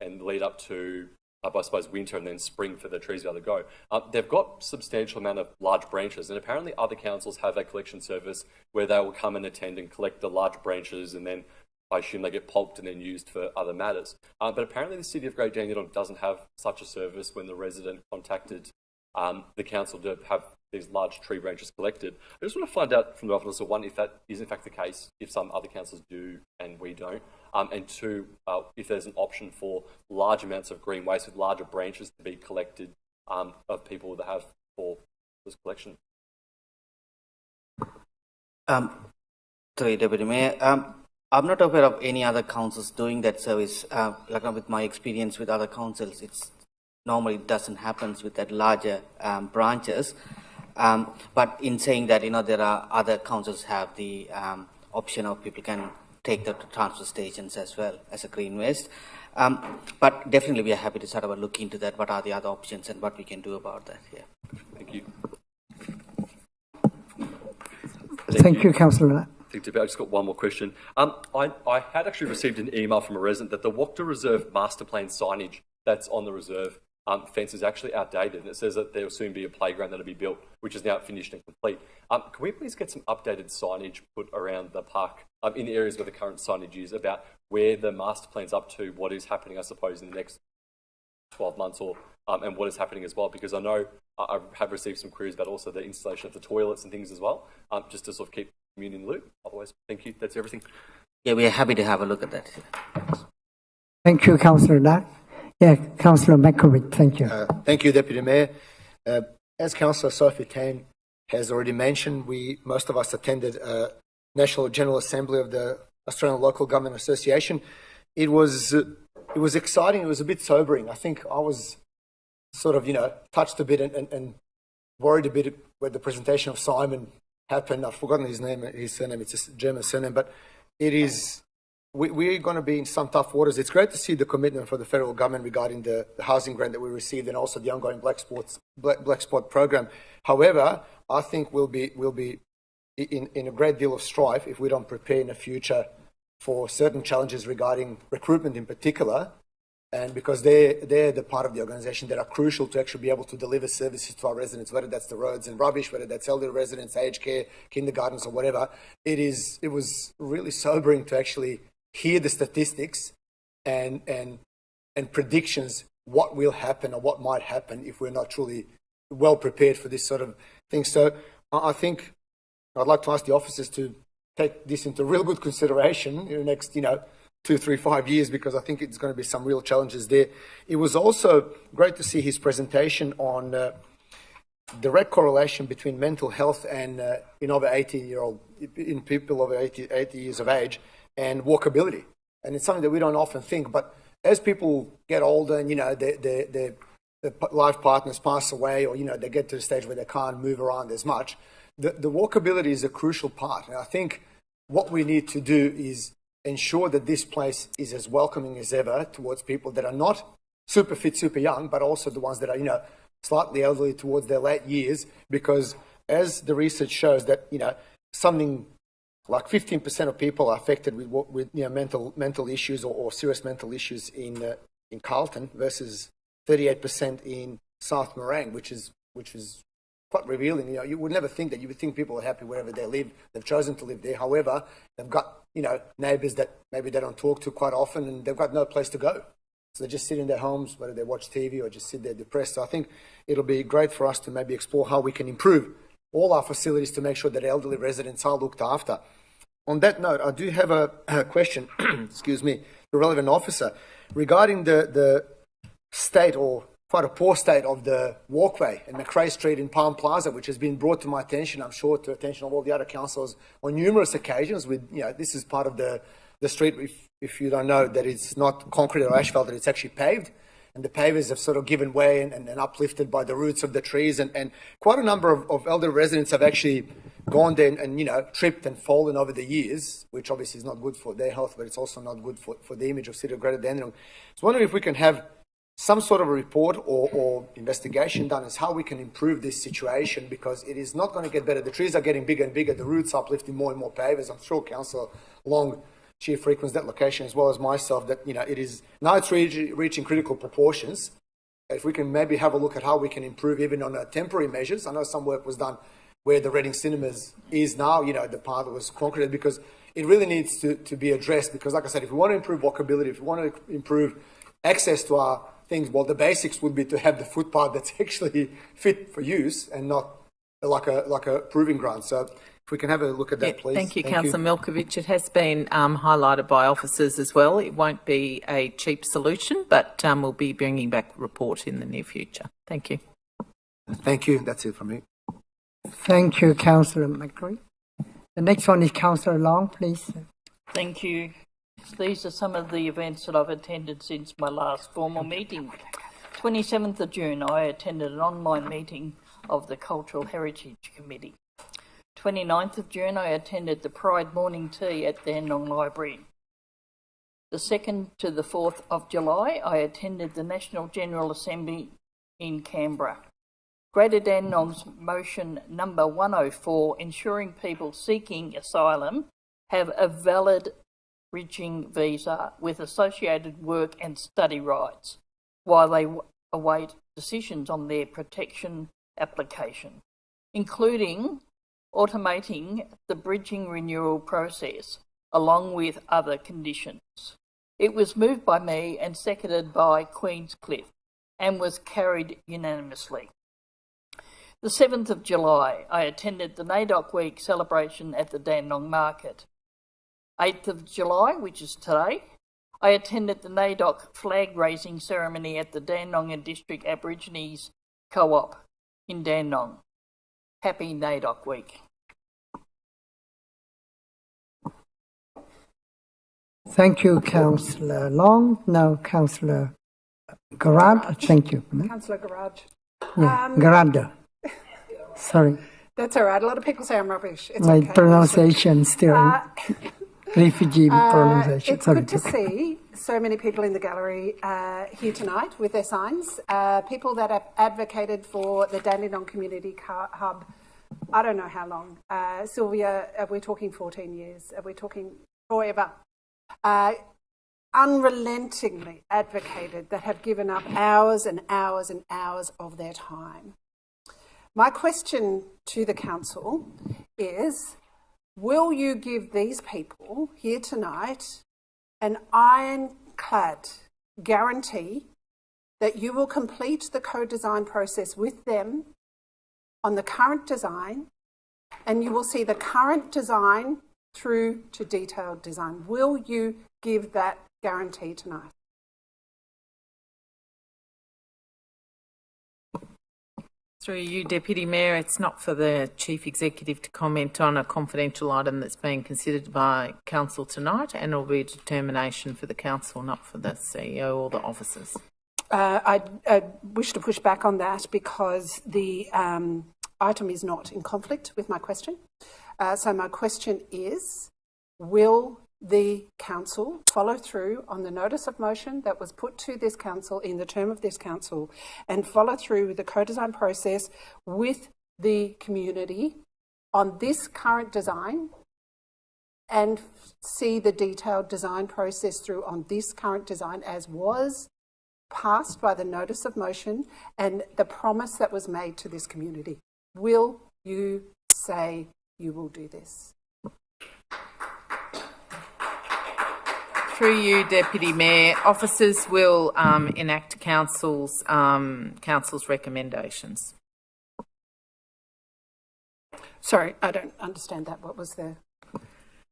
and lead up to I suppose, winter and then spring for the trees to be able to go. They've got substantial amount of large branches, and apparently other councils have a collection service where they will come and attend and collect the large branches, and then I assume they get pulped and then used for other matters. But apparently the City of Great Dandenong doesn't have such a service when the resident contacted the council to have these large tree branches collected. I just want to find out from the officer, one, if that is in fact the case, if some other councils do and we don't, and two, if there's an option for large amounts of green waste with larger branches to be collected of people that have for this collection. Sorry, Deputy Mayor. I'm not aware of any other councils doing that service. Like with my experience with other councils, it's normally doesn't happen with that larger branches. But in saying that, there are other councils have the option of people can take the transfer stations as well as a green waste. But definitely we are happy to sort of look into that. What are the other options and what we can do about that? Yeah. Thank you. Thank you, Councillor. I just got one more question. I had actually received an email from a resident that the Wokta Reserve master plan signage that's on the reserve fence is actually outdated, and it says that there will soon be a playground that'll be built, which is now finished and complete. Can we please get some updated signage put around the park in the areas where the current signage is about where the master plan's up to, what is happening, I suppose, in the next 12 months or and what is happening as well, because I know I have received some queries about also the installation of the toilets and things as well, just to sort of keep the community in the loop. Otherwise, thank you. That's everything. Yeah, we are happy to have a look at that. Thank you, Councillor Dutt. Yeah, Councillor McCovitt, thank you. Thank you, Deputy Mayor. As Councillor Sophie Tane has already mentioned, most of us attended National General Assembly of the Australian Local Government Association. It was exciting. It was a bit sobering. I think I was sort of, touched a bit and worried a bit when the presentation of Simon happened. I've forgotten his surname. It's a German surname, but it is. We're going to be in some tough waters. It's great to see the commitment for the federal government regarding the housing grant that we received and also the ongoing Black Spot program. However, I think we'll be in a great deal of strife if we don't prepare in the future for certain challenges regarding recruitment in particular, and because they're the part of the organisation that are crucial to actually be able to deliver services to our residents, whether that's the roads and rubbish, whether that's elderly residents, aged care, kindergartens or whatever. It was really sobering to actually hear the statistics and predictions what will happen or what might happen if we're not truly well prepared for this sort of thing. So I think I'd like to ask the officers to take this into real good consideration in the next 2, 3, 5 years, because I think it's going to be some real challenges there. It was also great to see his presentation on direct correlation between mental health and in people over 80 years of age and walkability. And it's something that we don't often think, but as people get older and, their life partners pass away or, they get to the stage where they can't move around as much, the walkability is a crucial part. And I think what we need to do is ensure that this place is as welcoming as ever towards people that are not super fit, super young, but also the ones that are, slightly elderly towards their late years, because as the research shows that, something like 15% of people are affected with mental issues or serious mental issues in Carlton versus 38% in South Morang, which is quite revealing. You would never think that. You would think people are happy wherever they live. They've chosen to live there. However, they've got neighbours that maybe they don't talk to quite often, and they've got no place to go. So they just sit in their homes, whether they watch TV or just sit there depressed. So I think it'll be great for us to maybe explore how we can improve all our facilities to make sure that elderly residents are looked after. On that note, I do have a question, excuse me, the relevant officer, regarding the state or quite a poor state of the walkway in McRae Street in Palm Plaza, which has been brought to my attention, I'm sure to the attention of all the other councillors on numerous occasions. This is part of the street, if you don't know, that it's not concrete or asphalt, that it's actually paved. And the pavers have sort of given way and uplifted by the roots of the trees. And quite a number of elderly residents have actually gone there and tripped and fallen over the years, which obviously is not good for their health, but it's also not good for the image of City of Greater Dandenong. So I wondering if we can have some sort of a report or investigation done as how we can improve this situation, because it is not going to get better. The trees are getting bigger and bigger. The roots are uplifting more and more pavers. I'm sure Councillor Long, Chief frequents that location as well as myself, that it's reaching critical proportions, if we can maybe have a look at how we can improve even on temporary measures. I know some work was done where the Reading Cinemas is now, the part that was concreted, because it really needs to be addressed. Because like I said, if we want to improve walkability, if we want to improve access to our things, well, the basics would be to have the footpath that's actually fit for use and not like a proving ground. So if we can have a look at that, please. Thank you, Councillor Milkovich. It has been highlighted by officers as well. It won't be a cheap solution, but we'll be bringing back a report in the near future. Thank you. Thank you. That's it from me. Thank you, Councillor McCree. The next one is Councillor Long, please. Thank you. These are some of the events that I've attended since my last formal meeting. 27th of June, I attended an online meeting of the Cultural Heritage Committee. 29th of June, I attended the Pride Morning Tea at Dandenong Library. The 2nd to the 4th of July, I attended the National General Assembly in Canberra. Greater Dandenong's motion number 104, ensuring people seeking asylum have a valid bridging visa with associated work and study rights while they await decisions on their protection application, including automating the bridging renewal process along with other conditions. It was moved by me and seconded by Queenscliff and was carried unanimously. The 7th of July, I attended the NAIDOC Week celebration at the Dandenong Market. 8th of July, which is today, I attended the NAIDOC flag raising ceremony at the Dandenong and District Aborigines Co-op in Dandenong. Happy NAIDOC Week. Thank you, Councillor Long. Now, Councillor Garrard. Thank you. Councillor Garage. Garrard. Sorry. That's all right. A lot of people say I'm rubbish. It's My okay. pronunciation still refugee pronunciation. It's Sorry. good to see so many people in the gallery here tonight with their signs. People that have advocated for the Dandenong Community Hub. I don't know how long. Sylvia, are we talking 14 years? Are we talking forever? Unrelentingly advocated, that have given up hours and hours and hours of their time. My question to the Council is, will you give these people here tonight an ironclad guarantee that you will complete the co-design process with them on the current design, and you will see the current design through to detailed design? Will you give that guarantee tonight? Through you, Deputy Mayor, it's not for the Chief Executive to comment on a confidential item that's being considered by Council tonight, and it will be a determination for the Council, not for the CEO or the officers. I wish to push back on that because the item is not in conflict with my question. So my question is, will the Council follow through on the notice of motion that was put to this Council in the term of this Council and follow through with the co-design process with the community on this current design and see the detailed design process through on this current design as was passed by the notice of motion and the promise that was made to this community? Will you say you will do this? Through you, Deputy Mayor, officers will enact Council's recommendations. Sorry, I don't understand that. What was the...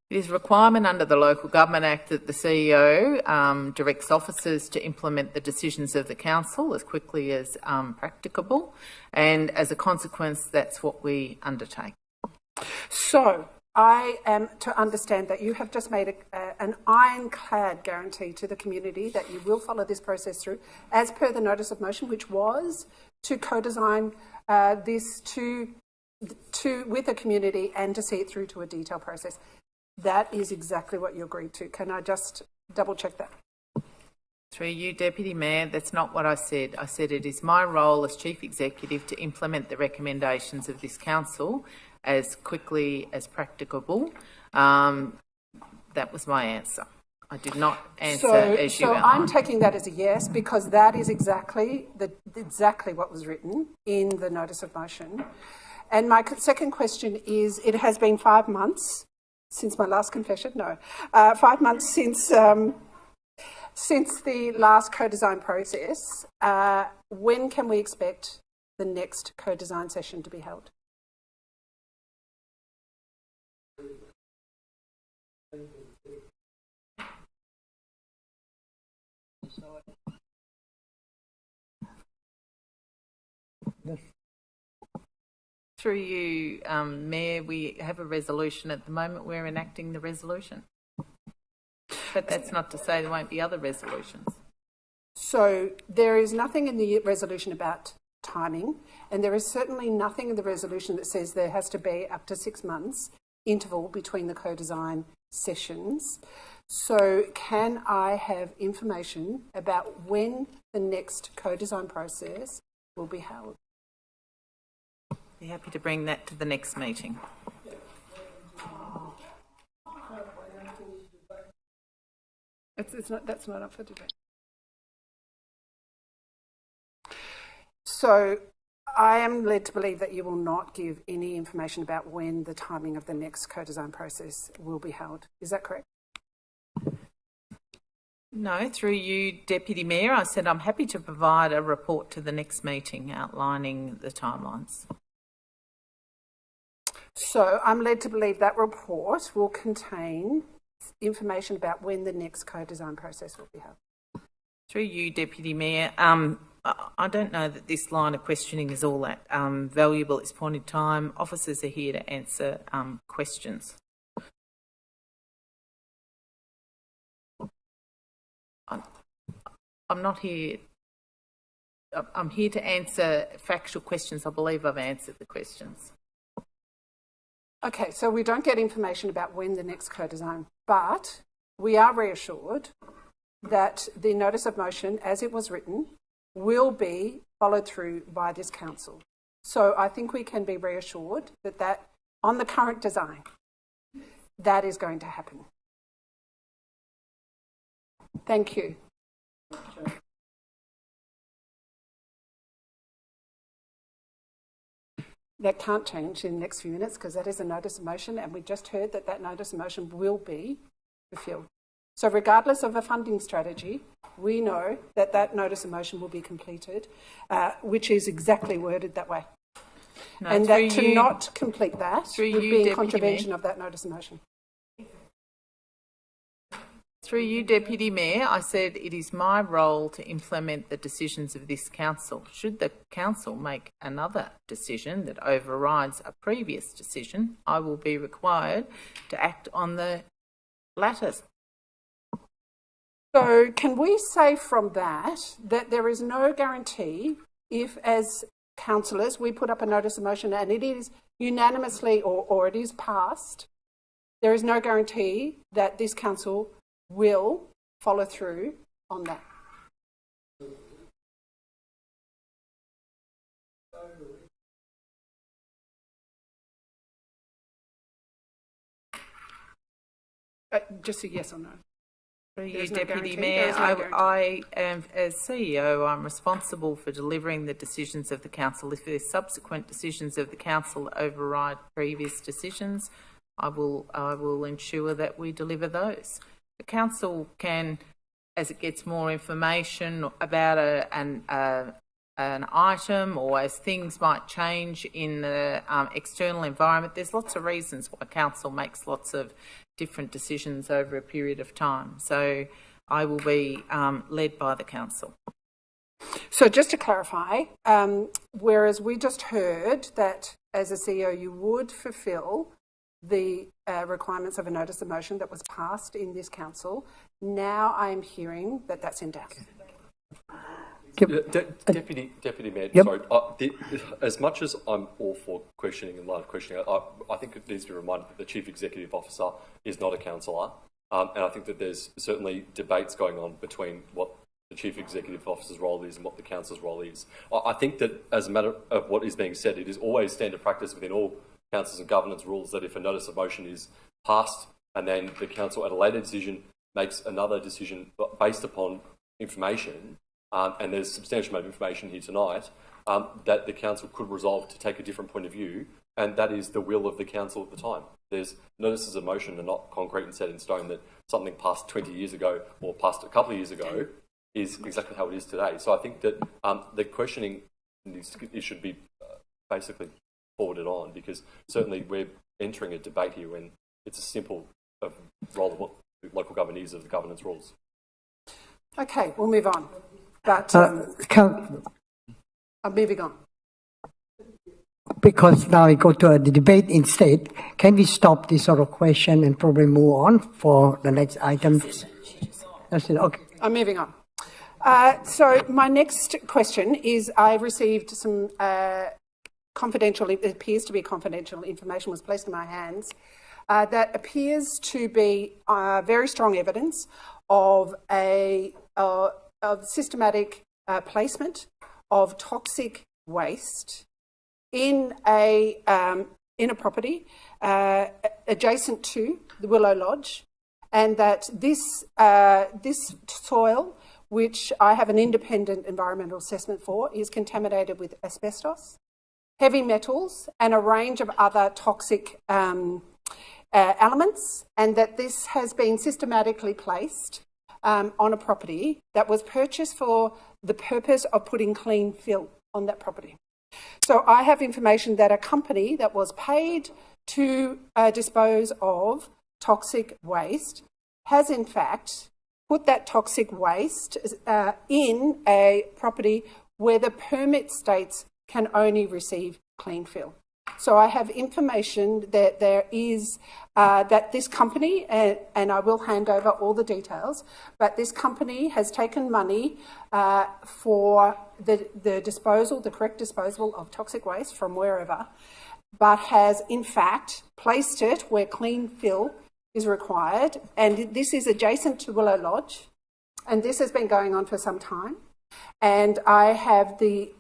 It is a requirement under the Local Government Act that the CEO directs officers to implement the decisions of the Council as quickly as practicable, and as a consequence, that's what we undertake. So, I am to understand that you have just made an ironclad guarantee to the community that you will follow this process through as per the notice of motion, which was to co-design this with the community and to see it through to a detailed process. That is exactly what you agreed to. Can I just double check that? Through you, Deputy Mayor, that's not what I said. I said it is my role as Chief Executive to implement the recommendations of this Council as quickly as practicable. That was my answer. I did not answer So, as you so I'm outlined. taking that as a yes because that is exactly what was written in the notice of motion. And my second question is: it has been 5 months since my last confession. No, 5 months since the last co-design process. When can we expect the next co-design session to be held? Through you, Mayor, we have a resolution at the moment. We're enacting the resolution. But that's not to say there won't be other resolutions. So there is nothing in the resolution about timing, and there is certainly nothing in the resolution that says there has to be up to 6 months interval between the co-design sessions. So can I have information about when the next co-design process will be held? Be happy to bring that to the next meeting. That's not up for debate. So I am led to believe that you will not give any information about when the timing of the next co-design process will be held. Is that correct? No, through you, Deputy Mayor, I said I'm happy to provide a report to the next meeting outlining the timelines. So I'm led to believe that report will contain information about when the next co-design process will be held. Through you, Deputy Mayor, I don't know that this line of questioning is all that valuable at this point in time. Officers are here to answer questions. I'm not here. I'm here to answer factual questions. I believe I've answered the questions. Okay, so we don't get information about when the next co-design, but we are reassured that the notice of motion, as it was written, will be followed through by this council. So I think we can be reassured that on the current design, that is going to happen. Thank you. That can't change in the next few minutes because that is a notice of motion, and we just heard that notice of motion will be fulfilled. So regardless of a funding strategy, we know that notice of motion will be completed, which is exactly worded that way. No, and that to not complete that would be in contravention of that notice of motion. Through you, Deputy Mayor, I said it is my role to implement the decisions of this council. Should the council make another decision that overrides a previous decision, I will be required to act on the latter. So can we say from that there is no guarantee if, as councillors, we put up a notice of motion and it is unanimously or it is passed, there is no guarantee that this council will follow through on that? Just a yes or no. Through you, There's no Deputy guarantee. Mayor, There is no guarantee. I am, as CEO, I'm responsible for delivering the decisions of the council. If there's subsequent decisions of the council that override previous decisions, I will ensure that we deliver those. The council can, as it gets more information about an item or as things might change in the external environment, there's lots of reasons why council makes lots of different decisions over a period of time. So I will be led by the council. So just to clarify, whereas we just heard that as a CEO you would fulfil the requirements of a notice of motion that was passed in this council, now I'm hearing that that's in doubt. Deputy Mayor, Yep. sorry. As much as I'm all for questioning and line of questioning, I think it needs to be reminded that the Chief Executive Officer is not a councillor. And I think that there's certainly debates going on between what the Chief Executive Officer's role is and what the Council's role is. I think that as a matter of what is being said, it is always standard practice within all councils and governance rules that if a notice of motion is passed and then the council at a later decision makes another decision based upon information, and there's substantial amount of information here tonight, that the council could resolve to take a different point of view, and that is the will of the council at the time. There's notices of motion are not concrete and set in stone that something passed 20 years ago or passed a couple of years ago is exactly how it is today. So I think that the questioning it should be basically forwarded on, because certainly we're entering a debate here when it's a simple role of what local government is of the governance rules. Okay, we'll move on. But I'm moving on. Because now we go to the debate instead, can we stop this sort of question and probably move on for the next item? That's it. Okay. I'm moving on. So my next question is, I received some confidential, it appears to be confidential information was placed in my hands that appears to be very strong evidence of of systematic placement of toxic waste in a property adjacent to the Willow Lodge, and that this soil, which I have an independent environmental assessment for, is contaminated with asbestos, heavy metals, and a range of other toxic elements, and that this has been systematically placed on a property that was purchased for the purpose of putting clean fill on that property. So I have information that a company that was paid to dispose of toxic waste has in fact put that toxic waste in a property where the permit states can only receive clean fill. So I have information that there is, that this company, and I will hand over all the details, but this company has taken money for the disposal, the correct disposal of toxic waste from wherever, but has in fact placed it where clean fill is required. And this is adjacent to Willow Lodge, and this has been going on for some time. And I have the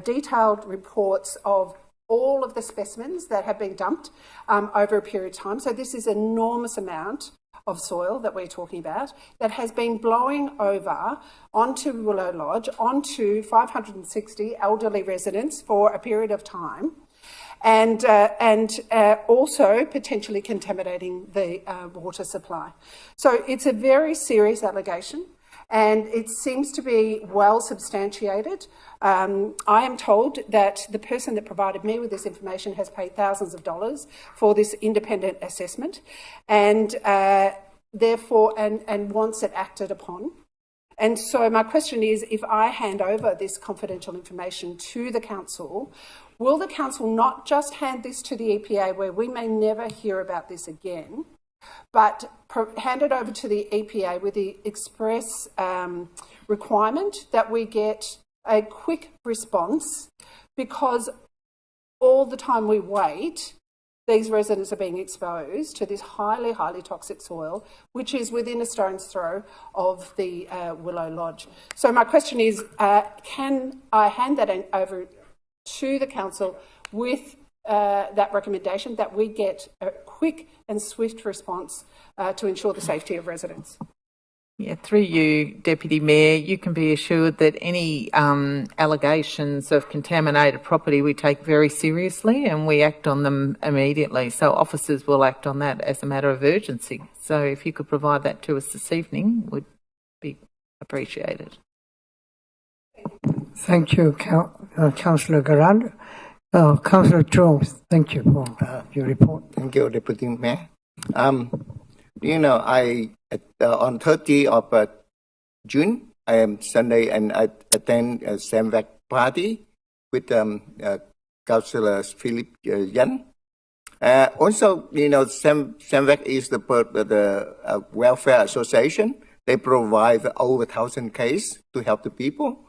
detailed reports of all of the specimens that have been dumped over a period of time. So this is an enormous amount of soil that we're talking about that has been blowing over onto Willow Lodge, onto 560 elderly residents for a period of time, and also potentially contaminating the water supply. So it's a very serious allegation, and it seems to be well substantiated. I am told that the person that provided me with this information has paid thousands of dollars for this independent assessment, and therefore and wants it acted upon. And so my question is, if I hand over this confidential information to the council, will the council not just hand this to the EPA, where we may never hear about this again, but hand it over to the EPA with the express requirement that we get a quick response, because all the time we wait, these residents are being exposed to this highly, highly toxic soil, which is within a stone's throw of the Willow Lodge. So my question is, can I hand that over to the council with that recommendation that we get a quick and swift response to ensure the safety of residents? Yeah, through you, Deputy Mayor, you can be assured that any allegations of contaminated property we take very seriously, and we act on them immediately. So officers will act on that as a matter of urgency. So if you could provide that to us this evening, would be appreciated. Thank you, Councillor Garand. Councillor Jones, thank you for your report. Thank you, Deputy Mayor. On 30th of June, I am Sunday, and I attend a Samvac party with Councillor Philip Yan. Also, Samvac is the welfare association. They provide over 1,000 cases to help the people.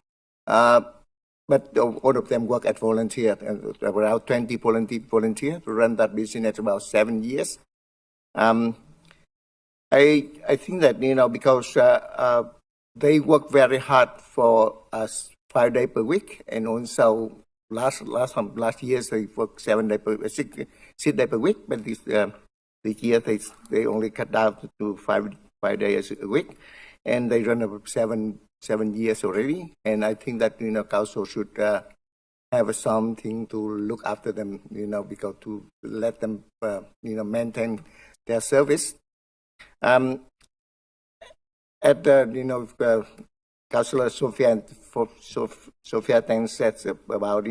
But all of them work as volunteers, and around 20 volunteers to run that business about 7 years. I think that, because they work very hard for us 5 days per week, and also last year they worked 6 days per week, but this year they only cut down to 5 days a week, and they run about 7 years already. And I think that council should have something to look after them, because to let them maintain their service. At the Councillor Sophia then said about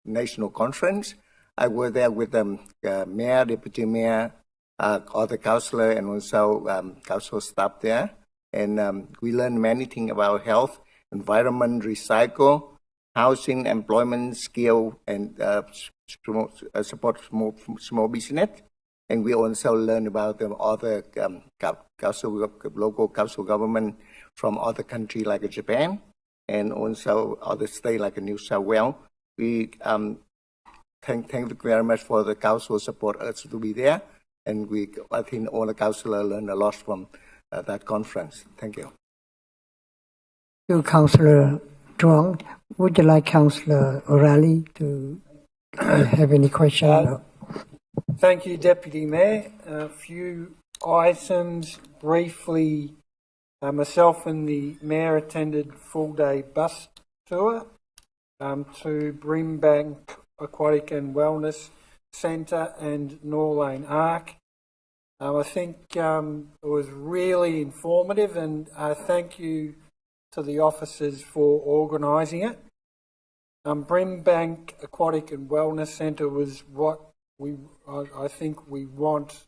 national conference. I was there with the mayor, deputy mayor, other councillor, and also council staff there, and we learned many things about health, environment, recycle, housing, employment, skill, and support small business. And we also learn about the other local council government from other countries like Japan, and also other states like New South Wales. We thank you very much for the council support us to be there, and I think all the councillors learned a lot from that conference. Thank you. To Councillor Truong, would you like Councillor O'Reilly to have any question? Thank you, Deputy Mayor. A few items briefly. Myself and the Mayor attended full-day bus tour to Brimbank Aquatic and Wellness Centre and Norlane Arc. I think it was really informative, and thank you to the officers for organising it. Brimbank Aquatic and Wellness Centre was what I think we want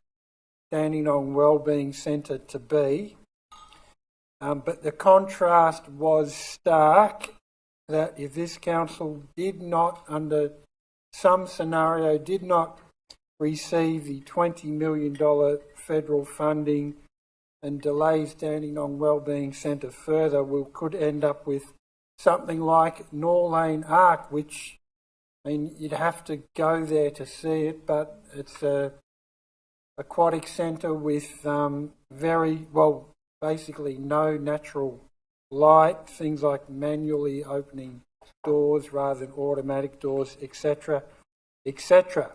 Dandenong Wellbeing Centre to be. But the contrast was stark that if this council did not, under some scenario, did not receive the $20 million federal funding and delays Dandenong Wellbeing Centre further, we could end up with something like Norlane Arc, which, I mean, you'd have to go there to see it, but it's a aquatic centre with basically no natural light, things like manually opening doors rather than automatic doors, etc., etc.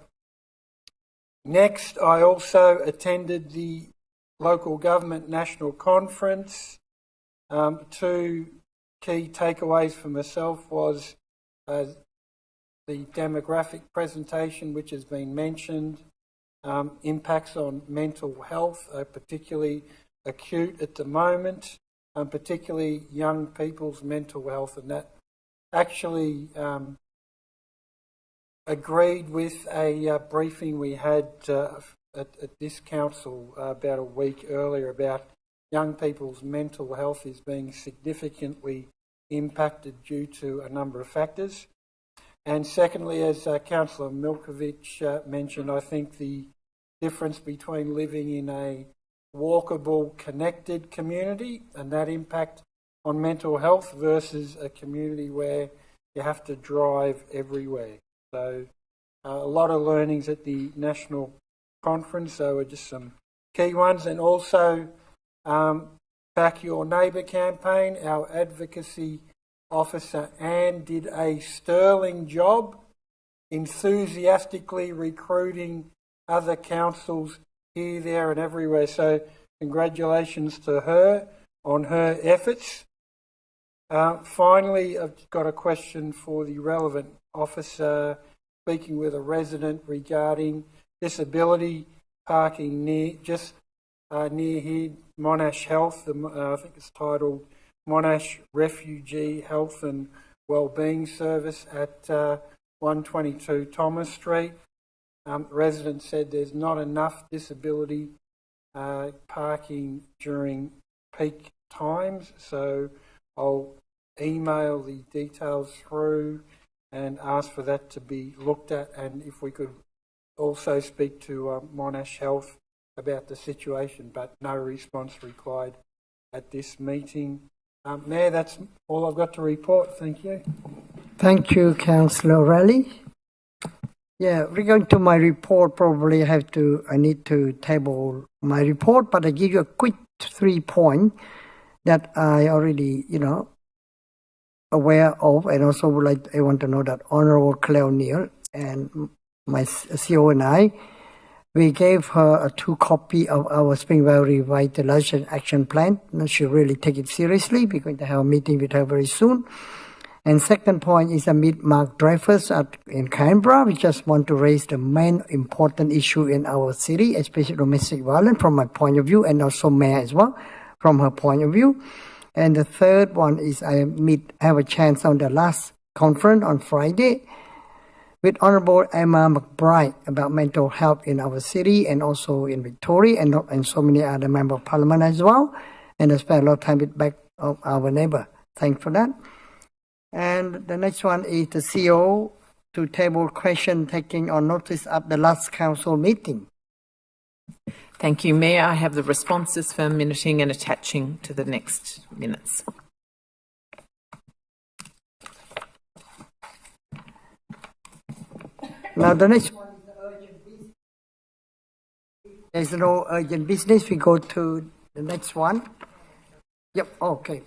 Next, I also attended the local government national conference. Two key takeaways for myself was the demographic presentation, which has been mentioned, impacts on mental health, particularly acute at the moment, particularly young people's mental health, and that actually agreed with a briefing we had at this council about a week earlier about young people's mental health is being significantly impacted due to a number of factors. And secondly, as Councillor Milkovich mentioned, I think the difference between living in a walkable, connected community and that impact on mental health versus a community where you have to drive everywhere. So a lot of learnings at the national conference, so are just some key ones. And also Back Your Neighbour campaign, our advocacy officer Anne did a sterling job enthusiastically recruiting other councils here, there and everywhere. So congratulations to her on her efforts. Finally, I've got a question for the relevant officer, speaking with a resident regarding disability parking near here, Monash Health. I think it's titled Monash Refugee Health and Wellbeing Service at 122 Thomas Street. Residents said there's not enough disability parking during peak times, so I'll email the details through and ask for that to be looked at, and if we could also speak to Monash Health about the situation, but no response required at this meeting. Mayor, that's all I've got to report. Thank you. Thank you, Councillor O'Reilly. Yeah, regarding to my report, probably I need to table my report, but I give you a quick 3 points that I already, aware of, and also I want to know that Honourable Claire O'Neill and my CEO and I We gave her a 2 copy of our Springvale Revitalization Action Plan. And she really take it seriously. We're going to have a meeting with her very soon. And second point is I meet Mark Dreyfus in Canberra. We just want to raise the main important issue in our city, especially domestic violence from my point of view, and also Mayor as well, from her point of view. And the third one is I have a chance on the last conference on Friday with Honourable Emma McBride about mental health in our city and also in Victoria and so many other members of Parliament as well. And I spent a lot of time with back of our neighbour. Thanks for that. And the next one is the CEO to table question taking on notice at the last council meeting. Thank you, Mayor. I have the responses for minuting and attaching to the next minutes. Now the next one is the urgent business. There's no urgent business. We go to the next one. Yep, okay.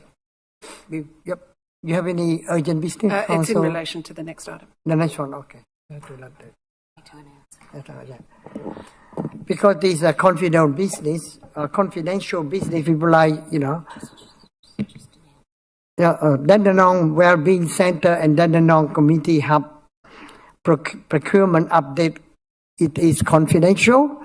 Yep. You have any urgent business? It's in relation to the next item. The next one, okay. Because these are confidential business, people like, Dandenong Wellbeing Center and Dandenong Community Hub procurement update, it is confidential.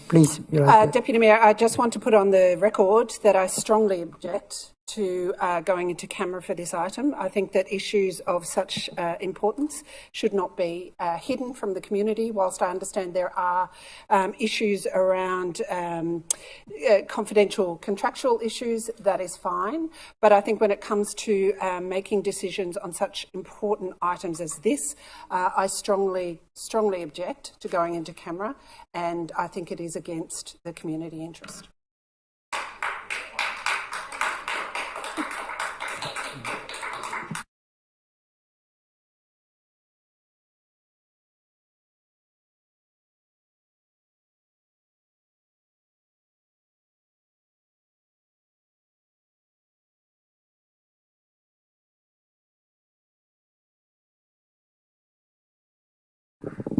Please. Deputy Mayor, I just want to put on the record that I strongly object to going into camera for this item. I think that issues of such importance should not be hidden from the community. Whilst I understand there are issues around confidential contractual issues, that is fine. But I think when it comes to making decisions on such important items as this, I strongly object to going into camera, and I think it is against the community interest.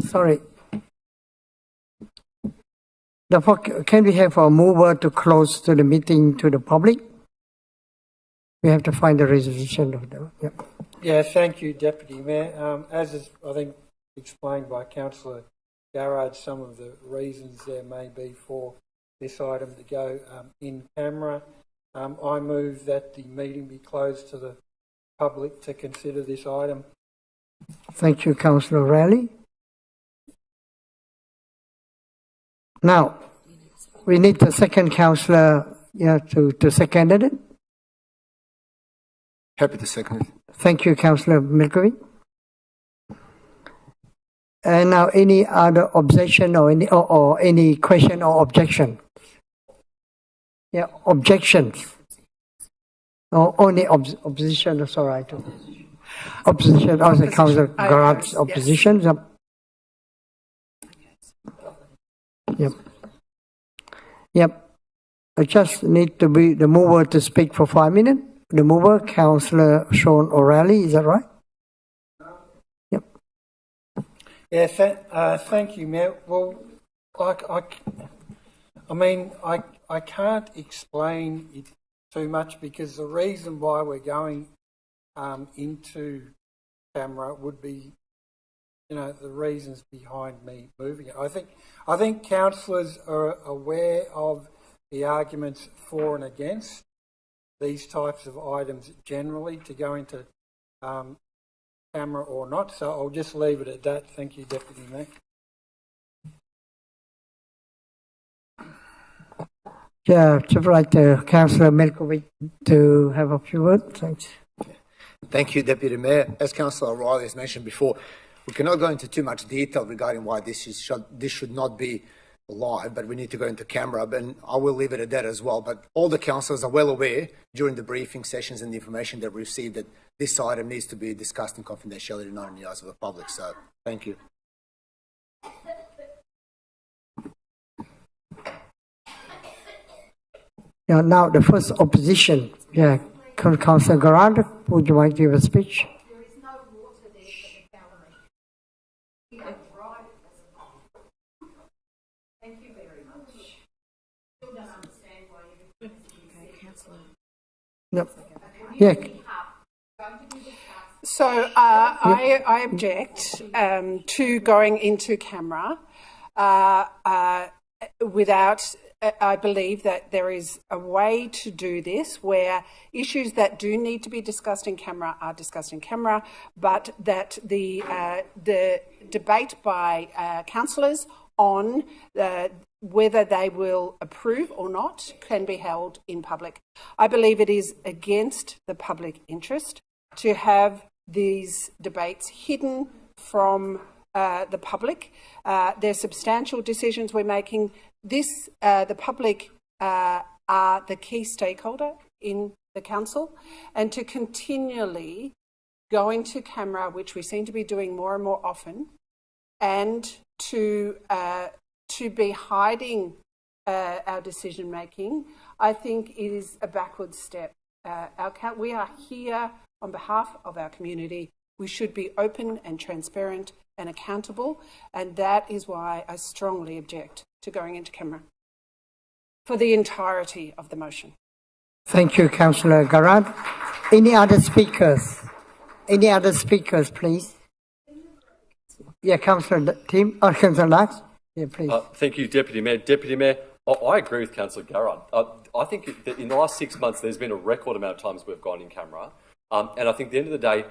Sorry. Therefore, can we have a mover to close to the meeting to the public? We have to find the resolution of the. Yep. Yeah, thank you, Deputy Mayor. As is, I think, explained by Councillor Garrard, some of the reasons there may be for this item to go in camera. I move that the meeting be closed to the public to consider this item. Thank you, Councillor Riley. Now, we need the second councillor to second it. Happy to second it. Thank you, Councillor Milkovic. And now, any other objection or any question or objection? Yeah, objections. Or only opposition, that's all right. Opposition, also Councillor Garrard's opposition. Yes. Yep. I just need to be the mover to speak for 5 minutes. The mover, Councillor Sean O'Reilly, is that right? Yep. Yeah, thank you, Mayor. Well, I can't explain it too much because the reason why we're going into camera would be, the reasons behind me moving it. I think councillors are aware of the arguments for and against these types of items generally to go into camera or not. So I'll just leave it at that. Thank you, Deputy Mayor. Yeah, I'd like Councillor Milkovic to have a few words. Thanks. Thank you, Deputy Mayor. As Councillor O'Reilly has mentioned before, we cannot go into too much detail regarding why this should not be live, but we need to go into camera, and I will leave it at that as well. But all the councillors are well aware during the briefing sessions and the information that we received that this item needs to be discussed in confidentiality, not in the eyes of the public. So, thank you. Yeah, now the first opposition. Yeah, Councillor Garrard, would you like to give a speech? No. Yeah. So I object to going into camera without. I believe that there is a way to do this where issues that do need to be discussed in camera are discussed in camera, but that the debate by councillors on whether they will approve or not can be held in public. I believe it is against the public interest to have these debates hidden from the public. There's substantial decisions we're making. The public are the key stakeholder in the council, and to continually go into camera, which we seem to be doing more and more often, and to be hiding our decision making, I think is a backward step. We are here on behalf of our community. We should be open and transparent and accountable, and that is why I strongly object to going into camera for the entirety of the motion. Thank you, Councillor Garrard. Any other speakers? Any other speakers, please? Yeah, Councillor Tim or Councillor Lux? Yeah, please. Thank you, Deputy Mayor. Deputy Mayor, I agree with Councillor Garrard. I think that in the last 6 months, there's been a record amount of times we've gone in camera. And I think at the end of the day,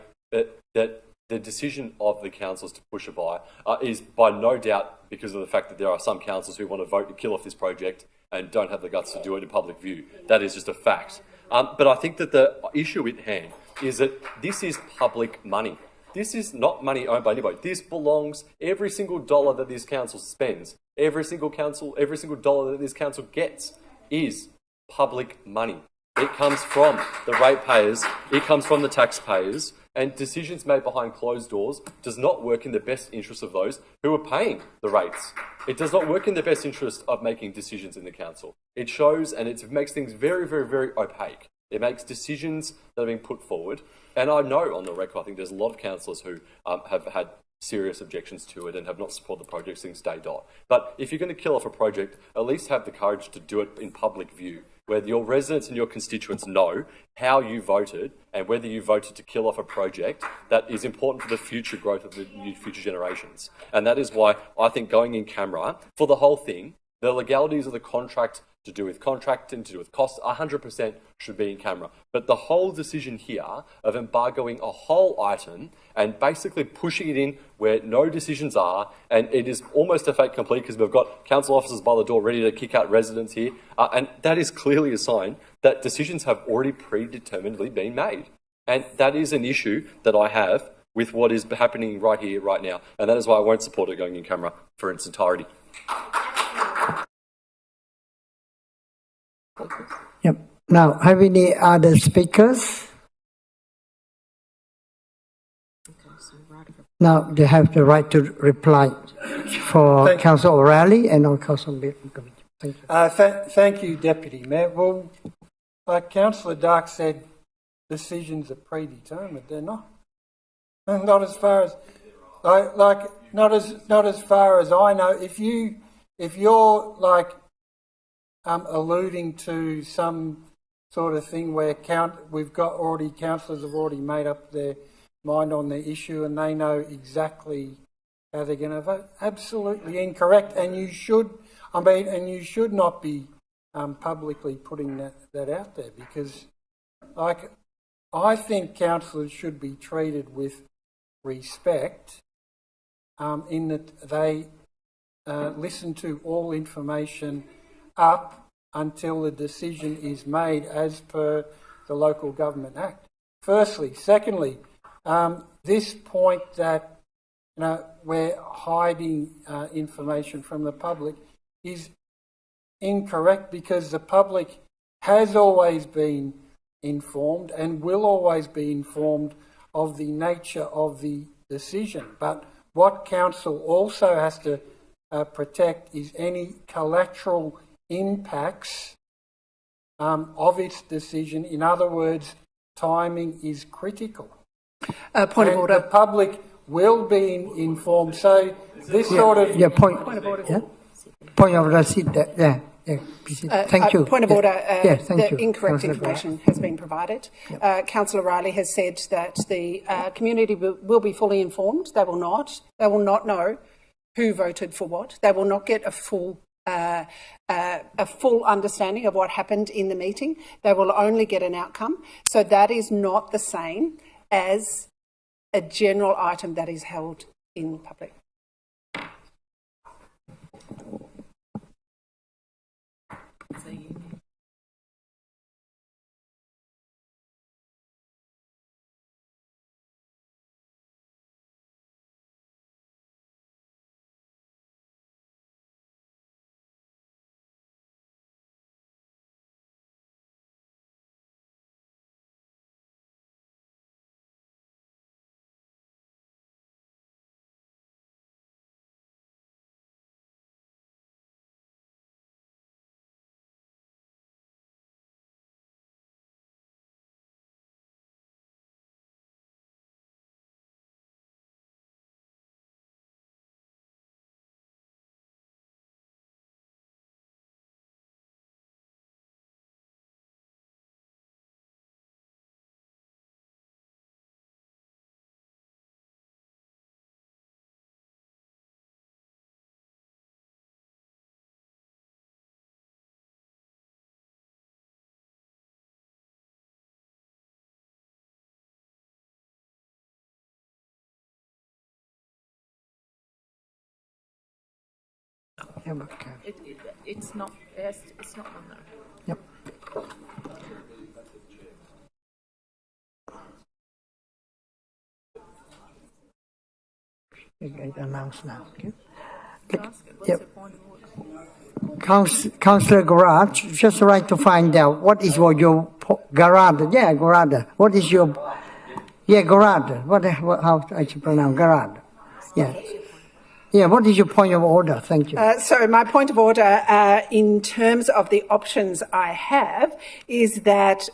that the decision of the councils to push it by is by no doubt because of the fact that there are some councils who want to vote to kill off this project and don't have the guts to do it in public view. That is just a fact. But I think that the issue at hand is that this is public money. This is not money owned by anybody. This belongs, every single dollar that this council spends, every single dollar that this council gets is public money. It comes from the ratepayers, it comes from the taxpayers, and decisions made behind closed doors does not work in the best interest of those who are paying the rates. It does not work in the best interest of making decisions in the council. It shows and it makes things very, very, very opaque. It makes decisions that are being put forward. And I know on the record, I think there's a lot of councillors who have had serious objections to it and have not supported the project since day dot. But if you're going to kill off a project, at least have the courage to do it in public view, where your residents and your constituents know how you voted and whether you voted to kill off a project that is important for the future growth of the future generations. And that is why I think going in camera for the whole thing, the legalities of the contract to do with contracting, to do with costs, 100% should be in camera. But the whole decision here of embargoing a whole item and basically pushing it in where no decisions are, and it is almost a fait complete because we've got council officers by the door ready to kick out residents here, and that is clearly a sign that decisions have already predeterminedly been made. And that is an issue that I have with what is happening right here, right now, and that is why I won't support it going in camera for its entirety. Yep. Now, have any other speakers? Now they have the right to reply for Councillor O'Reilly and on Councillor. Thank you. Thank you, Deputy Mayor. Well, like Councillor Dark said, decisions are predetermined. They're not. Not as far as not as far as I know. If you're like alluding to some sort of thing where we've got already councillors have already made up their mind on the issue and they know exactly how they're going to vote. Absolutely incorrect, and you should not be publicly putting that out there, because I think councillors should be treated with respect in that they listen to all information up until the decision is made as per the Local Government Act. Firstly. Secondly, this point that we're hiding information from the public is incorrect, because the public has always been informed and will always be informed of the nature of the decision. But what council also has to protect is any collateral impacts of its decision. In other words, timing is critical. Point of order. The public will be informed. So this sort of point of order. Yeah. Point of order. Yeah, thank you. Point of order. Thank you. Incorrect information has been provided. Councillor Riley has said that the community will be fully informed. They will not. They will not know who voted for what. They will not get a full understanding of what happened in the meeting. They will only get an outcome. So that is not the same as a general item that is held in public. It's not. It's not on there. Yep. Announce now. Okay. Yep. Councillor Garage, just like to find out what is your Garage? Yeah, Garage. What is your Garage? What how I should pronounce Garage? Yeah. Yeah, what is your point of order? Thank you. So my point of order in terms of the options I have is that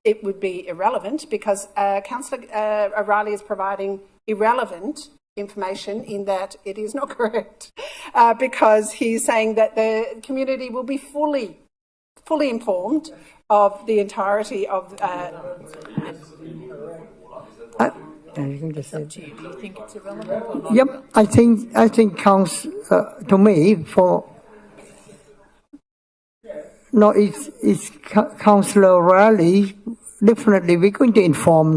it would be irrelevant because Councillor O'Reilly is providing irrelevant information in that it is not correct because he's saying that the community will be fully informed of the entirety of Do you think it's irrelevant or not? Yep, I think counts to me for. No, it's Councillor Riley. Definitely, we're going to inform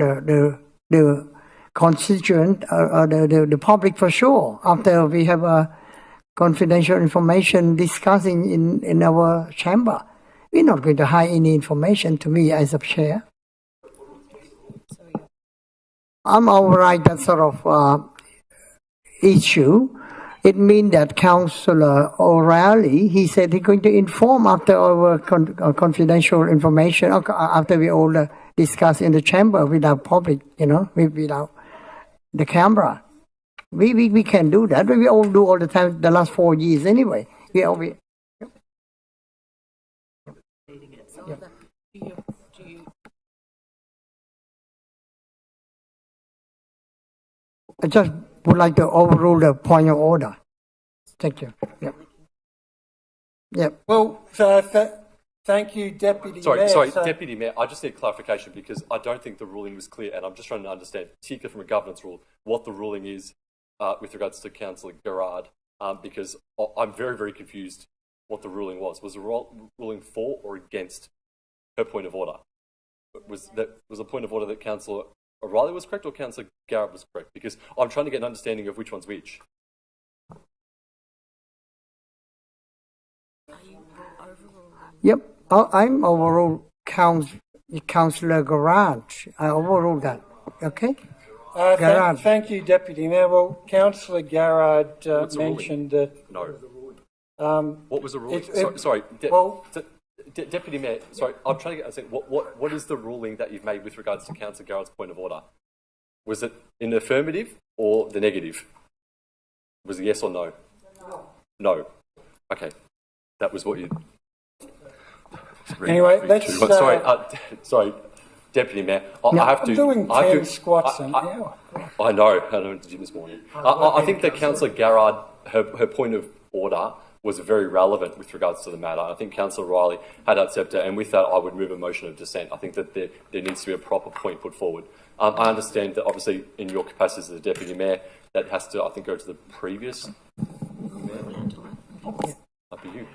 the constituent, the public for sure. After we have a confidential information discussing in our chamber, we're not going to hide any information. To me, as a chair. I'm override that sort of issue. It means that Councillor O'Reilly, he said he's going to inform after our confidential information, after we all discuss in the chamber without public, without the camera. We can do that. We all do all the time, the last 4 years anyway. I just would like to overrule the point of order. Thank you. Yep. Yep. Well, thank you, Deputy Mayor. Sorry, Deputy Mayor, I just need clarification because I don't think the ruling was clear and I'm just trying to understand, particularly from a governance rule, what the ruling is with regards to Councillor Garrard because I'm very, very confused what the ruling was. Was the ruling for or against her point of order? Was a point of order that Councillor O'Reilly was correct or Councillor Garrett was correct? Because I'm trying to get an understanding of which one's which. Yep, I'm overruled Councillor Garage. I overruled that. Okay? Thank you, Deputy Mayor. Well, Councillor Garrard mentioned that... No. What was the ruling? Deputy Mayor, sorry, I'm trying to get understand what is the ruling that you've made with regards to Councillor Garrett's point of order? Was it in the affirmative or the negative? Was it yes or no? No. Okay, that was what you. Anyway, let's. Sorry, Deputy Mayor. I'm doing 10 squats an hour. I know. I went to the gym this morning. I think that Councillor Garrard, her point of order was very relevant with regards to the matter. I think Councillor Riley had that sceptre, and with that, I would move a motion of dissent. I think that there needs to be a proper point put forward. I understand that obviously in your capacity as the Deputy Mayor, that has to, I think, go to the previous Mayor. Up to you.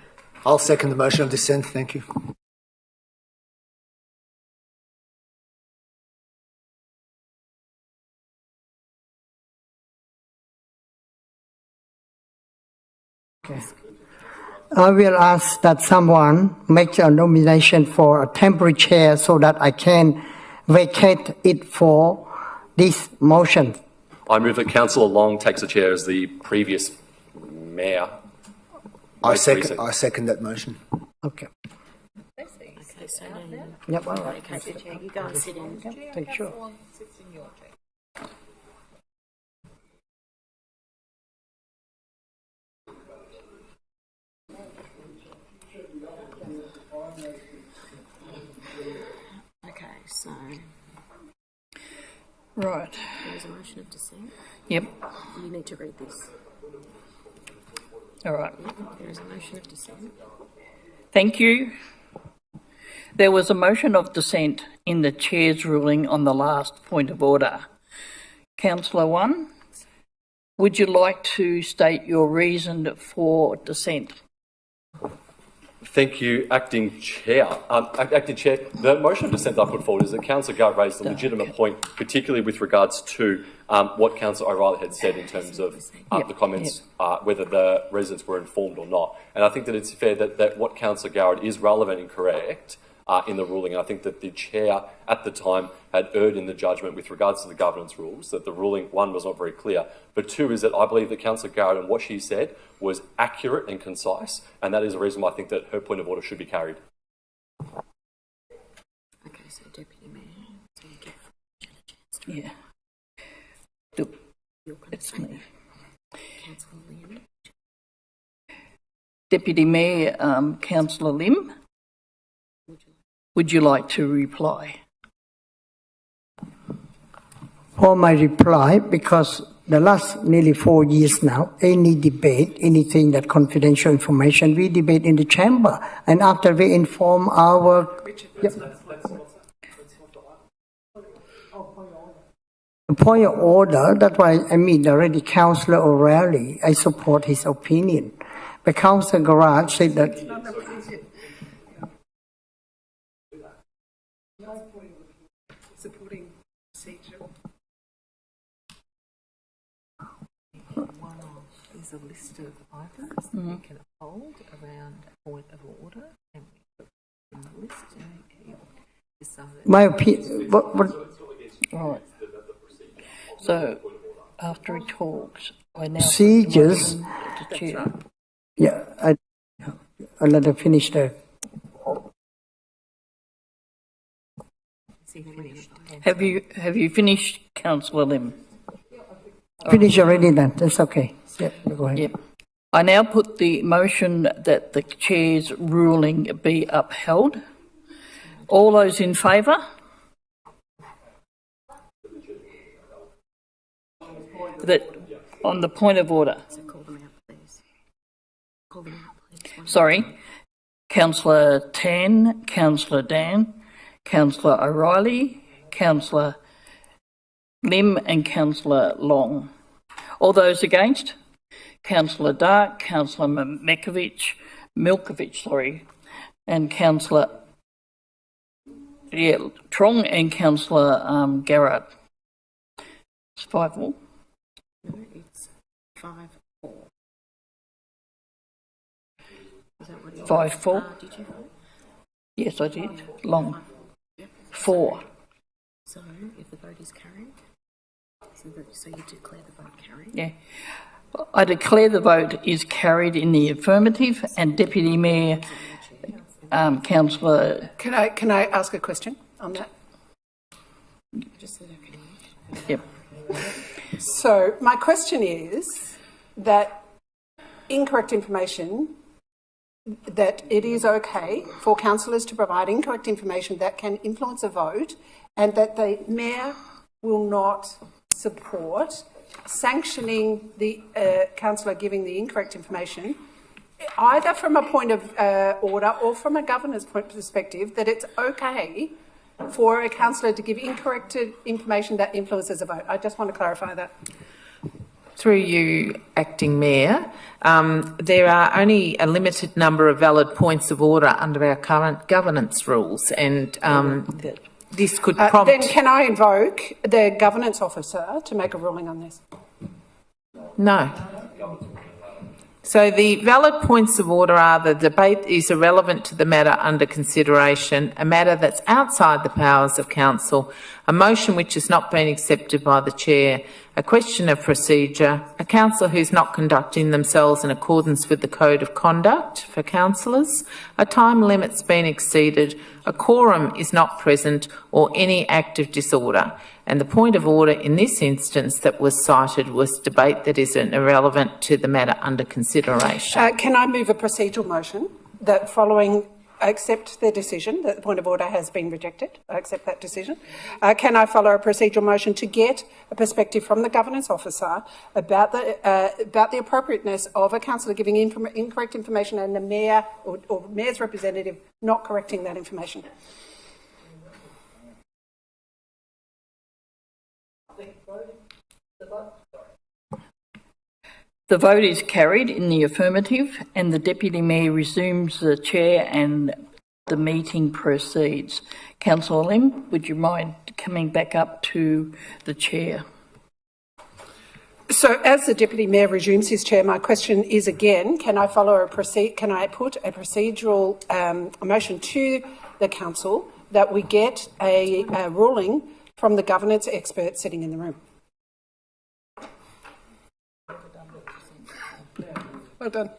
I'll second the motion of dissent. Thank you. Okay. I will ask that someone make a nomination for a temporary chair so that I can vacate it for this motion. I move that Councillor Long takes the chair as the previous Mayor. I second that motion. Okay. Okay, so now Yep, all right. okay, the chair, you go and sit in. Thank you. Sure. Okay, so Right. there's a motion of dissent. Yep. You need to read this. All right. There is a motion of dissent. Thank you. There was a motion of dissent in the Chair's ruling on the last point of order. Councillor 1, would you like to state your reason for dissent? Thank you, Acting Chair. Acting Chair, the motion of dissent I put forward is that Councillor Gart raised a legitimate point, particularly with regards to what Councillor O'Reilly had said in terms of the comments, whether the residents were informed or not. And I think that it's fair that what Councillor Garrett is relevant and correct in the ruling. And I think that the Chair at the time had erred in the judgment with regards to the governance rules, that the ruling, one, was not very clear, but two, is that I believe that Councillor Garrett and what she said was accurate and concise, and that is the reason why I think that her point of order should be carried. Okay, so Deputy Mayor, so you give a chance to Yeah. It's me. Councillor Lim. Deputy Mayor, Councillor Lim, would you like to reply? For my reply, because the last nearly 4 years now, any debate, anything that confidential information, we debate in the chamber. And after we inform our... The point of order, that's why I mean already Councillor O'Reilly, I support his opinion. But Councillor Garage said that... Supporting procedure. One is a list of items that we can hold around a point of order, and we put in the list. My opinion... Right. So, after he talks, I now... Procedures... The chair. Yeah, I'll let her finish the... Have you finished, Councillor Lim? Finish already then, that's okay. Yeah, go ahead. Yep. I now put the motion that the Chair's ruling be upheld. All those in favour? That on the point of order. So call them out, please. Call them out, please. Sorry. Councillor Tan, Councillor Dan, Councillor O'Reilly, Councillor Lim and Councillor Long. All those against? Councillor Dark, Councillor Milkovich, and Councillor Trong and Councillor Garrett. It's 5-4. No, it's 5-4. Is that what it 5-4. Did you vote? Yes, I did. Long. 4. So, if the vote is carried, so you declare the vote carried? Yeah. I declare the vote is carried in the affirmative, and Deputy Mayor, Councillor... Can I ask a question on that? Just so that I can... Yep. So, my question is that incorrect information, that it is okay for councillors to provide incorrect information that can influence a vote, and that the Mayor will not support sanctioning the councillor giving the incorrect information either from a point of order or from a governor's point perspective, that it's okay for a councillor to give incorrect information that influences a vote. I just want to clarify that. Through you, Acting Mayor, there are only a limited number of valid points of order under our current governance rules, and this could prompt... Then can I invoke the governance officer to make a ruling on this? No. So the valid points of order are: the debate is irrelevant to the matter under consideration, a matter that's outside the powers of council, a motion which has not been accepted by the chair, a question of procedure, a councillor who's not conducting themselves in accordance with the code of conduct for councillors, a time limit's been exceeded, a quorum is not present, or any act of disorder. And the point of order in this instance that was cited was debate that is irrelevant to the matter under consideration. Can I move a procedural motion that following, I accept the decision that the point of order has been rejected. I accept that decision. Can I follow a procedural motion to get a perspective from the governance officer about the appropriateness of a councillor giving incorrect information and the mayor or mayor's representative not correcting that information? The vote is carried in the affirmative, and the Deputy Mayor resumes the chair and the meeting proceeds. Councillor Lim, would you mind coming back up to the chair? So, as the Deputy Mayor resumes his chair, my question is again: can I put a procedural motion to the council that we get a ruling from the governance expert sitting in the room? Well done.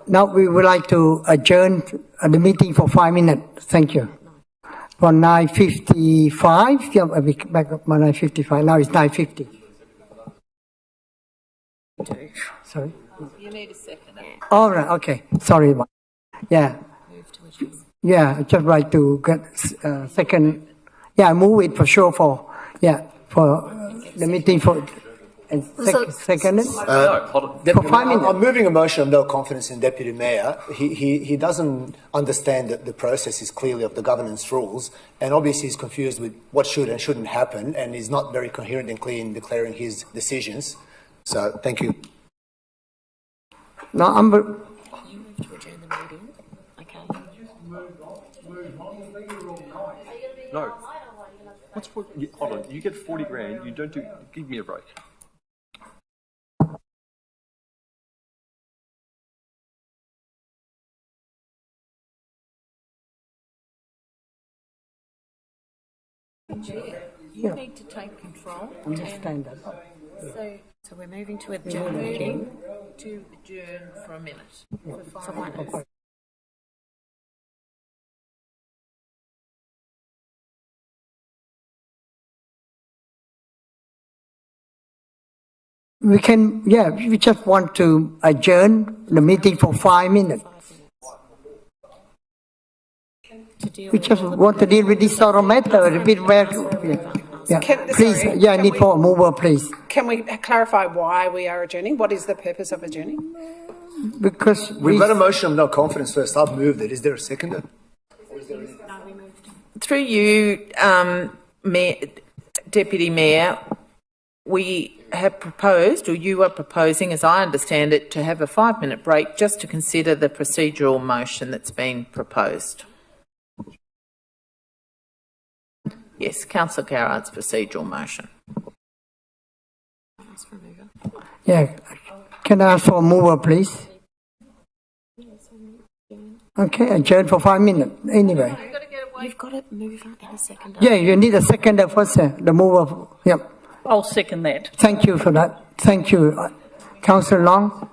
Now we would like to adjourn the meeting for 5 minutes. Thank you. For 9:55, yeah, I'll be back up by 9:55. Now it's 9:50. Sorry. You need a second. All right. Okay. Sorry. Yeah. Yeah. I just like to get second. Yeah, move it for sure for the meeting for second. For 5 minutes. I'm moving a motion of no confidence in Deputy Mayor. He doesn't understand that the process is clearly of the governance rules, and obviously he's confused with what should and shouldn't happen, and he's not very coherent and clear in declaring his decisions. So, thank you. No, You move to adjourn the meeting. Okay. No. Hold on. You get 40 grand. You don't do. Give me a break. You need to take control. Understand that. So we're moving to adjourn the meeting. To adjourn for a minute. For 5 minutes. We can, we just want to adjourn the meeting for 5 minutes. We just want to deal with this sort of matter a bit where, please, I need for a mover, please. Can we clarify why we are adjourning? What is the purpose of adjourning? Because we've got a motion of no confidence first. I've moved it. Is there a seconder? Through you, Deputy Mayor, we have proposed, or you are proposing, as I understand it, to have a 5 minute break just to consider the procedural motion that's been proposed. Yes, Councillor Garrard's procedural motion. Yeah, can I ask for a mover, please? Okay, adjourn for 5 minutes. Anyway. You've got to move in a second. Yeah, you need a seconder first, the mover. Yep. I'll second that. Thank you for that. Thank you, Councillor Long.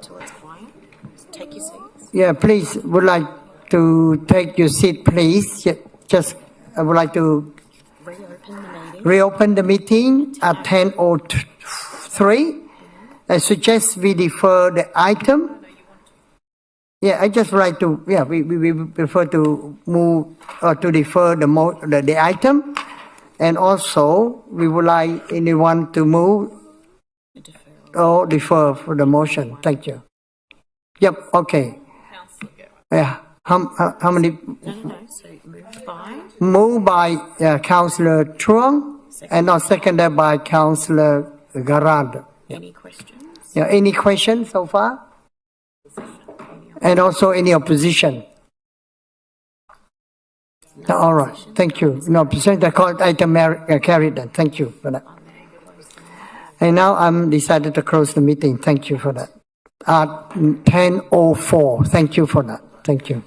till it's quiet. Just take your seats. Yeah, please, would like to take your seat, please. Just, I would like to reopen the meeting at 10:03. I suggest we defer the item. Yeah, I just like to, yeah, we prefer to move or to defer the item. And also, we would like anyone to move or defer for the motion. Thank you. Yep, okay. Yeah, how many? No, so moved by? Moved by Councillor Truong and not seconded by Councillor Garad. Yeah. Any questions? Yeah, any questions so far? And also any opposition? No, all right, thank you. No opposition, the item carried then. Thank you for that. And now I'm decided to close the meeting. Thank you for that. At 10:04. Thank you for that. Thank you.